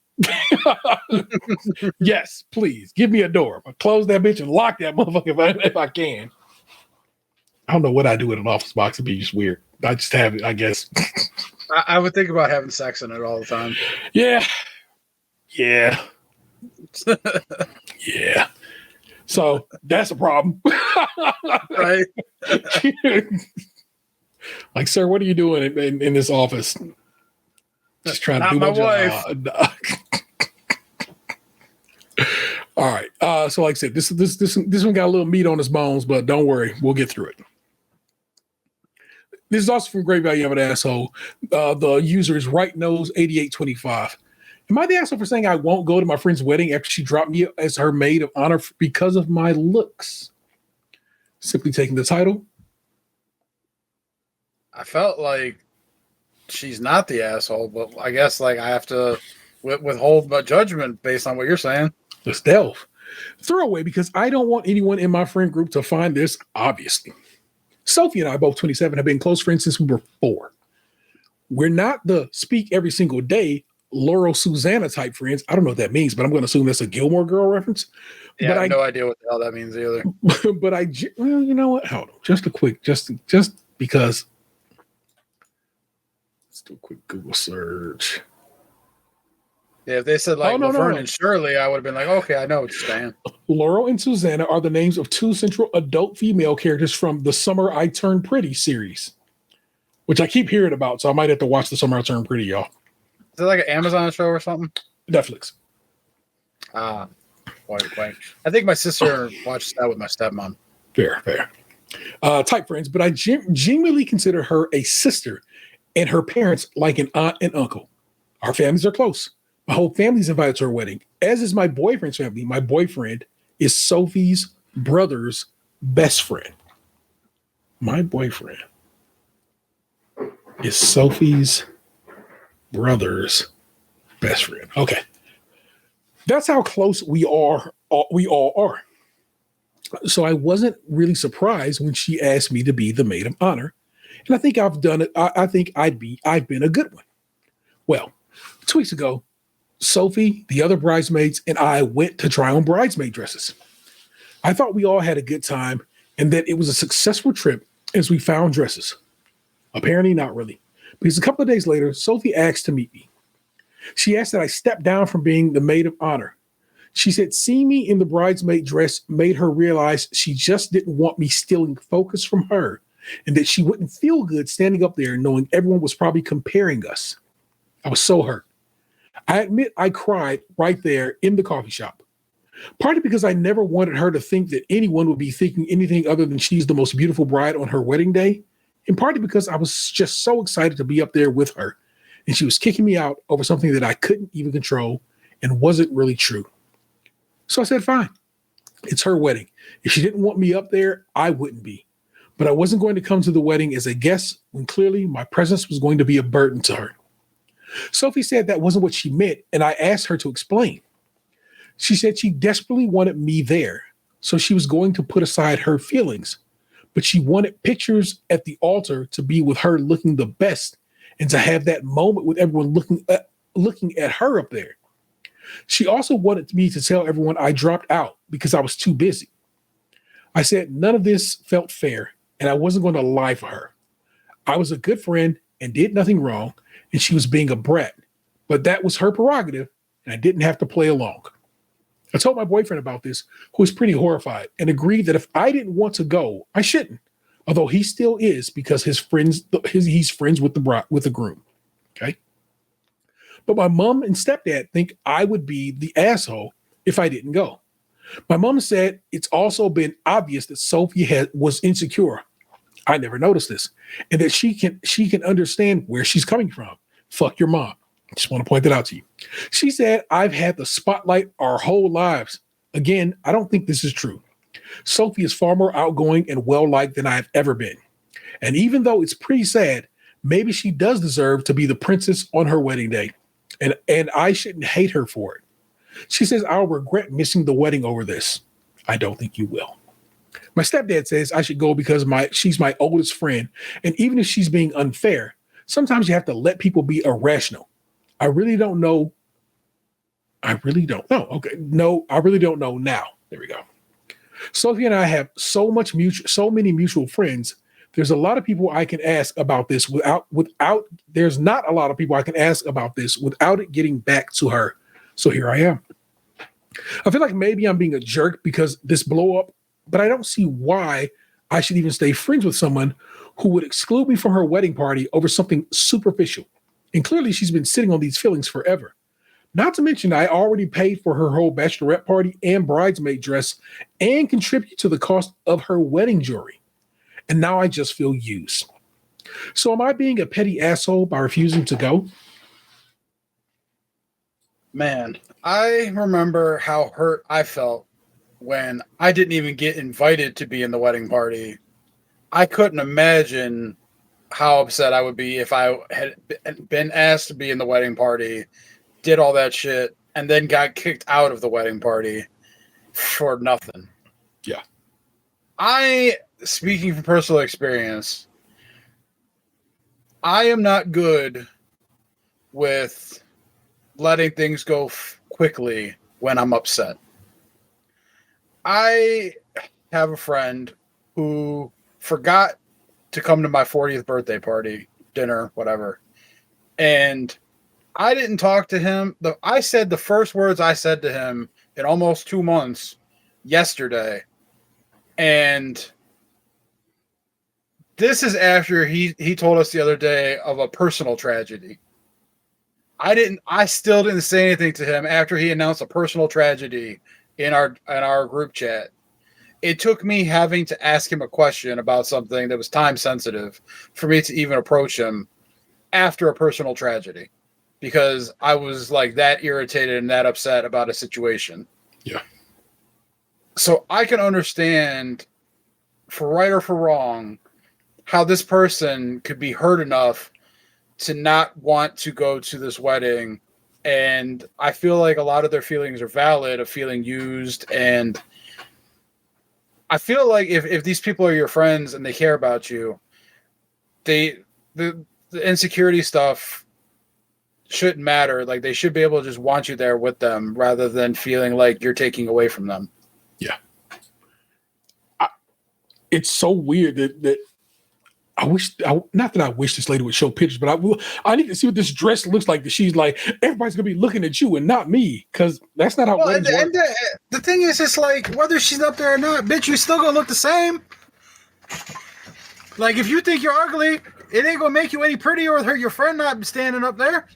Yes, please. Give me a door. I'll close that bitch and lock that motherfucker if I can. I don't know what I do with an office box. It'd be just weird. I just have it, I guess. I would think about having sex in it all the time. Yeah. Yeah. So that's a problem. Right. Like, sir, what are you doing in this office? Just trying to do my job. All right. So like I said, this one got a little meat on its bones, but don't worry, we'll get through it. This is also from Great Value of an Asshole. The user is RightNose8825. Am I the asshole for saying I won't go to my friend's wedding after she dropped me as her maid of honor because of my looks? Simply taking the title. I felt like she's not the asshole, but I guess I have to withhold my judgment based on what you're saying. Let's delve. Throwaway, because I don't want anyone in my friend group to find this, obviously. Sophie and I, both 27, have been close friends since we were 4. We're not the speak every single day Laurel Susanna type friends. I don't know what that means, but I'm going to assume that's a Gilmore Girl reference. Yeah, but I have no idea what the hell that means either. But well, you know what? Hold on. Just because. Let's do a quick Google search. Yeah, if they said Laverne and Shirley, I would have been like, okay, I know what you're saying. Laurel and Susanna are the names of 2 central adult female characters from the Summer I Turned Pretty series, which I keep hearing about, so I might have to watch the Summer I Turned Pretty, y'all. Is it like an Amazon show or something? Netflix. Wait. I think my sister watched that with my stepmom. Fair. Type friends, but I genuinely consider her a sister and her parents like an aunt and uncle. Our families are close. My whole family's invited to her wedding, as is my boyfriend's family. My boyfriend is Sophie's brother's best friend. My boyfriend is Sophie's brother's best friend. Okay. That's how close we all are. So I wasn't really surprised when she asked me to be the maid of honor. And I think I've done it. I think I've been a good one. Well, 2 weeks ago, Sophie, the other bridesmaids, and I went to try on bridesmaid dresses. I thought we all had a good time and that it was a successful trip as we found dresses. Apparently not really, because a couple of days later, Sophie asked to meet me. She asked that I step down from being the maid of honor. She said seeing me in the bridesmaid dress made her realize she just didn't want me stealing focus from her and that she wouldn't feel good standing up there knowing everyone was probably comparing us. I was so hurt. I admit I cried right there in the coffee shop. Partly because I never wanted her to think that anyone would be thinking anything other than she's the most beautiful bride on her wedding day. And partly because I was just so excited to be up there with her. And she was kicking me out over something that I couldn't even control and wasn't really true. So I said, fine. It's her wedding. If she didn't want me up there, I wouldn't be. But I wasn't going to come to the wedding as a guest when clearly my presence was going to be a burden to her. Sophie said that wasn't what she meant, and I asked her to explain. She said she desperately wanted me there, so she was going to put aside her feelings, but she wanted pictures at the altar to be with her looking the best and to have that moment with everyone looking at her up there. She also wanted me to tell everyone I dropped out because I was too busy. I said none of this felt fair, and I wasn't going to lie for her. I was a good friend and did nothing wrong, and she was being a brat, but that was her prerogative, and I didn't have to play along. I told my boyfriend about this, who was pretty horrified, and agreed that if I didn't want to go, I shouldn't. Although he still is because he's friends with the groom. Okay. But my mom and stepdad think I would be the asshole if I didn't go. My mom said it's also been obvious that Sophie was insecure. I never noticed this, and that she can understand where she's coming from. Fuck your mom. I just want to point that out to you. She said I've had the spotlight our whole lives. Again, I don't think this is true. Sophie is far more outgoing and well-liked than I've ever been. And even though it's pretty sad, maybe she does deserve to be the princess on her wedding day. And I shouldn't hate her for it. She says I'll regret missing the wedding over this. I don't think you will. My stepdad says I should go because she's my oldest friend. And even if she's being unfair, sometimes you have to let people be irrational. I really don't know. Okay. No, I really don't know now. There we go. Sophie and I have so many mutual friends. There's a lot of people I can ask about this there's not a lot of people I can ask about this without it getting back to her. So here I am. I feel like maybe I'm being a jerk because this blow up, but I don't see why I should even stay friends with someone who would exclude me from her wedding party over something superficial. And clearly she's been sitting on these feelings forever. Not to mention I already paid for her whole bachelorette party and bridesmaid dress and contribute to the cost of her wedding jewelry. And now I just feel used. So am I being a petty asshole by refusing to go? Man, I remember how hurt I felt when I didn't even get invited to be in the wedding party. I couldn't imagine how upset I would be if I had been asked to be in the wedding party, did all that shit, and then got kicked out of the wedding party for nothing. Yeah. Speaking from personal experience, I am not good with letting things go quickly when I'm upset. I have a friend who forgot to come to my 40th birthday party, dinner, whatever. And I didn't talk to him. I said the first words I said to him in almost 2 months yesterday. And this is after he told us the other day of a personal tragedy. I still didn't say anything to him after he announced a personal tragedy in our group chat. It took me having to ask him a question about something that was time sensitive for me to even approach him after a personal tragedy, because I was like that irritated and that upset about a situation. Yeah. So I can understand, for right or for wrong, how this person could be hurt enough to not want to go to this wedding. And I feel like a lot of their feelings are valid, of feeling used. And I feel like if these people are your friends and they care about you, the insecurity stuff shouldn't matter. Like, they should be able to just want you there with them rather than feeling like you're taking away from them. Yeah. It's so weird that not that I wish this lady would show pictures, but I need to see what this dress looks like. That she's like, everybody's gonna be looking at you and not me, because that's not how weddings work. The thing is, it's like, whether she's up there or not, bitch, you're still gonna look the same. Like, if you think you're ugly, it ain't gonna make you any prettier or hurt your friend not standing up there.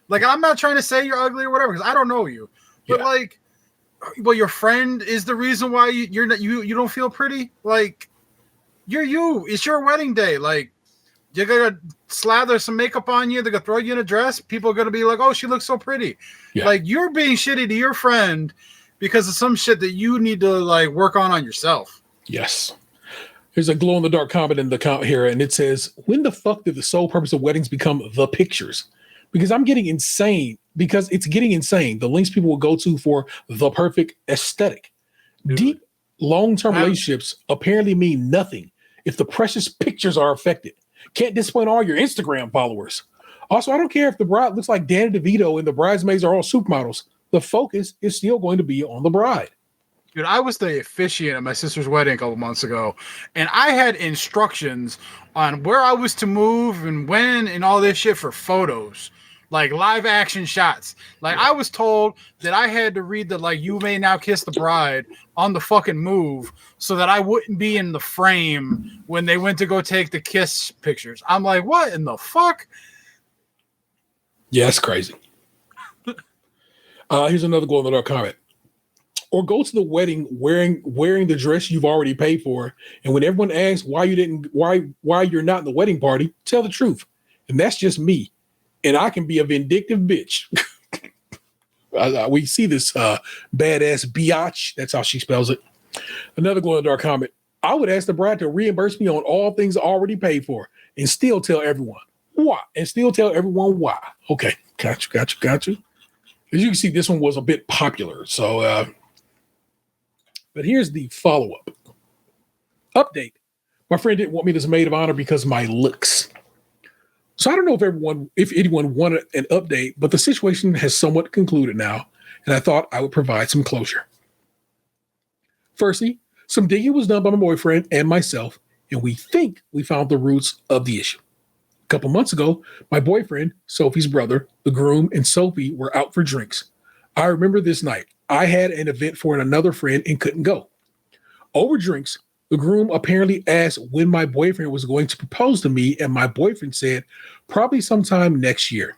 Like, I'm not trying to say you're ugly or whatever, because I don't know you, but Yeah. like, well, your friend is the reason why you don't feel pretty. Like, you're you. It's your wedding day. Like, you're gonna slather some makeup on you. They're gonna throw you in a dress. People are gonna be like, "Oh, she looks so pretty." Yeah. Like, you're being shitty to your friend because of some shit that you need to like work on yourself. Yes. There's a glow in the dark comment in the comment here, and it says, "When the fuck did the sole purpose of weddings become the pictures?" Because I'm getting insane. Because it's getting insane. The links people will go to for the perfect aesthetic. Dude. Deep, long-term relationships apparently mean nothing if the precious pictures are affected. Can't disappoint all your Instagram followers. Also, I don't care if the bride looks like Danny DeVito and the bridesmaids are all supermodels. The focus is still going to be on the bride. Dude, I was the officiant at my sister's wedding a couple months ago, and I had instructions on where I was to move and when and all this shit for photos, like live action shots. Like I was told that I had to read the like "You may now kiss the bride" on the fucking move so that I wouldn't be in the frame when they went to go take the kiss pictures. I'm like, what in the fuck? Yeah, that's crazy. Here's another glow in the dark comment. Or go to the wedding wearing the dress you've already paid for, and when everyone asks why you're not in the wedding party, tell the truth. And that's just me. And I can be a vindictive bitch. We see this badass biatch. That's how she spells it. Another glow in the dark comment. I would ask the bride to reimburse me on all things already paid for, and still tell everyone why. Okay, got you. As you can see, this one was a bit popular. So. But here's the follow-up. Update. My friend didn't want me as maid of honor because of my looks. So I don't know if anyone wanted an update, but the situation has somewhat concluded now, and I thought I would provide some closure. Firstly, some digging was done by my boyfriend and myself, and we think we found the roots of the issue. A couple months ago, my boyfriend, Sophie's brother, the groom, and Sophie were out for drinks. I remember this night. I had an event for another friend and couldn't go. Over drinks, the groom apparently asked when my boyfriend was going to propose to me, and my boyfriend said, probably sometime next year.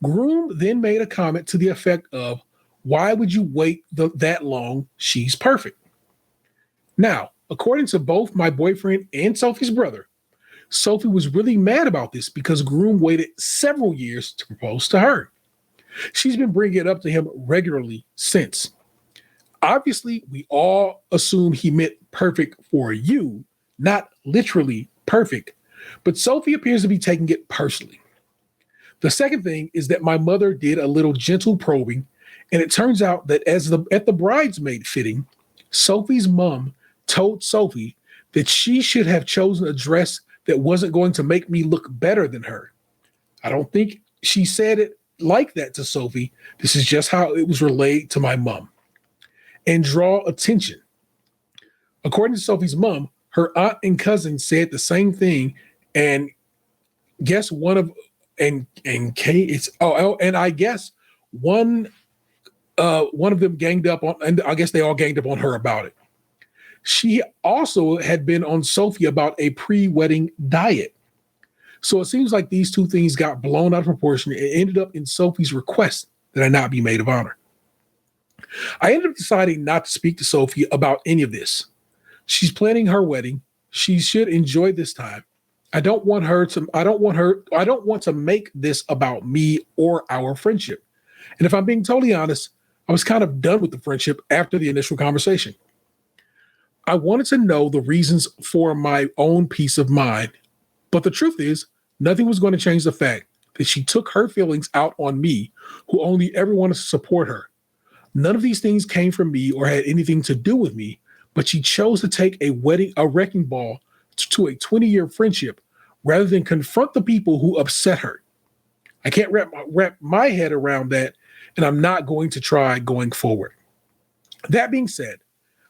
Groom then made a comment to the effect of, why would you wait that long? She's perfect. Now, according to both my boyfriend and Sophie's brother, Sophie was really mad about this because Groom waited several years to propose to her. She's been bringing it up to him regularly since. Obviously, we all assume he meant perfect for you, not literally perfect, but Sophie appears to be taking it personally. The second thing is that my mother did a little gentle probing, and it turns out that at the bridesmaid fitting, Sophie's mom told Sophie that she should have chosen a dress that wasn't going to make me look better than her. I don't think she said it like that to Sophie. This is just how it was relayed to my mom. And draw attention. According to Sophie's mom, her aunt and cousin said the same thing, and guess one of them ganged up on, and I guess they all ganged up on her about it. She also had been on Sophie about a pre-wedding diet. So it seems like these two things got blown out of proportion and ended up in Sophie's request that I not be maid of honor. I ended up deciding not to speak to Sophie about any of this. She's planning her wedding. She should enjoy this time. I don't want to make this about me or our friendship. And if I'm being totally honest, I was kind of done with the friendship after the initial conversation. I wanted to know the reasons for my own peace of mind. But the truth is, nothing was going to change the fact that she took her feelings out on me, who only ever wanted to support her. None of these things came from me or had anything to do with me, but she chose to take a wrecking ball to a 20-year friendship rather than confront the people who upset her. I can't wrap my head around that, and I'm not going to try going forward. That being said,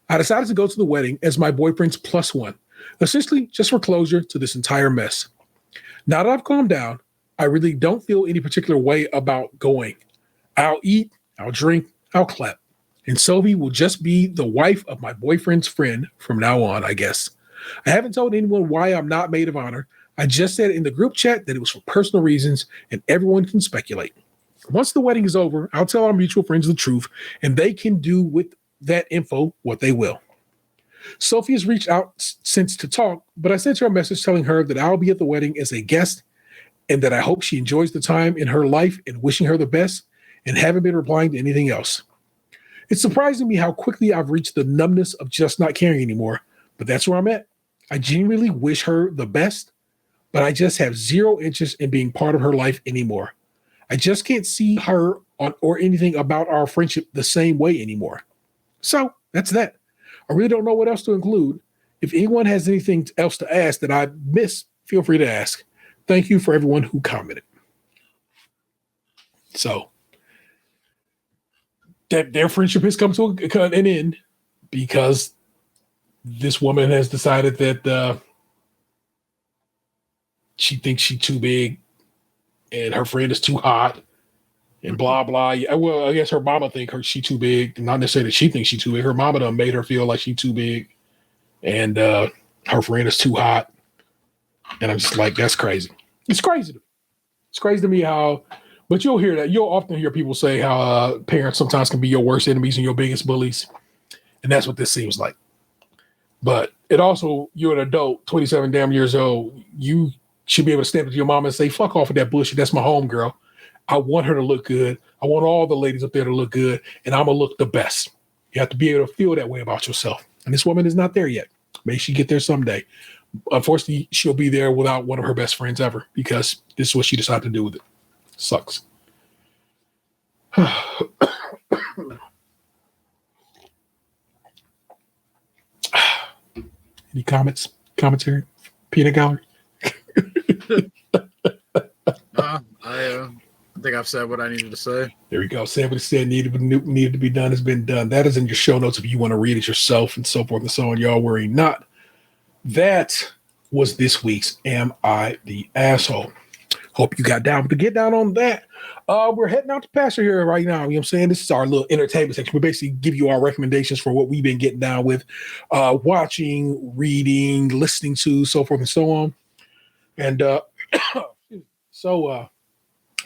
I decided to go to the wedding as my boyfriend's plus one, essentially just for closure to this entire mess. Now that I've calmed down, I really don't feel any particular way about going. I'll eat, I'll drink, I'll clap. And Sophie will just be the wife of my boyfriend's friend from now on, I guess. I haven't told anyone why I'm not maid of honor. I just said in the group chat that it was for personal reasons and everyone can speculate. Once the wedding is over, I'll tell our mutual friends the truth and they can do with that info what they will. Sophie has reached out since to talk, but I sent her a message telling her that I'll be at the wedding as a guest and that I hope she enjoys the time in her life and wishing her the best, and haven't been replying to anything else. It's surprising me how quickly I've reached the numbness of just not caring anymore, but that's where I'm at. I genuinely wish her the best, but I just have zero interest in being part of her life anymore. I just can't see her or anything about our friendship the same way anymore. So that's that. I really don't know what else to include. If anyone has anything else to ask that I missed, feel free to ask. Thank you for everyone who commented. So that their friendship has come to an end. because this woman has decided that she thinks she's too big and her friend is too hot and blah, blah. Yeah, well, I guess her mama think she too big. Not necessarily that she thinks she's too big. Her mama done made her feel like she's too big and her friend is too hot. And I'm just like, that's crazy. It's crazy. It's crazy to me how, but you'll hear that. You'll often hear people say how parents sometimes can be your worst enemies and your biggest bullies. And that's what this seems like. But it also, you're an adult, 27 damn years old. You should be able to step to your mom and say, fuck off with that bullshit. That's my home girl. I want her to look good. I want all the ladies up there to look good. And I'm going to look the best. You have to be able to feel that way about yourself. And this woman is not there yet. May she get there someday. Unfortunately, she'll be there without one of her best friends ever because this is what she decided to do with it. Sucks. Any commentary? Peanut gallery? I think I've said what I needed to say. There we go. Said what he said needed to be done has been done. That is in your show notes if you want to read it yourself and so forth and so on. Y'all worry not. That was this week's Am I the Asshole? Hope you got down to get down on that. We're heading out to pasture here right now. You know what I'm saying? This is our little entertainment section. We basically give you our recommendations for what we've been getting down with, watching, reading, listening to, so forth and so on. And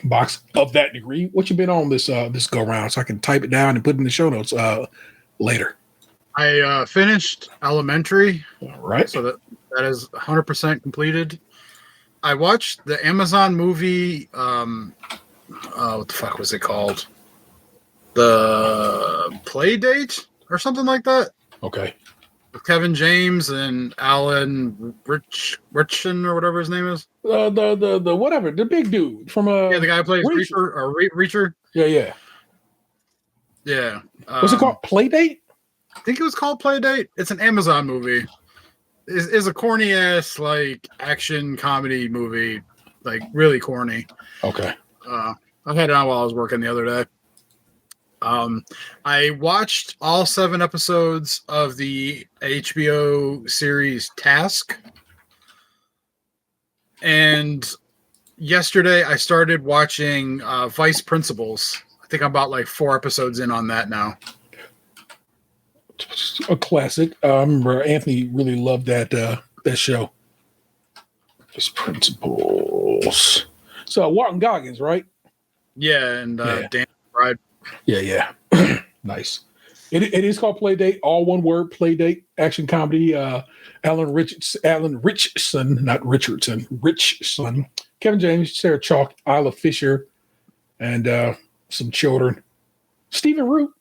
box of that degree, what you been on this go round so I can type it down and put it in the show notes later. I finished Elementary. All right. So that is 100% completed. I watched the Amazon movie. What the fuck was it called? The Play Date or something like that. Okay. With Kevin James and Alan Richson or whatever his name is. The whatever, the big dude from the guy who plays Reacher. Reacher. Yeah. What's it called? Play Date? I think it was called Play Date. It's an Amazon movie. It's a corny ass like action comedy movie, like really corny. Okay. I had it on while I was working the other day. I watched all 7 episodes of the HBO series Task. And yesterday I started watching Vice Principals. I think I'm about like 4 episodes in on that now. A classic. I remember Anthony really loved that show. Vice Principals. So Walton Goggins, right? Yeah, and Dan Bride. Yeah. Nice. It is called Play Date, all one word, Play Date, action comedy. Alan Richson, not Richardson, Richson. Kevin James, Sarah Chalk, Isla Fisher, and some children. Stephen Root.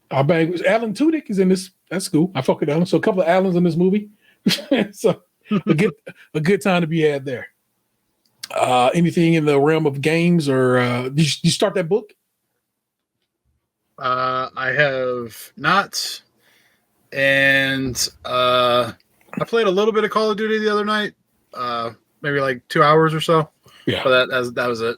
Alan Tudyk is in this. That's cool. I fuck with Alan. So a couple of Allens in this movie. So a good time to be had there. Anything in the realm of games or did you start that book? I have not, and I played a little bit of Call of Duty the other night, maybe like 2 hours or so. Yeah, but that was it.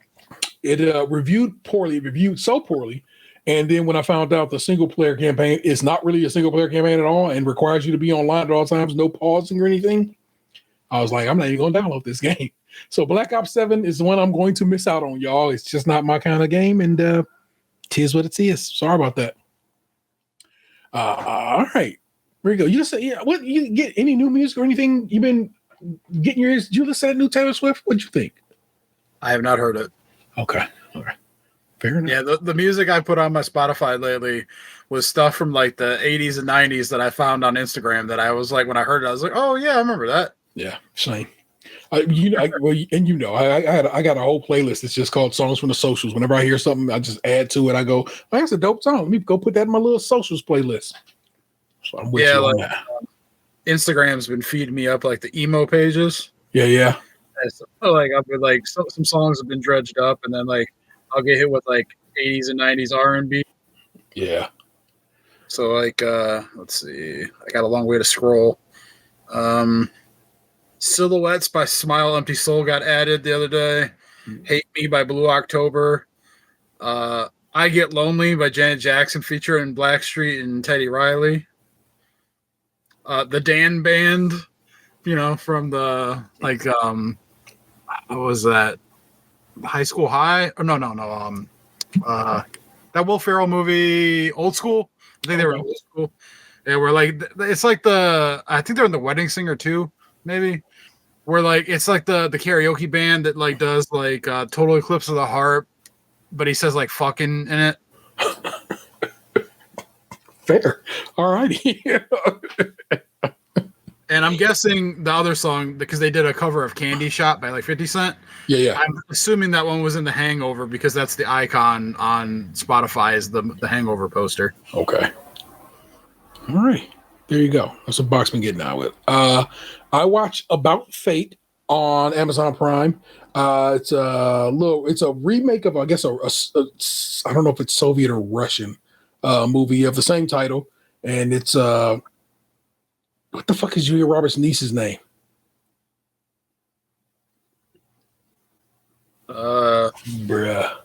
It reviewed so poorly, and then when I found out the single player campaign is not really a single player campaign at all and requires you to be online at all times, no pausing or anything, I was like, I'm not even going to download this game. So Black Ops 7 is the one I'm going to miss out on, y'all. It's just not my kind of game, and tis what it is. Sorry about that. All right. Here we go. You just what you get any new music or anything you've been getting your ears? Did you listen to that new Taylor Swift? What'd you think? I have not heard it. Okay. All right. Fair enough. Yeah, the music I put on my Spotify lately was stuff from like the 80s and 90s that I found on Instagram that I was like, when I heard it, I was like, oh yeah, I remember that. Yeah, same. I got a whole playlist that's just called Songs from the Socials. Whenever I hear something, I just add to it. I go, oh, that's a dope song. Let me go put that in my little socials playlist. So I'm with you on that. Instagram's been feeding me up like the emo pages. Yeah. So, like I've been like some songs have been dredged up, and then like I'll get hit with like 80s and 90s R&B. Yeah. So like let's see, I got a long way to scroll. Silhouettes by Smile Empty Soul got added the other day. Hate Me by Blue October. I Get Lonely by Janet Jackson featuring Blackstreet and Teddy Riley. the Dan band, from the what was that? High School High? Or no. That Will Ferrell movie, Old School. I think they were in Old School. Yeah, we're it's like I think they're in The Wedding Singer too, maybe. Where it's like the karaoke band that does Total Eclipse of the Heart, but he says fucking in it. Fair. All righty. And I'm guessing the other song, because they did a cover of Candy Shop by 50 Cent. Yeah. I'm assuming that one was in The Hangover because that's the icon on Spotify is the Hangover poster. Okay. All right. There you go. That's what Box been getting out with. I watched About Fate on Amazon Prime. It's a remake of, I guess, I don't know if it's Soviet or Russian movie of the same title. And it's what the fuck is Julia Roberts' niece's name? Bruh.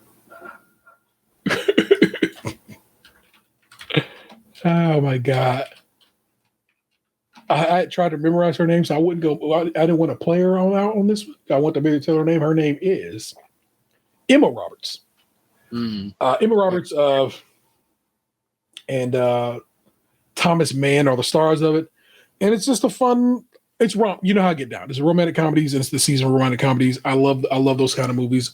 Oh my God. I tried to memorize her name, so I wouldn't go. I didn't want to play her out on this one. I want to maybe tell her name. Her name is Emma Roberts. Emma Roberts and Thomas Mann are the stars of it. And it's just a fun, you know how I get down. It's romantic comedies, and it's the season of romantic comedies. I love those kind of movies.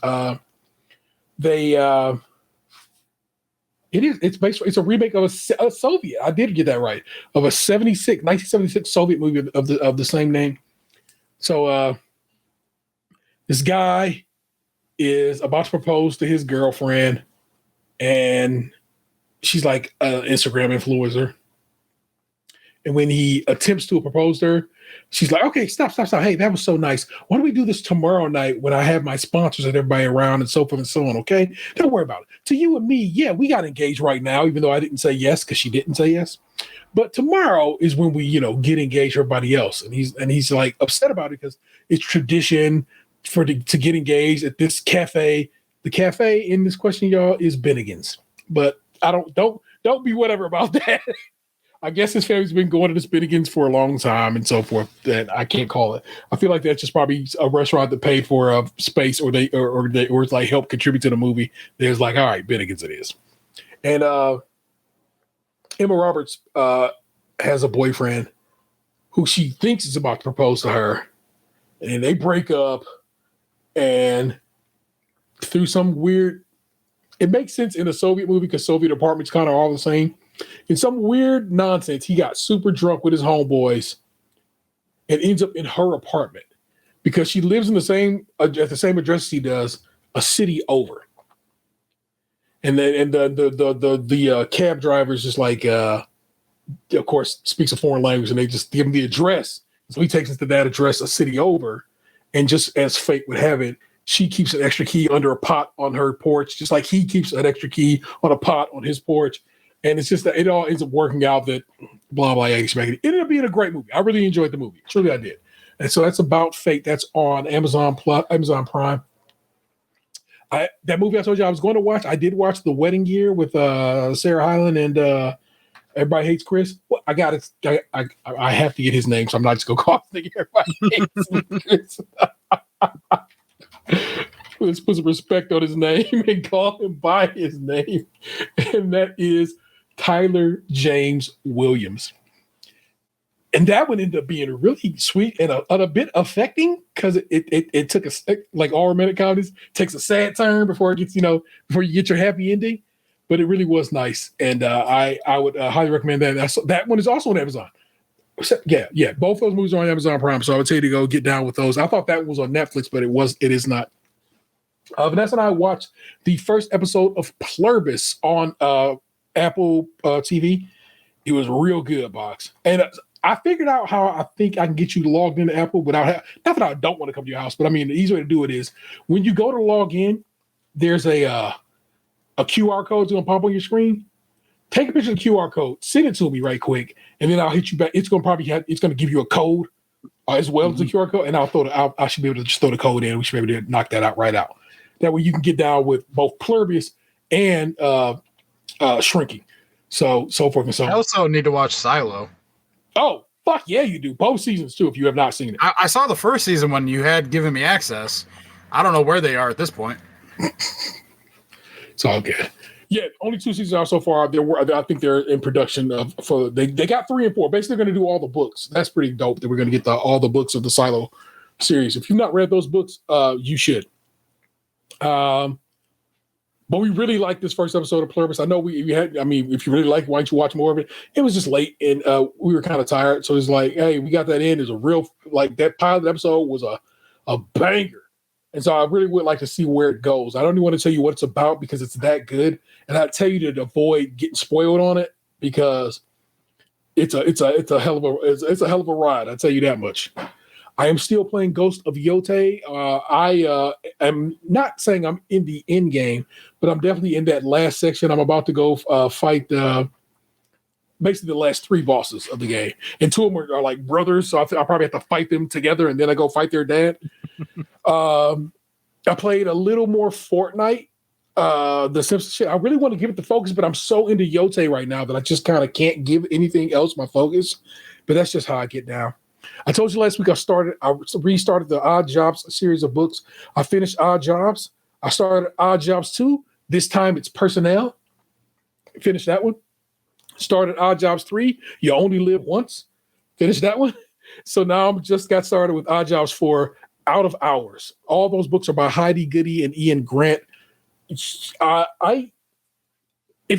It's a remake of a Soviet. I did get that right. Of a 1976 Soviet movie of the same name. So this guy is about to propose to his girlfriend, and she's like an Instagram influencer. And when he attempts to propose to her, she's like, okay, stop. Hey, that was so nice. Why don't we do this tomorrow night when I have my sponsors and everybody around and so forth and so on, okay? Don't worry about it. To you and me, yeah, we got engaged right now, even though I didn't say yes because she didn't say yes. But tomorrow is when we, get engaged to everybody else. And he's like upset about it because it's tradition to get engaged at this cafe. The cafe in this question, y'all, is Bennigan's. But don't be whatever about that. I guess his family's been going to this Bennigan's for a long time and so forth. That I can't call it. I feel like that's just probably a restaurant that paid for space, or it's like help contribute to the movie. There's like, all right, Bennigan's it is. And Emma Roberts has a boyfriend who she thinks is about to propose to her, and they break up. And through some weird, it makes sense in a Soviet movie because Soviet apartments kind of all the same. In some weird nonsense, he got super drunk with his homeboys and ends up in her apartment because she lives in at the same address he does, a city over. And then the cab driver is just like, of course, speaks a foreign language, and they just give him the address. So he takes us to that address, a city over, and just as fate would have it, she keeps an extra key under a pot on her porch, just like he keeps an extra key on a pot on his porch. And it's just that it all ends up working out that blah, blah, it ended up being a great movie. I really enjoyed the movie. Truly, I did. And so that's About Fate. That's on Amazon Prime. That movie I told you I was going to watch, I did watch The Wedding Year with Sarah Hyland and Everybody Hates Chris. Well, I have to get his name, so I'm not just going to call it Everybody Hates Chris. Let's put some respect on his name and call him by his name. And that is Tyler James Williams. And that one ended up being really sweet and a bit affecting because it took like all romantic comedies, takes a sad turn before it gets, before you get your happy ending. But it really was nice. And I would highly recommend that. That one is also on Amazon. Yeah. Both those movies are on Amazon Prime. So I would tell you to go get down with those. I thought that one was on Netflix, but it is not. Vanessa and I watched the first episode of Pluribus on Apple TV. It was real good, Box. And I figured out how I think I can get you logged into Apple without not that I don't want to come to your house, but I mean, the easy way to do it is when you go to log in, there's a QR code that's going to pop on your screen. Take a picture of the QR code, send it to me right quick, and then I'll hit you back. It's going to give you a code as well as the QR code, and I should be able to just throw the code in. We should be able to knock that out right out. That way you can get down with both Pluribus and Shrinking. So forth and so on. I also need to watch Silo. Oh, Fuck yeah, you do. Both seasons too, if you have not seen it. I saw the first season when you had given me access. I don't know where they are at this point. It's all good. Yeah, only 2 seasons out so far. I think they're in production they got 3 and 4. Basically, they're going to do all the books. That's pretty dope. That we're going to get all the books of the Silo series. If you've not read those books, you should. But we really liked this first episode of Pluribus. I know we had. I mean, if you really like, why don't you watch more of it? It was just late, and we were kind of tired. So it's like, hey, we got that in. It's a real that pilot episode was a banger. And so I really would like to see where it goes. I don't even want to tell you what it's about because it's that good. And I tell you to avoid getting spoiled on it because it's a hell of a ride. I tell you that much. I am still playing Ghost of Yote. I am not saying I'm in the end game, but I'm definitely in that last section. I'm about to go fight basically the last 3 bosses of the game, and 2 of them are like brothers. So I'll probably have to fight them together, and then I go fight their dad. I played a little more Fortnite, the Simpsons shit. I really want to give it the focus, but I'm so into Yote right now that I just kind of can't give anything else my focus. But that's just how I get down. I told you last week I restarted the Odd Jobs series of books. I finished Odd Jobs. I started Odd Jobs 2. This time it's personnel. Finished that one. Started Odd Jobs 3. You only live once. Finished that one. So now I'm just got started with Odd Jobs 4. Out of Hours. All those books are by Heidi Goody and Ian Grant. If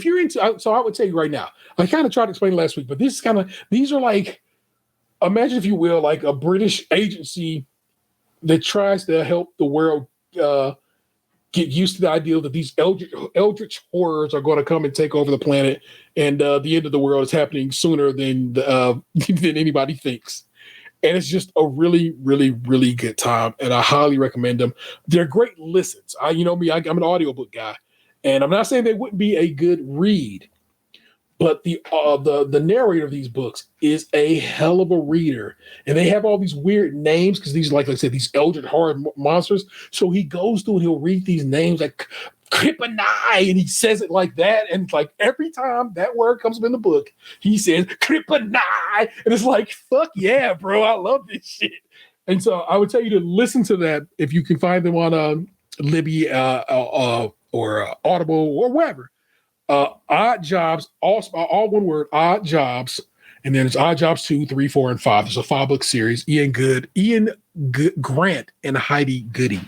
you're into, so I would tell you right now, I kind of tried to explain last week, but these are like, imagine if you will, like a British agency that tries to help the world get used to the idea that these eldritch horrors are going to come and take over the planet, and the end of the world is happening sooner than than anybody thinks. And it's just a really, really, really good time. And I highly recommend them. They're great listens. You know me, I'm an audiobook guy. And I'm not saying they wouldn't be a good read, but the narrator of these books is a hell of a reader. And they have all these weird names because these, like I said, these eldritch horror monsters. So he goes through and he'll read these names like Kryptonite, and he says it like that. And like every time that word comes up in the book, he says Kryptonite. And it's like, fuck yeah, bro. I love this shit. And so I would tell you to listen to that if you can find them on Libby or Audible or wherever. Odd Jobs, all one word, Odd Jobs. And then it's Odd Jobs 2, 3, 4, and 5. There's a 5-book series. Ian Grant and Heidi Goody.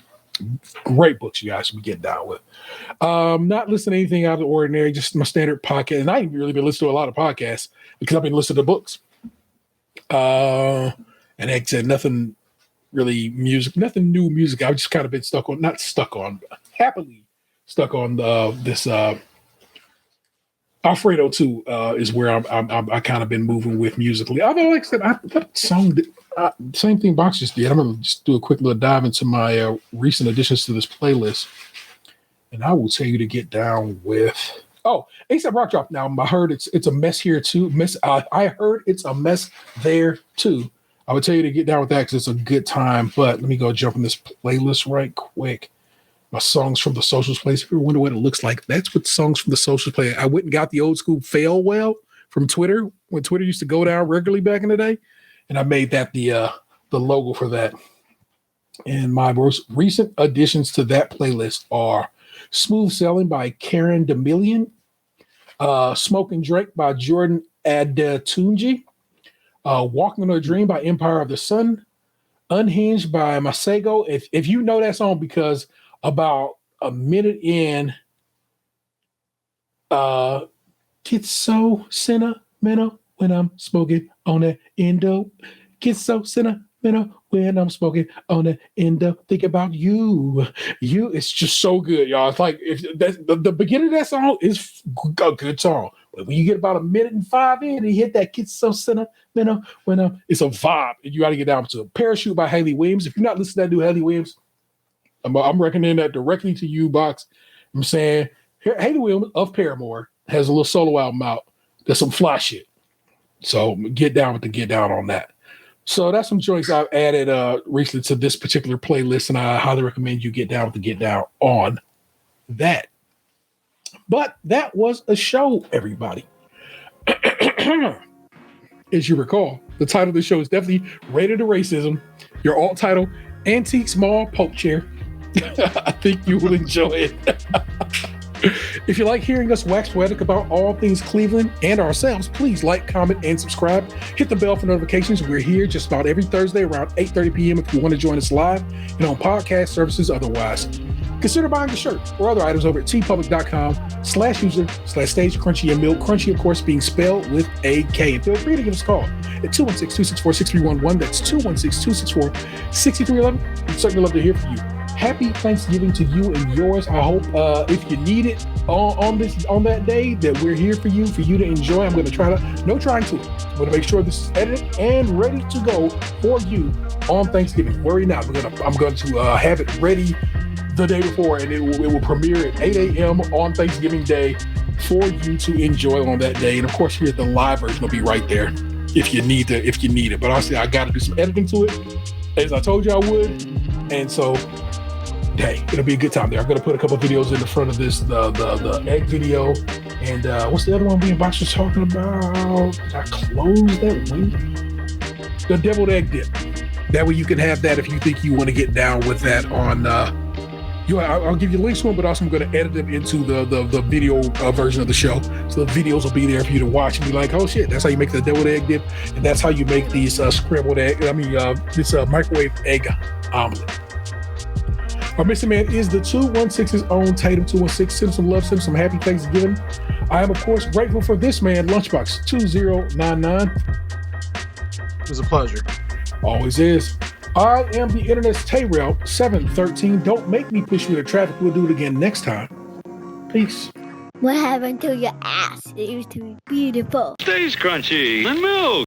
Great books you guys should be getting down with. Not listening to anything out of the ordinary, just my standard podcast. And I ain't really been listening to a lot of podcasts because I've been listening to books. And like I said, nothing really nothing new music. I've just kind of been happily stuck on this Alfredo 2 is where I kind of been moving with musically. Although, like I said, that song, same thing Box just did. I'm going to just do a quick little dive into my recent additions to this playlist. And I will tell you to get down with, A$AP Rock Drop. Now, I heard it's a mess here too. I heard it's a mess there too. I would tell you to get down with that because it's a good time. But let me go jump in this playlist right quick. My songs from the Socials playlist. If you wonder what it looks like, that's what songs from the Socials play. I went and got the old school Fail Well from Twitter when Twitter used to go down regularly back in the day, and I made that the logo for that. And my most recent additions to that playlist are Smooth Sailing by Karen DeMillion, Smoke and Drink by Jordan Adetunji, Walking on a Dream by Empire of the Sun, Unhinged by Masego. If you know that song, because about a minute in, get so sentimental when I'm smoking on that endo. Get so sentimental when I'm smoking on that endo. Think about you. It's just so good, y'all. It's like the beginning of that song is a good song. When you get about a minute and 5 in, and you hit that get so sentimental when it's a vibe, and you got to get down to it. Parachute by Haley Williams. If you're not listening to that new Haley Williams, I'm recommending that directly to you, Box. I'm saying Haley Williams of Paramore has a little solo album out. There's some fly shit. So get down with the get down on that. So that's some joints I've added recently to this particular playlist, and I highly recommend you get down with the get down on that. But that was a show, everybody. As you recall, the title of the show is definitely Rated to Racism. Your alt title, Antique Small Poke Chair. I think you will enjoy it. If you like hearing us wax poetic about all things Cleveland and ourselves, please like, comment, and subscribe. Hit the bell for notifications. We're here just about every Thursday around 8:30 p.m. if you want to join us live and on podcast services otherwise. Consider buying a shirt or other items over at tpublic.com/user/stage Krunchy and Milk. Krunchy, of course, being spelled with a K. And feel free to give us a call at 216-264-6311. That's 216-264-6311. We'd certainly love to hear from you. Happy Thanksgiving to you and yours. I hope if you need it on that day that we're here for you to enjoy. I'm going to try to, no trying to it. I'm going to make sure this is edited and ready to go for you on Thanksgiving. Worry not. I'm going to have it ready the day before, and it will premiere at 8 a.m. on Thanksgiving Day for you to enjoy on that day. And of course, here the live version will be right there if you need it. But honestly, I got to do some editing to it, as I told you I would. And so, hey, it'll be a good time there. I'm going to put a couple of videos in the front of this, the egg video. And what's the other one me and Box was talking about? Did I close that window? The deviled egg dip. That way you can have that if you think you want to get down with that on... I'll give you links to them, but also I'm going to edit them into the video version of the show. So the videos will be there for you to watch and be like, oh shit, that's how you make the deviled egg dip. And that's how you make these scrambled egg, this microwave egg omelet. Our missing man is the 216's own Tatum 216. Send him some love, send him some happy Thanksgiving. I am, of course, grateful for this man, Lunchbox 2099. It was a pleasure. Always is. I am the internet's Tay-Rail 713. Don't make me push you into traffic. We'll do it again next time. Peace. What happened to your ass? It used to be beautiful. Stays crunchy and milk.